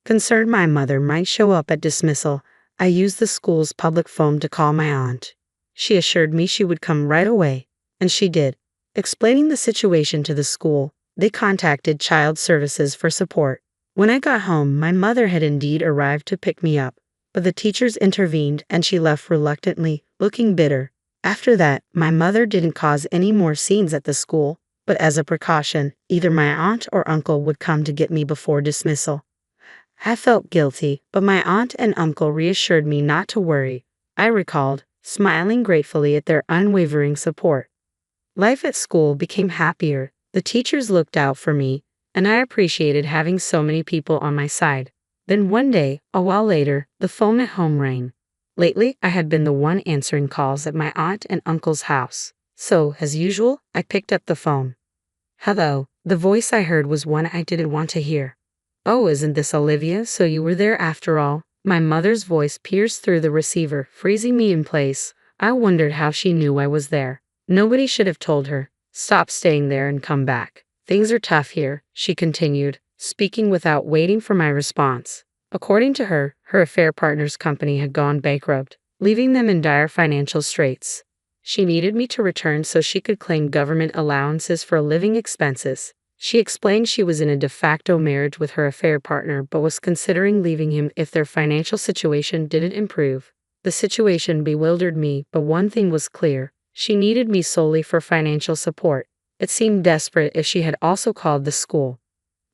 Concerned my mother might show up at dismissal, I used the school's public phone to call my aunt. She assured me she would come right away, and she did. Explaining the situation to the school, they contacted child services for support. When I got home, my mother had indeed arrived to pick me up, but the teachers intervened and she left reluctantly, looking bitter. After that, my mother didn't cause any more scenes at the school, but as a precaution, either my aunt or uncle would come to get me before dismissal. I felt guilty, but my aunt and uncle reassured me not to worry. I recalled, smiling gratefully at their unwavering support. Life at school became happier. The teachers looked out for me, and I appreciated having so many people on my side. Then one day, a while later, the phone at home rang. Lately, I had been the one answering calls at my aunt and uncle's house. So, as usual, I picked up the phone. Hello. The voice I heard was one I didn't want to hear. Oh, isn't this Olivia? So you were there after all? My mother's voice pierced through the receiver, freezing me in place. I wondered how she knew I was there. Nobody should have told her. Stop staying there and come back. Things are tough here, she continued, speaking without waiting for my response. According to her, her affair partner's company had gone bankrupt, leaving them in dire financial straits. She needed me to return so she could claim government allowances for living expenses. She explained she was in a de facto marriage with her affair partner but was considering leaving him if their financial situation didn't improve. The situation bewildered me, but one thing was clear. She needed me solely for financial support. It seemed desperate if she had also called the school.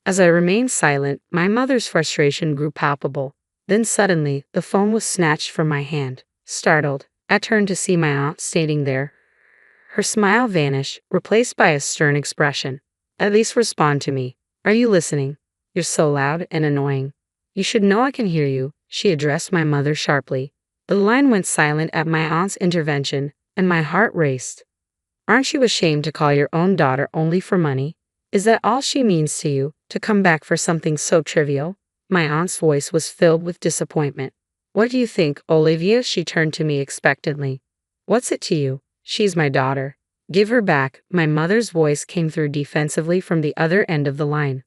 As I remained silent, my mother's frustration grew palpable. Then suddenly, the phone was snatched from my hand. Startled, I turned to see my aunt standing there. Her smile vanished, replaced by a stern expression. At least respond to me. Are you listening? You're so loud and annoying. You should know I can hear you, she addressed my mother sharply. The line went silent at my aunt's intervention, and my heart raced. Aren't you ashamed to call your own daughter only for money? Is that all she means to you, to come back for something so trivial? My aunt's voice was filled with disappointment. What do you think, Olivia? She turned to me expectantly. What's it to you? She's my daughter. Give her back. My mother's voice came through defensively from the other end of the line.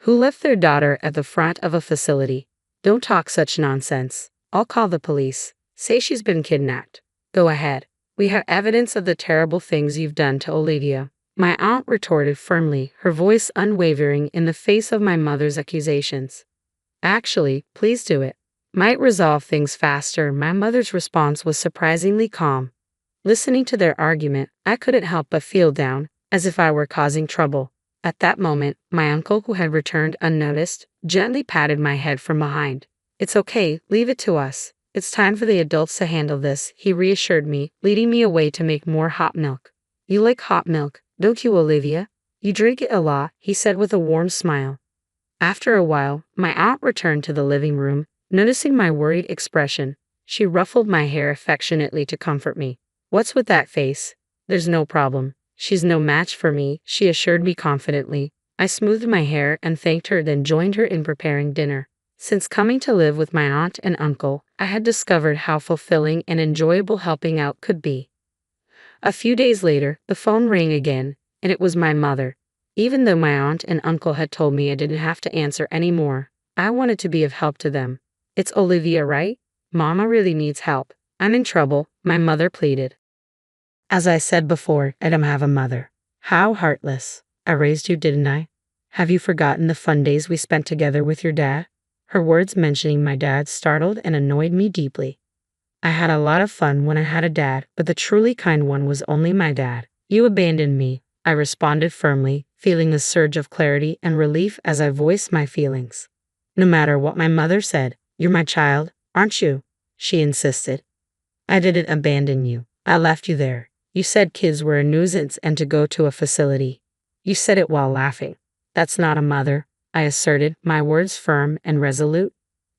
Who left their daughter at the front of a facility? Don't talk such nonsense. I'll call the police. Say she's been kidnapped. Go ahead. We have evidence of the terrible things you've done to Olivia. My aunt retorted firmly, her voice unwavering in the face of my mother's accusations. Actually, please do it. Might resolve things faster. My mother's response was surprisingly calm. Listening to their argument, I couldn't help but feel down, as if I were causing trouble. At that moment, my uncle, who had returned unnoticed, gently patted my head from behind. It's okay, leave it to us. It's time for the adults to handle this, he reassured me, leading me away to make more hot milk. You like hot milk, don't you, Olivia? You drink it a lot, he said with a warm smile. After a while, my aunt returned to the living room, noticing my worried expression. She ruffled my hair affectionately to comfort me. What's with that face? There's no problem. She's no match for me, she assured me confidently. I smoothed my hair and thanked her, then joined her in preparing dinner. Since coming to live with my aunt and uncle, I had discovered how fulfilling and enjoyable helping out could be. A few days later, the phone rang again, and it was my mother. Even though my aunt and uncle had told me I didn't have to answer anymore, I wanted to be of help to them. It's Olivia, right? Mama really needs help. I'm in trouble, my mother pleaded. As I said before, I don't have a mother. How heartless. I raised you, didn't I? Have you forgotten the fun days we spent together with your dad? Her words mentioning my dad startled and annoyed me deeply. I had a lot of fun when I had a dad, but the truly kind one was only my dad. You abandoned me, I responded firmly, feeling a surge of clarity and relief as I voiced my feelings. No matter what my mother said, you're my child, aren't you? She insisted. I didn't abandon you. I left you there. You said kids were a nuisance and to go to a facility. You said it while laughing. That's not a mother, I asserted, my words firm and resolute.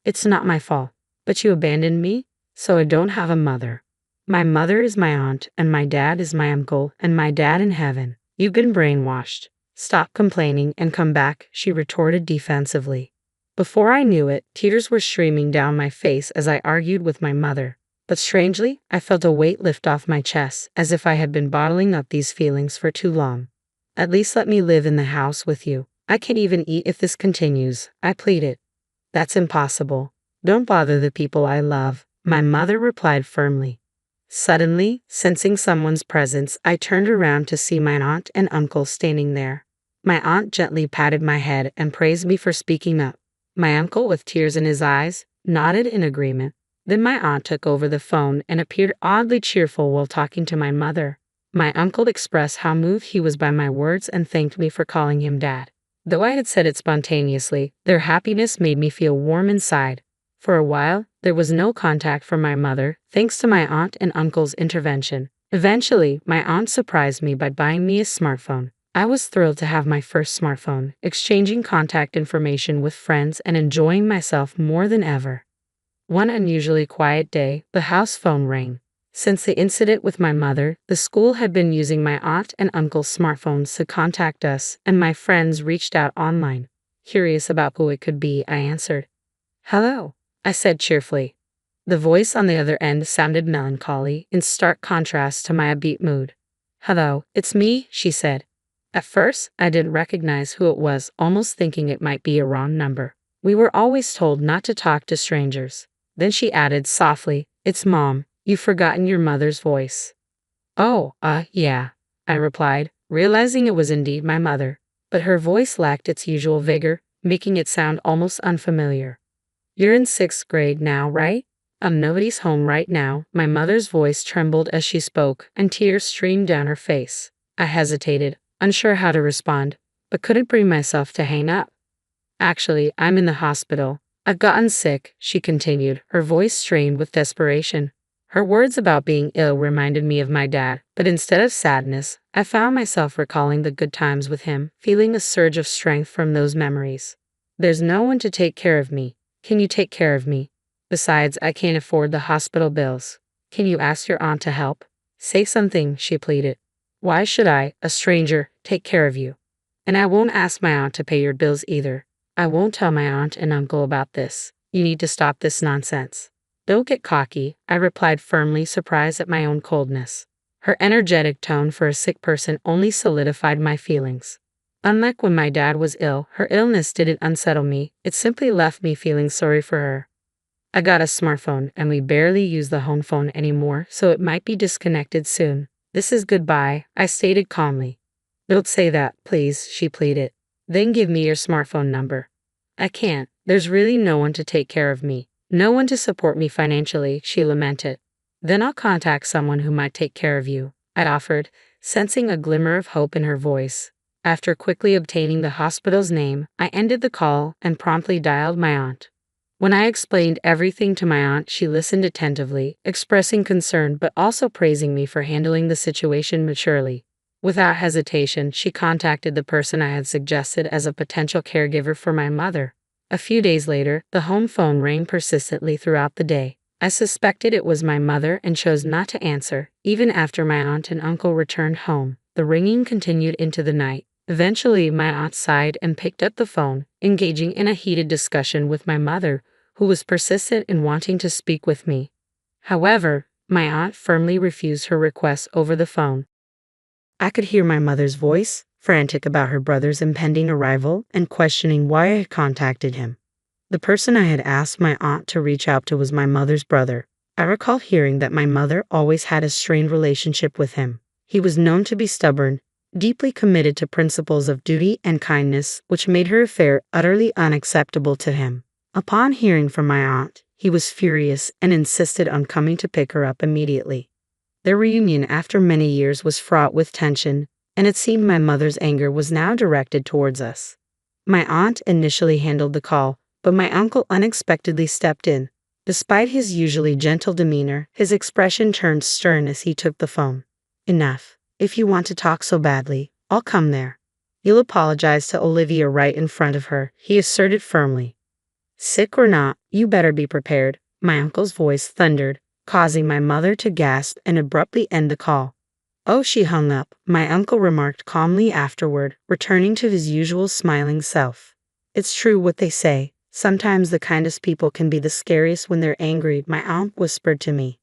It's not my fault, but you abandoned me, so I don't have a mother. My mother is my aunt, and my dad is my uncle, and my dad in heaven. You've been brainwashed. Stop complaining and come back, she retorted defensively. Before I knew it, tears were streaming down my face as I argued with my mother. But strangely, I felt a weight lift off my chest, as if I had been bottling up these feelings for too long. At least let me live in the house with you. I can't even eat if this continues, I pleaded. That's impossible. Don't bother the people I love, my mother replied firmly. Suddenly, sensing someone's presence, I turned around to see my aunt and uncle standing there. My aunt gently patted my head and praised me for speaking up. My uncle, with tears in his eyes, nodded in agreement. Then my aunt took over the phone and appeared oddly cheerful while talking to my mother. My uncle expressed how moved he was by my words and thanked me for calling him dad. Though I had said it spontaneously, their happiness made me feel warm inside. For a while, there was no contact from my mother, thanks to my aunt and uncle's intervention. Eventually, my aunt surprised me by buying me a smartphone. I was thrilled to have my first smartphone, exchanging contact information with friends and enjoying myself more than ever. One unusually quiet day, the house phone rang. Since the incident with my mother, the school had been using my aunt and uncle's smartphones to contact us, and my friends reached out online. Curious about who it could be, I answered. "Hello," I said cheerfully. The voice on the other end sounded melancholy, in stark contrast to my upbeat mood. "Hello, it's me," she said. At first, I didn't recognize who it was, almost thinking it might be a wrong number. We were always told not to talk to strangers. Then she added softly, "It's Mom. You've forgotten your mother's voice." "Oh, yeah," I replied, realizing it was indeed my mother, but her voice lacked its usual vigor, making it sound almost unfamiliar. "You're in 6th grade now, right? Nobody's home right now." My mother's voice trembled as she spoke, and tears streamed down her face. I hesitated, unsure how to respond, but couldn't bring myself to hang up. "Actually, I'm in the hospital. I've gotten sick," she continued, her voice strained with desperation. Her words about being ill reminded me of my dad, but instead of sadness, I found myself recalling the good times with him, feeling a surge of strength from those memories. "There's no one to take care of me. Can you take care of me? Besides, I can't afford the hospital bills. Can you ask your aunt to help? Say something," she pleaded. "Why should I, a stranger, take care of you? And I won't ask my aunt to pay your bills either. I won't tell my aunt and uncle about this. You need to stop this nonsense." "Don't get cocky," I replied firmly, surprised at my own coldness. Her energetic tone for a sick person only solidified my feelings. Unlike when my dad was ill, her illness didn't unsettle me, it simply left me feeling sorry for her. "I got a smartphone, and we barely use the home phone anymore, so it might be disconnected soon. This is goodbye," I stated calmly. "Don't say that, please," she pleaded. "Then give me your smartphone number." "I can't. There's really no one to take care of me. No one to support me financially," she lamented. "Then I'll contact someone who might take care of you," I offered, sensing a glimmer of hope in her voice. After quickly obtaining the hospital's name, I ended the call and promptly dialed my aunt. When I explained everything to my aunt, she listened attentively, expressing concern but also praising me for handling the situation maturely. Without hesitation, she contacted the person I had suggested as a potential caregiver for my mother. A few days later, the home phone rang persistently throughout the day. I suspected it was my mother and chose not to answer. Even after my aunt and uncle returned home, the ringing continued into the night. Eventually, my aunt sighed and picked up the phone, engaging in a heated discussion with my mother, who was persistent in wanting to speak with me. However, my aunt firmly refused her request over the phone. I could hear my mother's voice, frantic about her brother's impending arrival and questioning why I had contacted him. The person I had asked my aunt to reach out to was my mother's brother. I recall hearing that my mother always had a strained relationship with him. He was known to be stubborn, deeply committed to principles of duty and kindness, which made her affair utterly unacceptable to him. Upon hearing from my aunt, he was furious and insisted on coming to pick her up immediately. Their reunion after many years was fraught with tension, and it seemed my mother's anger was now directed towards us. My aunt initially handled the call, but my uncle unexpectedly stepped in. Despite his usually gentle demeanor, his expression turned stern as he took the phone. "Enough. If you want to talk so badly, I'll come there. You'll apologize to Olivia right in front of her," he asserted firmly. "Sick or not, you better be prepared," my uncle's voice thundered, causing my mother to gasp and abruptly end the call. "Oh," she hung up, my uncle remarked calmly afterward, returning to his usual smiling self. "It's true what they say. Sometimes the kindest people can be the scariest when they're angry," my aunt whispered to me.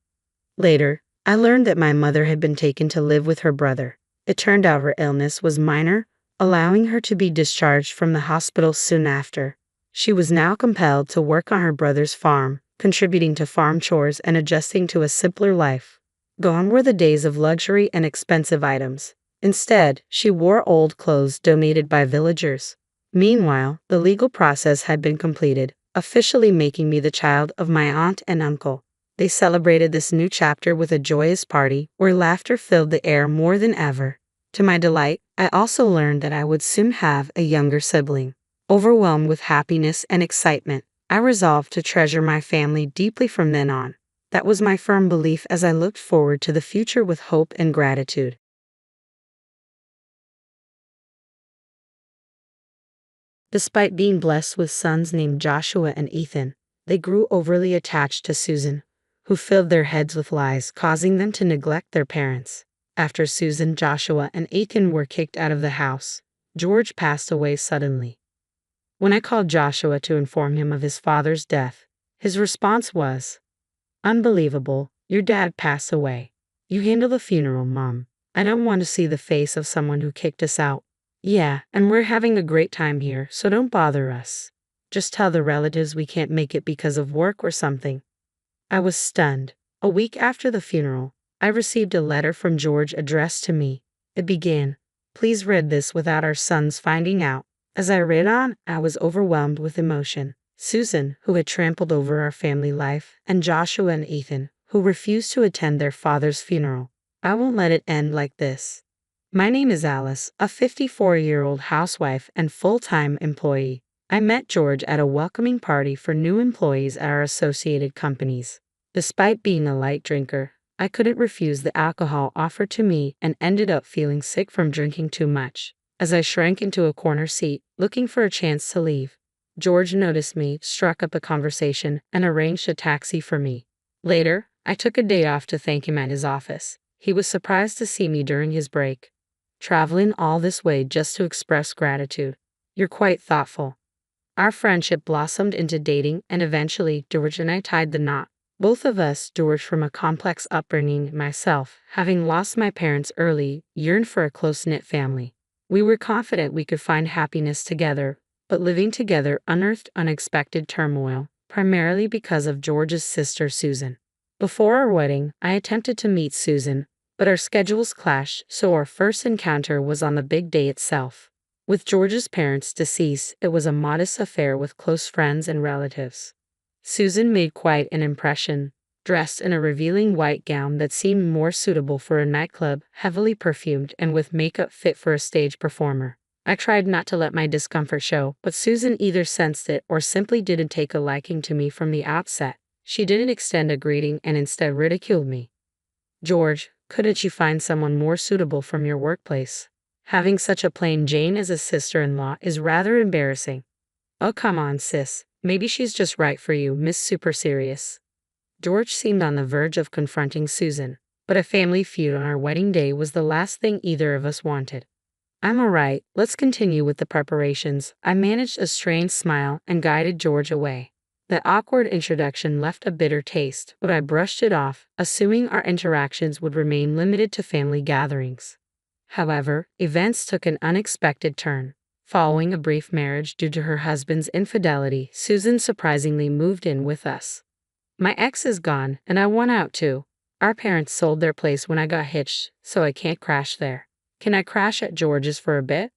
Later, I learned that my mother had been taken to live with her brother. It turned out her illness was minor, allowing her to be discharged from the hospital soon after. She was now compelled to work on her brother's farm, contributing to farm chores and adjusting to a simpler life. Gone were the days of luxury and expensive items. Instead, she wore old clothes donated by villagers. Meanwhile, the legal process had been completed, officially making me the child of my aunt and uncle. They celebrated this new chapter with a joyous party where laughter filled the air more than ever. To my delight, I also learned that I would soon have a younger sibling. Overwhelmed with happiness and excitement, I resolved to treasure my family deeply from then on. That was my firm belief as I looked forward to the future with hope and gratitude. Despite being blessed with sons named Joshua and Ethan, they grew overly attached to Susan, who filled their heads with lies, causing them to neglect their parents. After Susan, Joshua, and Ethan were kicked out of the house, George passed away suddenly. When I called Joshua to inform him of his father's death, his response was, "Unbelievable, your dad passed away. You handle the funeral, Mom. I don't want to see the face of someone who kicked us out. Yeah, and we're having a great time here, so don't bother us. Just tell the relatives we can't make it because of work or something." I was stunned. A week after the funeral, I received a letter from George addressed to me. It began, "Please read this without our sons finding out." As I read on, I was overwhelmed with emotion. Susan, who had trampled over our family life, and Joshua and Ethan, who refused to attend their father's funeral. I won't let it end like this. My name is Alice, a 54-year-old housewife and full-time employee. I met George at a welcoming party for new employees at our associated companies. Despite being a light drinker, I couldn't refuse the alcohol offered to me and ended up feeling sick from drinking too much. As I shrank into a corner seat, looking for a chance to leave, George noticed me, struck up a conversation, and arranged a taxi for me. Later, I took a day off to thank him at his office. He was surprised to see me during his break. "Traveling all this way just to express gratitude. You're quite thoughtful." Our friendship blossomed into dating, and eventually, George and I tied the knot. Both of us, George from a complex upbringing, myself, having lost my parents early, yearned for a close-knit family. We were confident we could find happiness together, but living together unearthed unexpected turmoil, primarily because of George's sister Susan. Before our wedding, I attempted to meet Susan, but our schedules clashed, so our first encounter was on the big day itself. With George's parents deceased, it was a modest affair with close friends and relatives. Susan made quite an impression, dressed in a revealing white gown that seemed more suitable for a nightclub, heavily perfumed and with makeup fit for a stage performer. I tried not to let my discomfort show, but Susan either sensed it or simply didn't take a liking to me from the outset. She didn't extend a greeting and instead ridiculed me. "George, couldn't you find someone more suitable from your workplace? Having such a plain Jane as a sister-in-law is rather embarrassing." "Oh, come on, sis. Maybe she's just right for you, Miss Super Serious." George seemed on the verge of confronting Susan, but a family feud on our wedding day was the last thing either of us wanted. "I'm all right, let's continue with the preparations." I managed a strained smile and guided George away. That awkward introduction left a bitter taste, but I brushed it off, assuming our interactions would remain limited to family gatherings. However, events took an unexpected turn. Following a brief marriage due to her husband's infidelity, Susan surprisingly moved in with us. "My ex is gone, and I want out too. Our parents sold their place when I got hitched, so I can't crash there. Can I crash at George's for a bit?"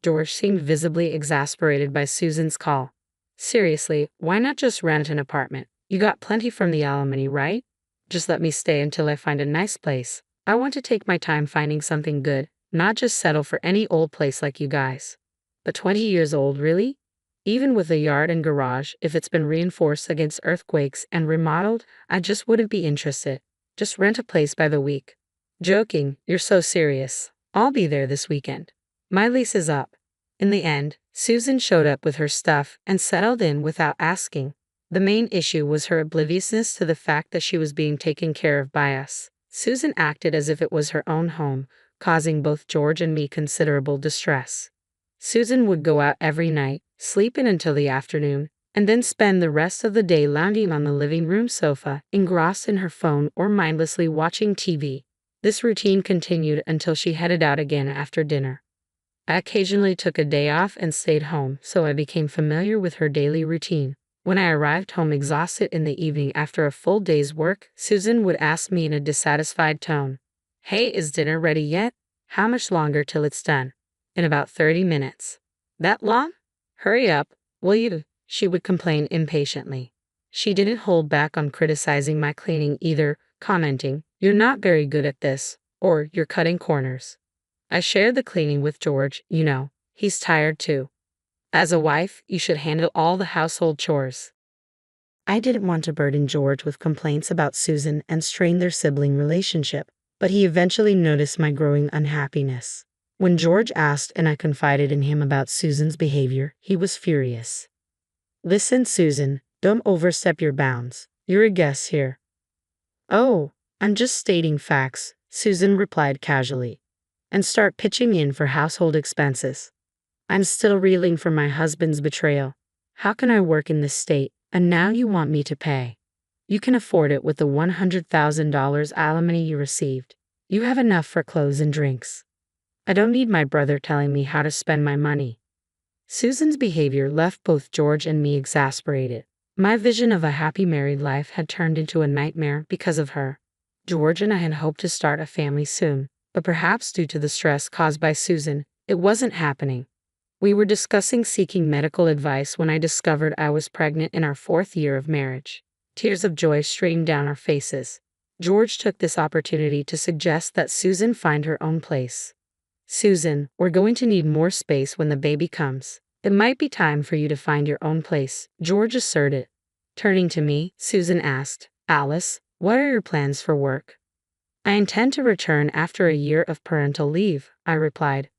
George seemed visibly exasperated by Susan's call. "Seriously, why not just rent an apartment? You got plenty from the alimony, right? Just let me stay until I find a nice place. I want to take my time finding something good, not just settle for any old place like you guys." "But 20 years old, really? Even with a yard and garage, if it's been reinforced against earthquakes and remodeled, I just wouldn't be interested. Just rent a place by the week." "Joking, you're so serious. I'll be there this weekend. My lease is up." In the end, Susan showed up with her stuff and settled in without asking. The main issue was her obliviousness to the fact that she was being taken care of by us. Susan acted as if it was her own home, causing both George and me considerable distress. Susan would go out every night, sleep in until the afternoon, and then spend the rest of the day lounging on the living room sofa, engrossed in her phone or mindlessly watching TV. This routine continued until she headed out again after dinner. I occasionally took a day off and stayed home, so I became familiar with her daily routine. When I arrived home exhausted in the evening after a full day's work, Susan would ask me in a dissatisfied tone, "Hey, is dinner ready yet? How much longer till it's done?" "In about 30 minutes. That long? Hurry up, will you?" she would complain impatiently. She didn't hold back on criticizing my cleaning either, commenting, "You're not very good at this," or "You're cutting corners." I shared the cleaning with George, he's tired too. As a wife, you should handle all the household chores. I didn't want to burden George with complaints about Susan and strain their sibling relationship, but he eventually noticed my growing unhappiness. When George asked and I confided in him about Susan's behavior, he was furious. "Listen, Susan, don't overstep your bounds. You're a guest here." "Oh, I'm just stating facts," Susan replied casually. "And start pitching in for household expenses. I'm still reeling from my husband's betrayal. How can I work in this state, and now you want me to pay? You can afford it with the $100,000 alimony you received. You have enough for clothes and drinks. I don't need my brother telling me how to spend my money." Susan's behavior left both George and me exasperated. My vision of a happy married life had turned into a nightmare because of her. George and I had hoped to start a family soon, but perhaps due to the stress caused by Susan, it wasn't happening. We were discussing seeking medical advice when I discovered I was pregnant in our 4th year of marriage. Tears of joy streamed down our faces. George took this opportunity to suggest that Susan find her own place. "Susan, we're going to need more space when the baby comes. It might be time for you to find your own place," George asserted. Turning to me, Susan asked, "Alice, what are your plans for work?" "I intend to return after a year of parental leave," I replied.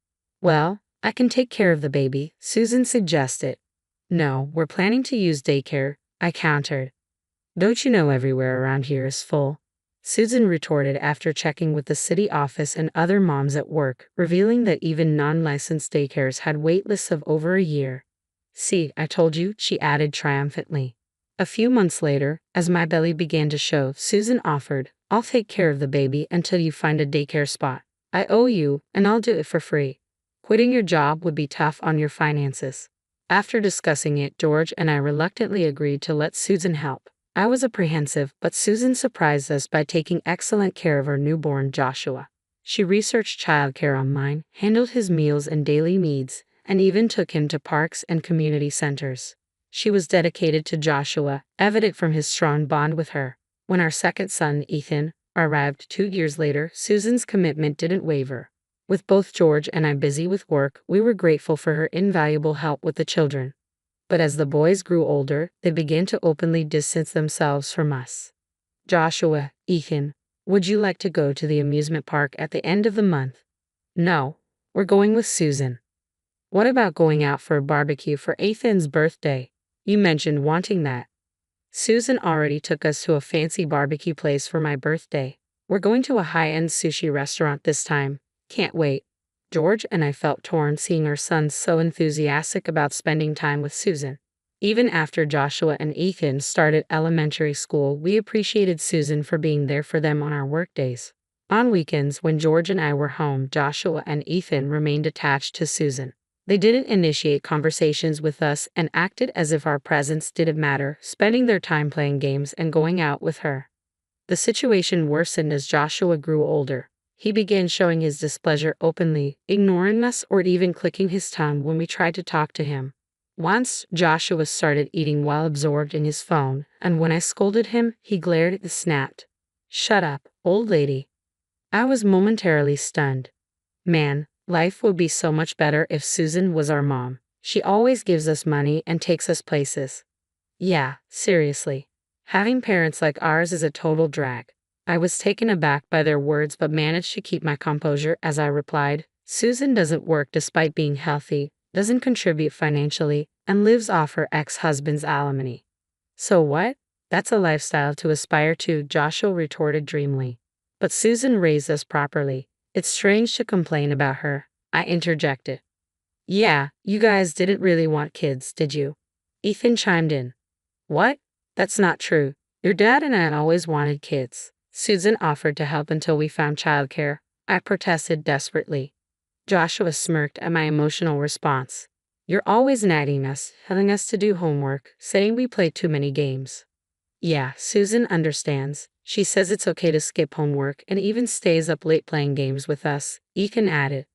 "Well, I can take care of the baby," Susan suggested. "No, we're planning to use daycare," I countered. "Don't you know everywhere around here is full?" Susan retorted after checking with the city office and other moms at work, revealing that even non-licensed daycares had wait lists of over a year. "See, I told you," she added triumphantly. A few months later, as my belly began to show, Susan offered, "I'll take care of the baby until you find a daycare spot. I owe you, and I'll do it for free. Quitting your job would be tough on your finances." After discussing it, George and I reluctantly agreed to let Susan help. I was apprehensive, but Susan surprised us by taking excellent care of our newborn Joshua. She researched childcare online, handled his meals and daily needs, and even took him to parks and community centers. She was dedicated to Joshua, evident from his strong bond with her. When our second son, Ethan, arrived 2 years later, Susan's commitment didn't waver. With both George and I busy with work, we were grateful for her invaluable help with the children. But as the boys grew older, they began to openly distance themselves from us. "Joshua, Ethan, would you like to go to the amusement park at the end of the month?" "No, we're going with Susan." "What about going out for a barbecue for Ethan's birthday? You mentioned wanting that." "Susan already took us to a fancy barbecue place for my birthday. We're going to a high-end sushi restaurant this time. Can't wait." George and I felt torn seeing our sons so enthusiastic about spending time with Susan. Even after Joshua and Ethan started elementary school, we appreciated Susan for being there for them on our workdays. On weekends, when George and I were home, Joshua and Ethan remained attached to Susan. They didn't initiate conversations with us and acted as if our presence didn't matter, spending their time playing games and going out with her. The situation worsened as Joshua grew older. He began showing his displeasure openly, ignoring us or even clicking his tongue when we tried to talk to him. Once, Joshua started eating while absorbed in his phone, and when I scolded him, he glared and snapped, "Shut up, old lady." I was momentarily stunned. Man, life would be so much better if Susan was our mom. She always gives us money and takes us places. Yeah, seriously. Having parents like ours is a total drag. I was taken aback by their words but managed to keep my composure as I replied, "Susan doesn't work despite being healthy, doesn't contribute financially, and lives off her ex-husband's alimony." "So what? That's a lifestyle to aspire to," Joshua retorted dreamily. "But Susan raised us properly. It's strange to complain about her," I interjected. "Yeah, you guys didn't really want kids, did you?" Ethan chimed in. "What? That's not true. Your dad and I always wanted kids." Susan offered to help until we found childcare. I protested desperately. Joshua smirked at my emotional response. You're always nagging us, telling us to do homework, saying we play too many games. Yeah, Susan understands. She says it's okay to skip homework and even stays up late playing games with us, Ethan added.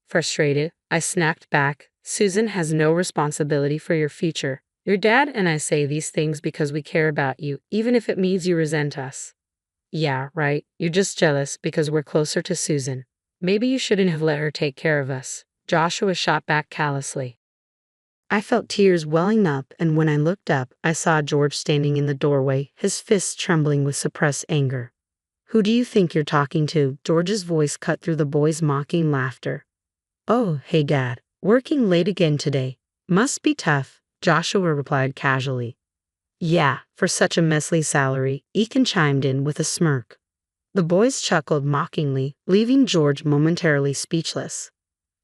Frustrated, I snapped back. Susan has no responsibility for your future. Your dad and I say these things because we care about you, even if it means you resent us. Yeah, right. You're just jealous because we're closer to Susan. Maybe you shouldn't have let her take care of us. Joshua shot back callously. I felt tears welling up, and when I looked up, I saw George standing in the doorway, his fists trembling with suppressed anger. Who do you think you're talking to? George's voice cut through the boy's mocking laughter. Oh, hey Dad. Working late again today. Must be tough, Joshua replied casually. Yeah, for such a measly salary, Ethan chimed in with a smirk. The boys chuckled mockingly, leaving George momentarily speechless.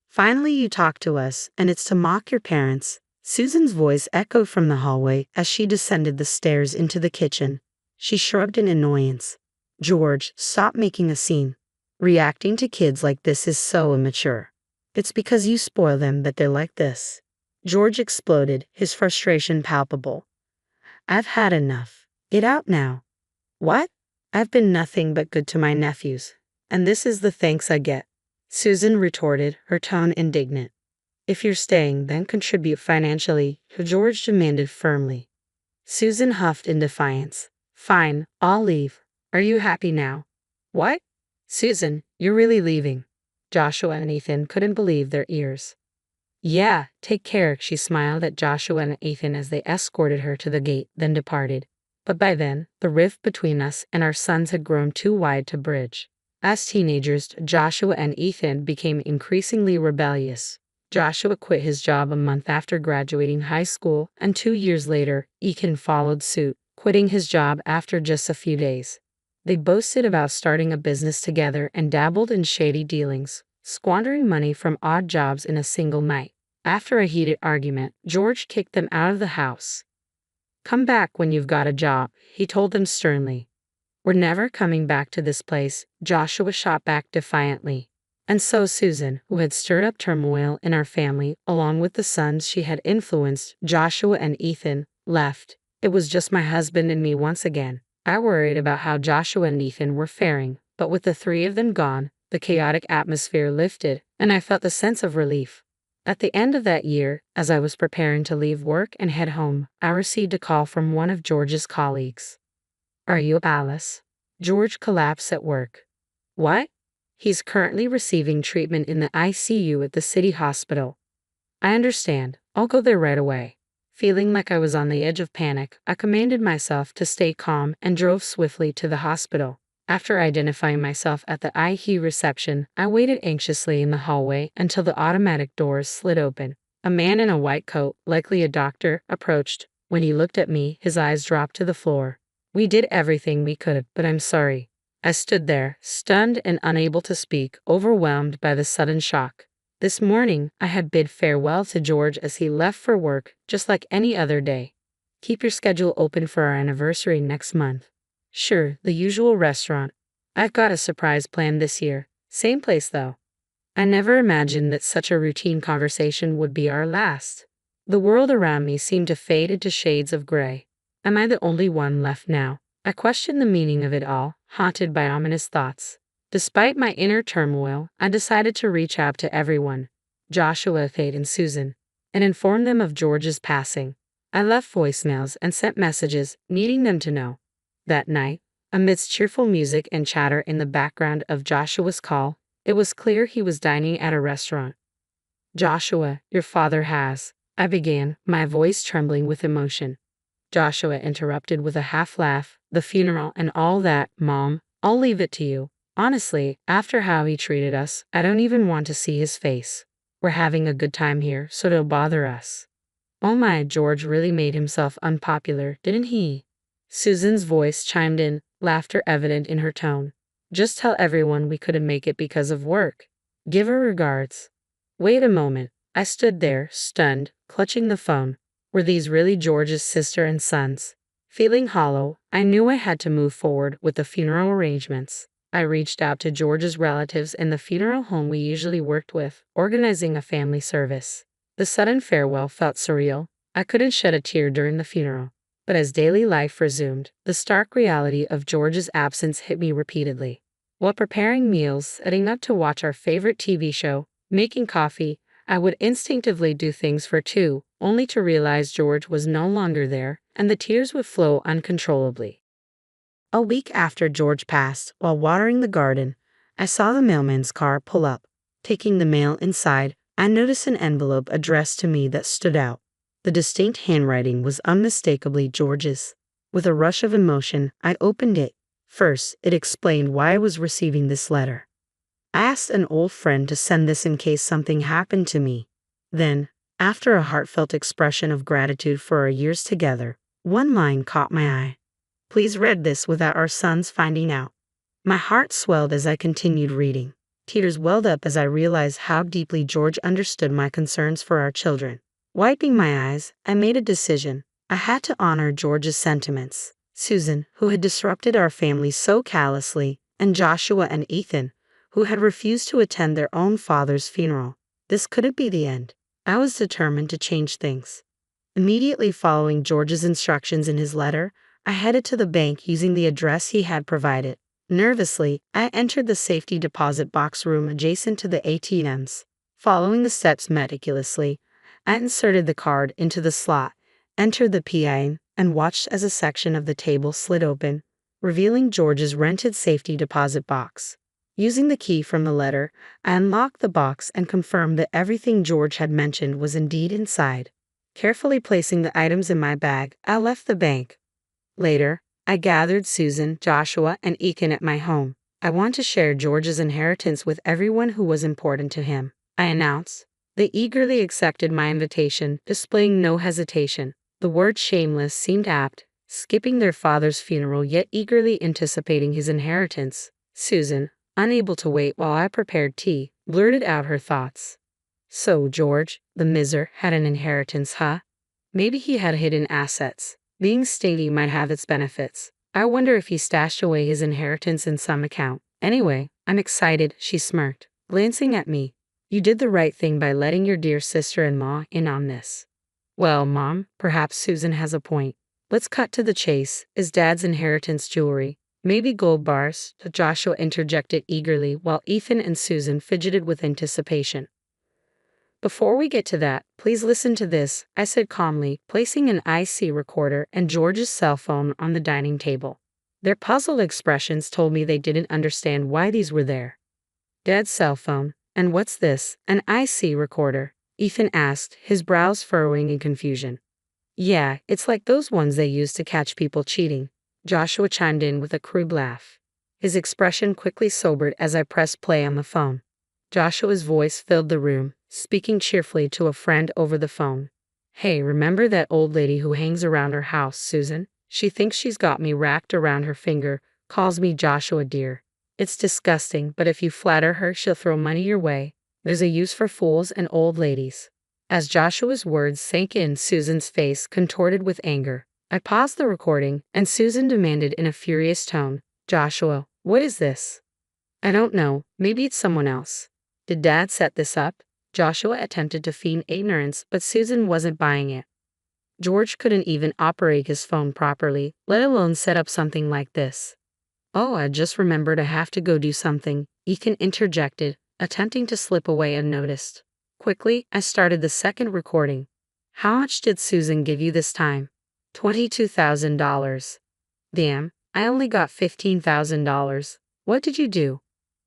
Finally, you talk to us, and it's to mock your parents. Susan's voice echoed from the hallway as she descended the stairs into the kitchen. She shrugged in annoyance. George, stop making a scene. Reacting to kids like this is so immature. It's because you spoil them that they're like this. George exploded, his frustration palpable. I've had enough. Get out now. What? I've been nothing but good to my nephews. And this is the thanks I get. Susan retorted, her tone indignant. If you're staying, then contribute financially, George demanded firmly. Susan huffed in defiance. Fine, I'll leave. Are you happy now? What? Susan, you're really leaving. Joshua and Ethan couldn't believe their ears. Yeah, take care, she smiled at Joshua and Ethan as they escorted her to the gate, then departed. But by then, the rift between us and our sons had grown too wide to bridge. As teenagers, Joshua and Ethan became increasingly rebellious. Joshua quit his job a month after graduating high school, and 2 years later, Ethan followed suit, quitting his job after just a few days. They boasted about starting a business together and dabbled in shady dealings, squandering money from odd jobs in a single night. After a heated argument, George kicked them out of the house. Come back when you've got a job, he told them sternly. We're never coming back to this place, Joshua shot back defiantly. And so Susan, who had stirred up turmoil in our family, along with the sons she had influenced, Joshua and Ethan, left. It was just my husband and me once again. I worried about how Joshua and Ethan were faring, but with the three of them gone, the chaotic atmosphere lifted, and I felt a sense of relief. At the end of that year, as I was preparing to leave work and head home, I received a call from one of George's colleagues. Are you Alice? George collapsed at work. What? He's currently receiving treatment in the ICU at the city hospital. I understand. I'll go there right away. Feeling like I was on the edge of panic, I commanded myself to stay calm and drove swiftly to the hospital. After identifying myself at the ICU reception, I waited anxiously in the hallway until the automatic doors slid open. A man in a white coat, likely a doctor, approached. When he looked at me, his eyes dropped to the floor. We did everything we could, but I'm sorry. I stood there, stunned and unable to speak, overwhelmed by the sudden shock. This morning, I had bid farewell to George as he left for work, just like any other day. Keep your schedule open for our anniversary next month. Sure, the usual restaurant. I've got a surprise planned this year. Same place, though. I never imagined that such a routine conversation would be our last. The world around me seemed to fade into shades of gray. Am I the only one left now? I questioned the meaning of it all, haunted by ominous thoughts. Despite my inner turmoil, I decided to reach out to everyone, Joshua, Fate, and Susan, and inform them of George's passing. I left voicemails and sent messages, needing them to know. That night, amidst cheerful music and chatter in the background of Joshua's call, it was clear he was dining at a restaurant. Joshua, your father has, I began, my voice trembling with emotion. Joshua interrupted with a half laugh. The funeral and all that, Mom, I'll leave it to you. Honestly, after how he treated us, I don't even want to see his face. We're having a good time here, so don't bother us. Oh my, George really made himself unpopular, didn't he? Susan's voice chimed in, laughter evident in her tone. Just tell everyone we couldn't make it because of work. Give her regards. Wait a moment. I stood there, stunned, clutching the phone. Were these really George's sister and sons? Feeling hollow, I knew I had to move forward with the funeral arrangements. I reached out to George's relatives in the funeral home we usually worked with, organizing a family service. The sudden farewell felt surreal. I couldn't shed a tear during the funeral. But as daily life resumed, the stark reality of George's absence hit me repeatedly. While preparing meals, setting up to watch our favorite TV show, making coffee, I would instinctively do things for two, only to realize George was no longer there, and the tears would flow uncontrollably. A week after George passed, while watering the garden, I saw the mailman's car pull up. Taking the mail inside, I noticed an envelope addressed to me that stood out. The distinct handwriting was unmistakably George's. With a rush of emotion, I opened it. First, it explained why I was receiving this letter. I asked an old friend to send this in case something happened to me. Then, after a heartfelt expression of gratitude for our years together, one line caught my eye. Please read this without our sons finding out. My heart swelled as I continued reading. Tears welled up as I realized how deeply George understood my concerns for our children. Wiping my eyes, I made a decision. I had to honor George's sentiments. Susan, who had disrupted our family so callously, and Joshua and Ethan, who had refused to attend their own father's funeral. This couldn't be the end. I was determined to change things. Immediately following George's instructions in his letter, I headed to the bank using the address he had provided. Nervously, I entered the safety deposit box room adjacent to the ATMs. Following the steps meticulously, I inserted the card into the slot, entered the PIN, and watched as a section of the table slid open, revealing George's rented safety deposit box. Using the key from the letter, I unlocked the box and confirmed that everything George had mentioned was indeed inside. Carefully placing the items in my bag, I left the bank. Later, I gathered Susan, Joshua, and Ethan at my home. I want to share George's inheritance with everyone who was important to him, I announced. They eagerly accepted my invitation, displaying no hesitation. The word shameless seemed apt, skipping their father's funeral yet eagerly anticipating his inheritance. Susan, unable to wait while I prepared tea, blurted out her thoughts. So George, the miser, had an inheritance, huh? Maybe he had hidden assets. Being stingy might have its benefits. I wonder if he stashed away his inheritance in some account. Anyway, I'm excited, she smirked, glancing at me. You did the right thing by letting your dear sister-in-law in on this. Well, Mom, perhaps Susan has a point. Let's cut to the chase. Is Dad's inheritance jewelry? Maybe gold bars, Joshua interjected eagerly while Ethan and Susan fidgeted with anticipation. Before we get to that, please listen to this, I said calmly, placing an IC recorder and George's cell phone on the dining table. Their puzzled expressions told me they didn't understand why these were there. Dad's cell phone, and what's this, an IC recorder? Ethan asked, his brows furrowing in confusion. Yeah, it's like those ones they use to catch people cheating. Joshua chimed in with a crude laugh. His expression quickly sobered as I pressed play on the phone. Joshua's voice filled the room, speaking cheerfully to a friend over the phone. Hey, remember that old lady who hangs around her house, Susan? She thinks she's got me wrapped around her finger, calls me Joshua dear. It's disgusting, but if you flatter her, she'll throw money your way. There's a use for fools and old ladies. As Joshua's words sank in, Susan's face contorted with anger. I paused the recording, and Susan demanded in a furious tone, Joshua, what is this? I don't know, maybe it's someone else. Did Dad set this up? Joshua attempted to feign ignorance, but Susan wasn't buying it. George couldn't even operate his phone properly, let alone set up something like this. Oh, I just remembered I have to go do something, Ethan interjected, attempting to slip away unnoticed. Quickly, I started the second recording. How much did Susan give you this time? $22,000. Damn, I only got $15,000. What did you do?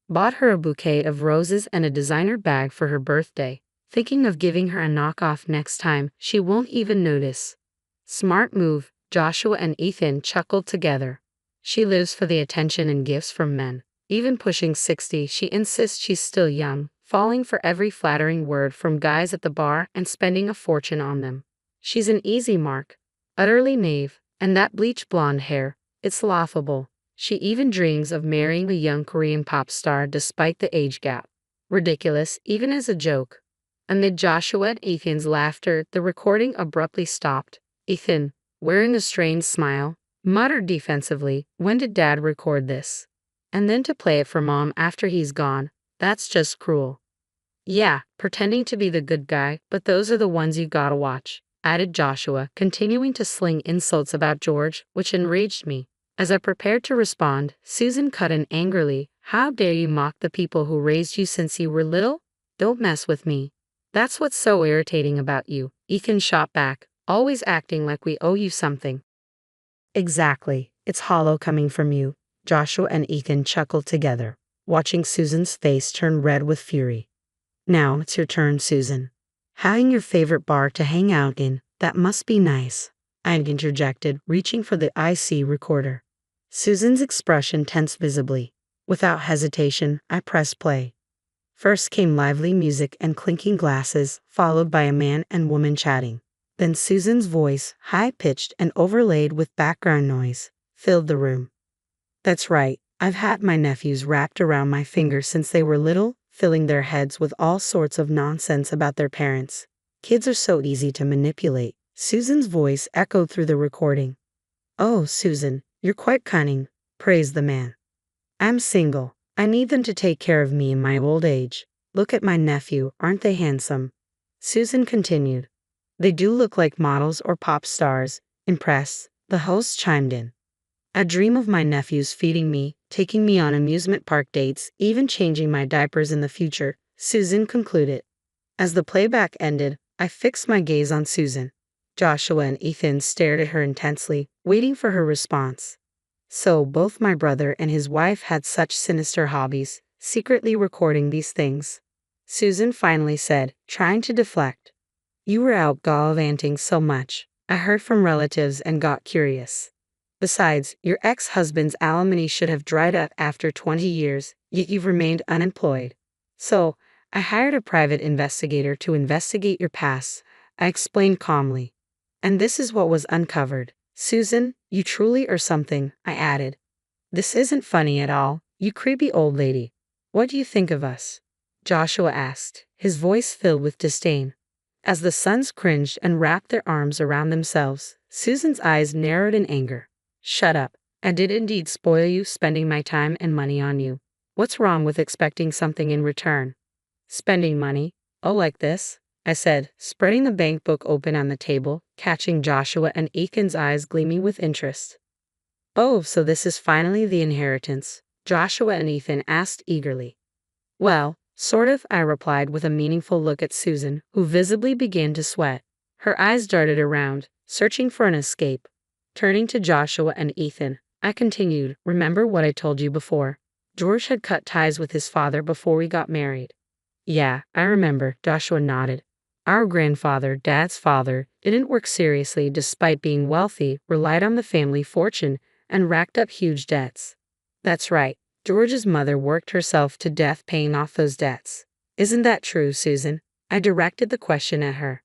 Bought her a bouquet of roses and a designer bag for her birthday, thinking of giving her a knockoff next time she won't even notice. Smart move, Joshua and Ethan chuckled together. She lives for the attention and gifts from men. Even pushing 60, she insists she's still young, falling for every flattering word from guys at the bar and spending a fortune on them. She's an easy mark. Utterly naive, and that bleach blonde hair, it's laughable. She even dreams of marrying a young Korean pop star despite the age gap. Ridiculous, even as a joke. Amid Joshua and Ethan's laughter, the recording abruptly stopped. Ethan, wearing a strained smile, muttered defensively, when did Dad record this? And then to play it for Mom after he's gone, that's just cruel. Yeah, pretending to be the good guy, but those are the ones you gotta watch, added Joshua, continuing to sling insults about George, which enraged me. As I prepared to respond, Susan cut in angrily. How dare you mock the people who raised you since you were little? Don't mess with me. That's what's so irritating about you, Ethan shot back, always acting like we owe you something. Exactly, it's hollow coming from you. Joshua and Ethan chuckled together, watching Susan's face turn red with fury. Now it's your turn, Susan. Having your favorite bar to hang out in, that must be nice. I interjected, reaching for the IC recorder. Susan's expression tensed visibly. Without hesitation, I pressed play. First came lively music and clinking glasses, followed by a man and woman chatting. Then Susan's voice, high-pitched and overlaid with background noise, filled the room. That's right, I've had my nephews wrapped around my finger since they were little, filling their heads with all sorts of nonsense about their parents. Kids are so easy to manipulate. Susan's voice echoed through the recording. Oh, Susan, you're quite cunning, praised the man. I'm single. I need them to take care of me in my old age. Look at my nephew, aren't they handsome? Susan continued. They do look like models or pop stars. Impressed, the host chimed in. I dream of my nephews feeding me, taking me on amusement park dates, even changing my diapers in the future, Susan concluded. As the playback ended, I fixed my gaze on Susan. Joshua and Ethan stared at her intensely, waiting for her response. So both my brother and his wife had such sinister hobbies, secretly recording these things. Susan finally said, trying to deflect. You were out gallivanting so much. I heard from relatives and got curious. Besides, your ex-husband's alimony should have dried up after 20 years, yet you've remained unemployed. So, I hired a private investigator to investigate your past, I explained calmly. And this is what was uncovered. Susan, you truly are something, I added. This isn't funny at all, you creepy old lady. What do you think of us? Joshua asked, his voice filled with disdain. As the sons cringed and wrapped their arms around themselves, Susan's eyes narrowed in anger. Shut up. I did indeed spoil you, spending my time and money on you. What's wrong with expecting something in return? Spending money? Oh, like this? I said, spreading the bank book open on the table, catching Joshua and Ethan's eyes gleaming with interest. Oh, so this is finally the inheritance? Joshua and Ethan asked eagerly. Well, sort of, I replied with a meaningful look at Susan, who visibly began to sweat. Her eyes darted around, searching for an escape. Turning to Joshua and Ethan, I continued, remember what I told you before? George had cut ties with his father before we got married. Yeah, I remember, Joshua nodded. Our grandfather, Dad's father, didn't work seriously despite being wealthy, relied on the family fortune, and racked up huge debts. That's right, George's mother worked herself to death paying off those debts. Isn't that true, Susan? I directed the question at her.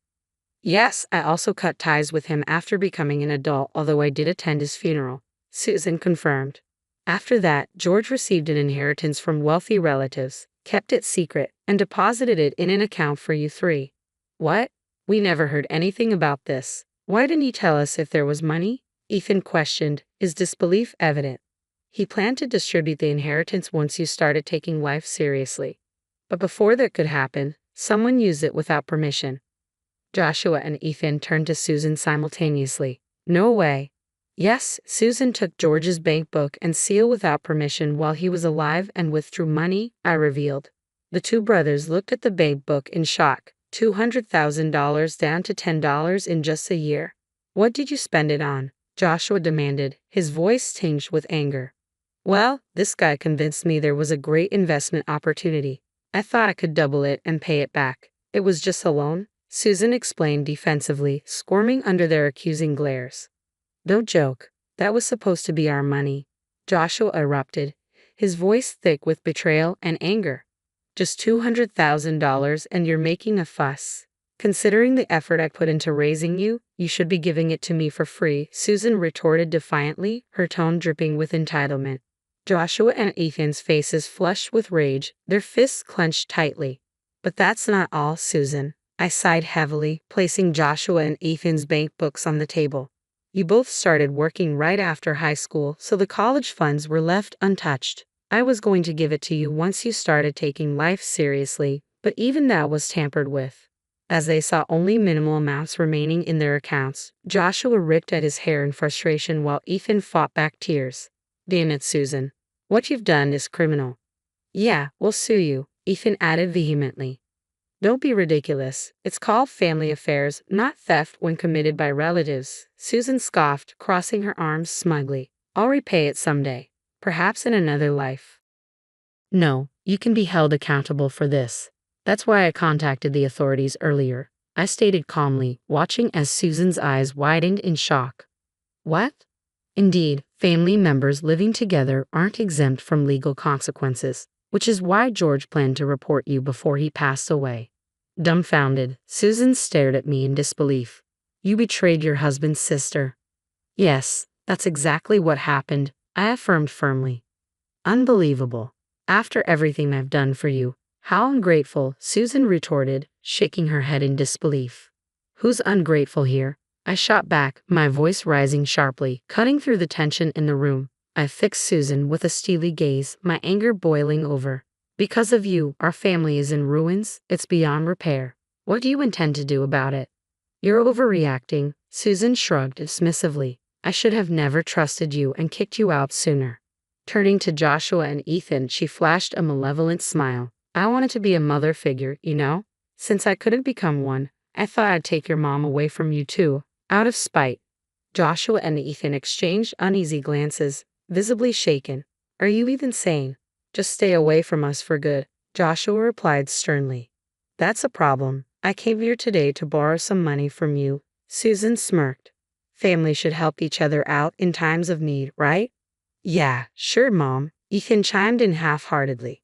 Yes, I also cut ties with him after becoming an adult, although I did attend his funeral, Susan confirmed. After that, George received an inheritance from wealthy relatives, kept it secret, and deposited it in an account for you three. What? We never heard anything about this. Why didn't he tell us if there was money? Ethan questioned, his disbelief evident. He planned to distribute the inheritance once you started taking life seriously. But before that could happen, someone used it without permission. Joshua and Ethan turned to Susan simultaneously. No way. Yes, Susan took George's bank book and seal without permission while he was alive and withdrew money, I revealed. The two brothers looked at the bank book in shock. $200,000 down to $10 in just a year. What did you spend it on? Joshua demanded, his voice tinged with anger. Well, this guy convinced me there was a great investment opportunity. I thought I could double it and pay it back. It was just a loan, Susan explained defensively, squirming under their accusing glares. Don't joke. That was supposed to be our money. Joshua erupted, his voice thick with betrayal and anger. Just $200,000 and you're making a fuss. Considering the effort I put into raising you, you should be giving it to me for free, Susan retorted defiantly, her tone dripping with entitlement. Joshua and Ethan's faces flushed with rage, their fists clenched tightly. But that's not all, Susan. I sighed heavily, placing Joshua and Ethan's bank books on the table. You both started working right after high school, so the college funds were left untouched. I was going to give it to you once you started taking life seriously, But even that was tampered with. As they saw only minimal amounts remaining in their accounts, Joshua ripped at his hair in frustration while Ethan fought back tears. Damn it, Susan. What you've done is criminal. Yeah, we'll sue you, Ethan added vehemently. Don't be ridiculous. It's called family affairs, not theft when committed by relatives. Susan scoffed, crossing her arms smugly. I'll repay it someday. Perhaps in another life. No, you can be held accountable for this. That's why I contacted the authorities earlier, I stated calmly, watching as Susan's eyes widened in shock. What? Indeed, family members living together aren't exempt from legal consequences, which is why George planned to report you before he passed away. Dumbfounded, Susan stared at me in disbelief. You betrayed your husband's sister. Yes, that's exactly what happened, I affirmed firmly. Unbelievable. After everything I've done for you, how ungrateful, Susan retorted, shaking her head in disbelief. Who's ungrateful here? I shot back, my voice rising sharply, cutting through the tension in the room. I fixed Susan with a steely gaze, my anger boiling over. Because of you, our family is in ruins, it's beyond repair. What do you intend to do about it? You're overreacting, Susan shrugged dismissively. I should have never trusted you and kicked you out sooner. Turning to Joshua and Ethan, she flashed a malevolent smile. I wanted to be a mother figure, you know? Since I couldn't become one, I thought I'd take your mom away from you too, out of spite. Joshua and Ethan exchanged uneasy glances, visibly shaken. Are you even sane? Just stay away from us for good, Joshua replied sternly. That's a problem. I came here today to borrow some money from you, Susan smirked. Family should help each other out in times of need, right? Yeah, sure, Mom, Ethan chimed in half-heartedly.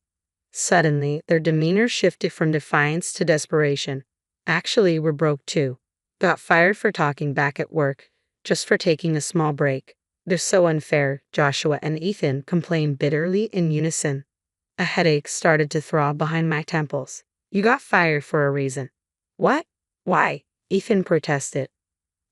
Suddenly, their demeanor shifted from defiance to desperation. Actually, we're broke too. Got fired for talking back at work, just for taking a small break. They're so unfair, Joshua and Ethan complained bitterly in unison. A headache started to throb behind my temples. You got fired for a reason. What? Why? Ethan protested.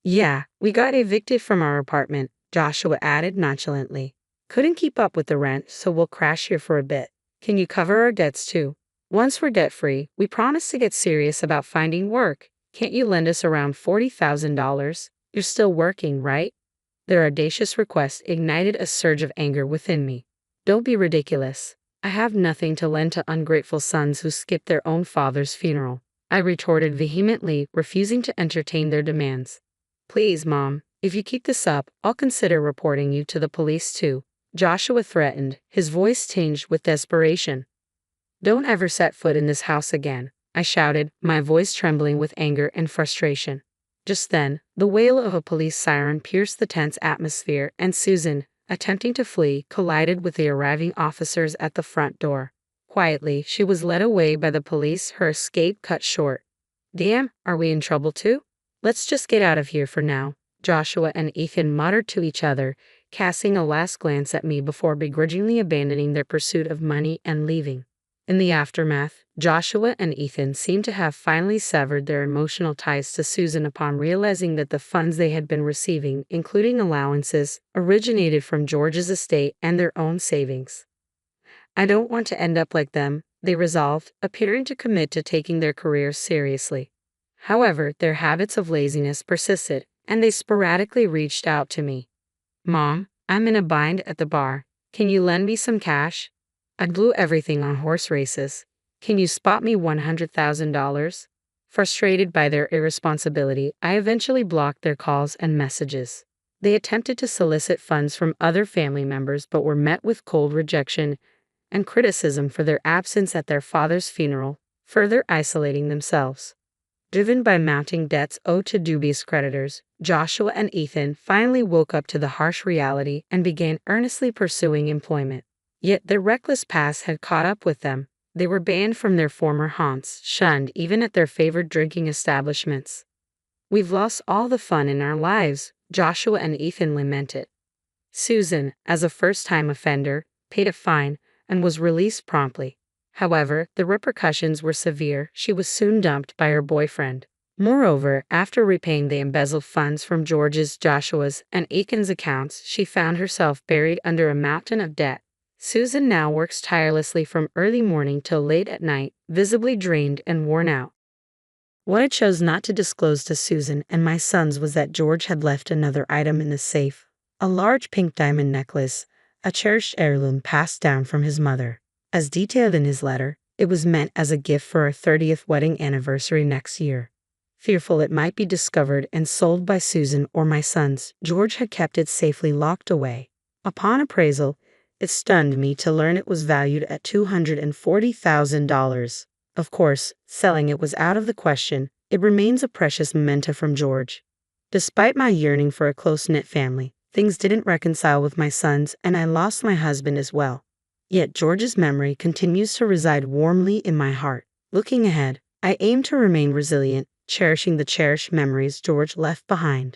Yeah, we got evicted from our apartment, Joshua added nonchalantly. Couldn't keep up with the rent, so we'll crash here for a bit. Can you cover our debts too? Once we're debt-free, we promise to get serious about finding work. Can't you lend us around $40,000? You're still working, right? Their audacious request ignited a surge of anger within me. Don't be ridiculous. I have nothing to lend to ungrateful sons who skipped their own father's funeral, I retorted vehemently, refusing to entertain their demands. Please, Mom, if you keep this up, I'll consider reporting you to the police too, Joshua threatened, his voice tinged with desperation. Don't ever set foot in this house again, I shouted, my voice trembling with anger and frustration. Just then, the wail of a police siren pierced the tense atmosphere, and Susan, attempting to flee, collided with the arriving officers at the front door. Quietly, she was led away by the police, her escape cut short. Damn, are we in trouble too? Let's just get out of here for now, Joshua and Ethan muttered to each other, casting a last glance at me before begrudgingly abandoning their pursuit of money and leaving. In the aftermath, Joshua and Ethan seemed to have finally severed their emotional ties to Susan upon realizing that the funds they had been receiving, including allowances, originated from George's estate and their own savings. I don't want to end up like them, they resolved, appearing to commit to taking their careers seriously. However, their habits of laziness persisted, and they sporadically reached out to me. Mom, I'm in a bind at the bar. Can you lend me some cash? I blew everything on horse races. Can you spot me $100,000? Frustrated by their irresponsibility, I eventually blocked their calls and messages. They attempted to solicit funds from other family members but were met with cold rejection and criticism for their absence at their father's funeral, further isolating themselves. Driven by mounting debts owed to dubious creditors, Joshua and Ethan finally woke up to the harsh reality and began earnestly pursuing employment. Yet their reckless past had caught up with them. They were banned from their former haunts, shunned even at their favored drinking establishments. We've lost all the fun in our lives, Joshua and Ethan lamented. Susan, as a first-time offender, paid a fine and was released promptly. However, the repercussions were severe. She was soon dumped by her boyfriend. Moreover, after repaying the embezzled funds from George's, Joshua's, and Ethan's accounts, she found herself buried under a mountain of debt. Susan now works tirelessly from early morning till late at night, visibly drained and worn out. What I chose not to disclose to Susan and my sons was that George had left another item in the safe, a large pink diamond necklace, a cherished heirloom passed down from his mother. As detailed in his letter, it was meant as a gift for our 30th wedding anniversary next year. Fearful it might be discovered and sold by Susan or my sons, George had kept it safely locked away. Upon appraisal, it stunned me to learn it was valued at $240,000. Of course, selling it was out of the question. It remains a precious memento from George. Despite my yearning for a close-knit family, things didn't reconcile with my sons and I lost my husband as well. Yet George's memory continues to reside warmly in my heart. Looking ahead, I aim to remain resilient, cherishing the cherished memories George left behind.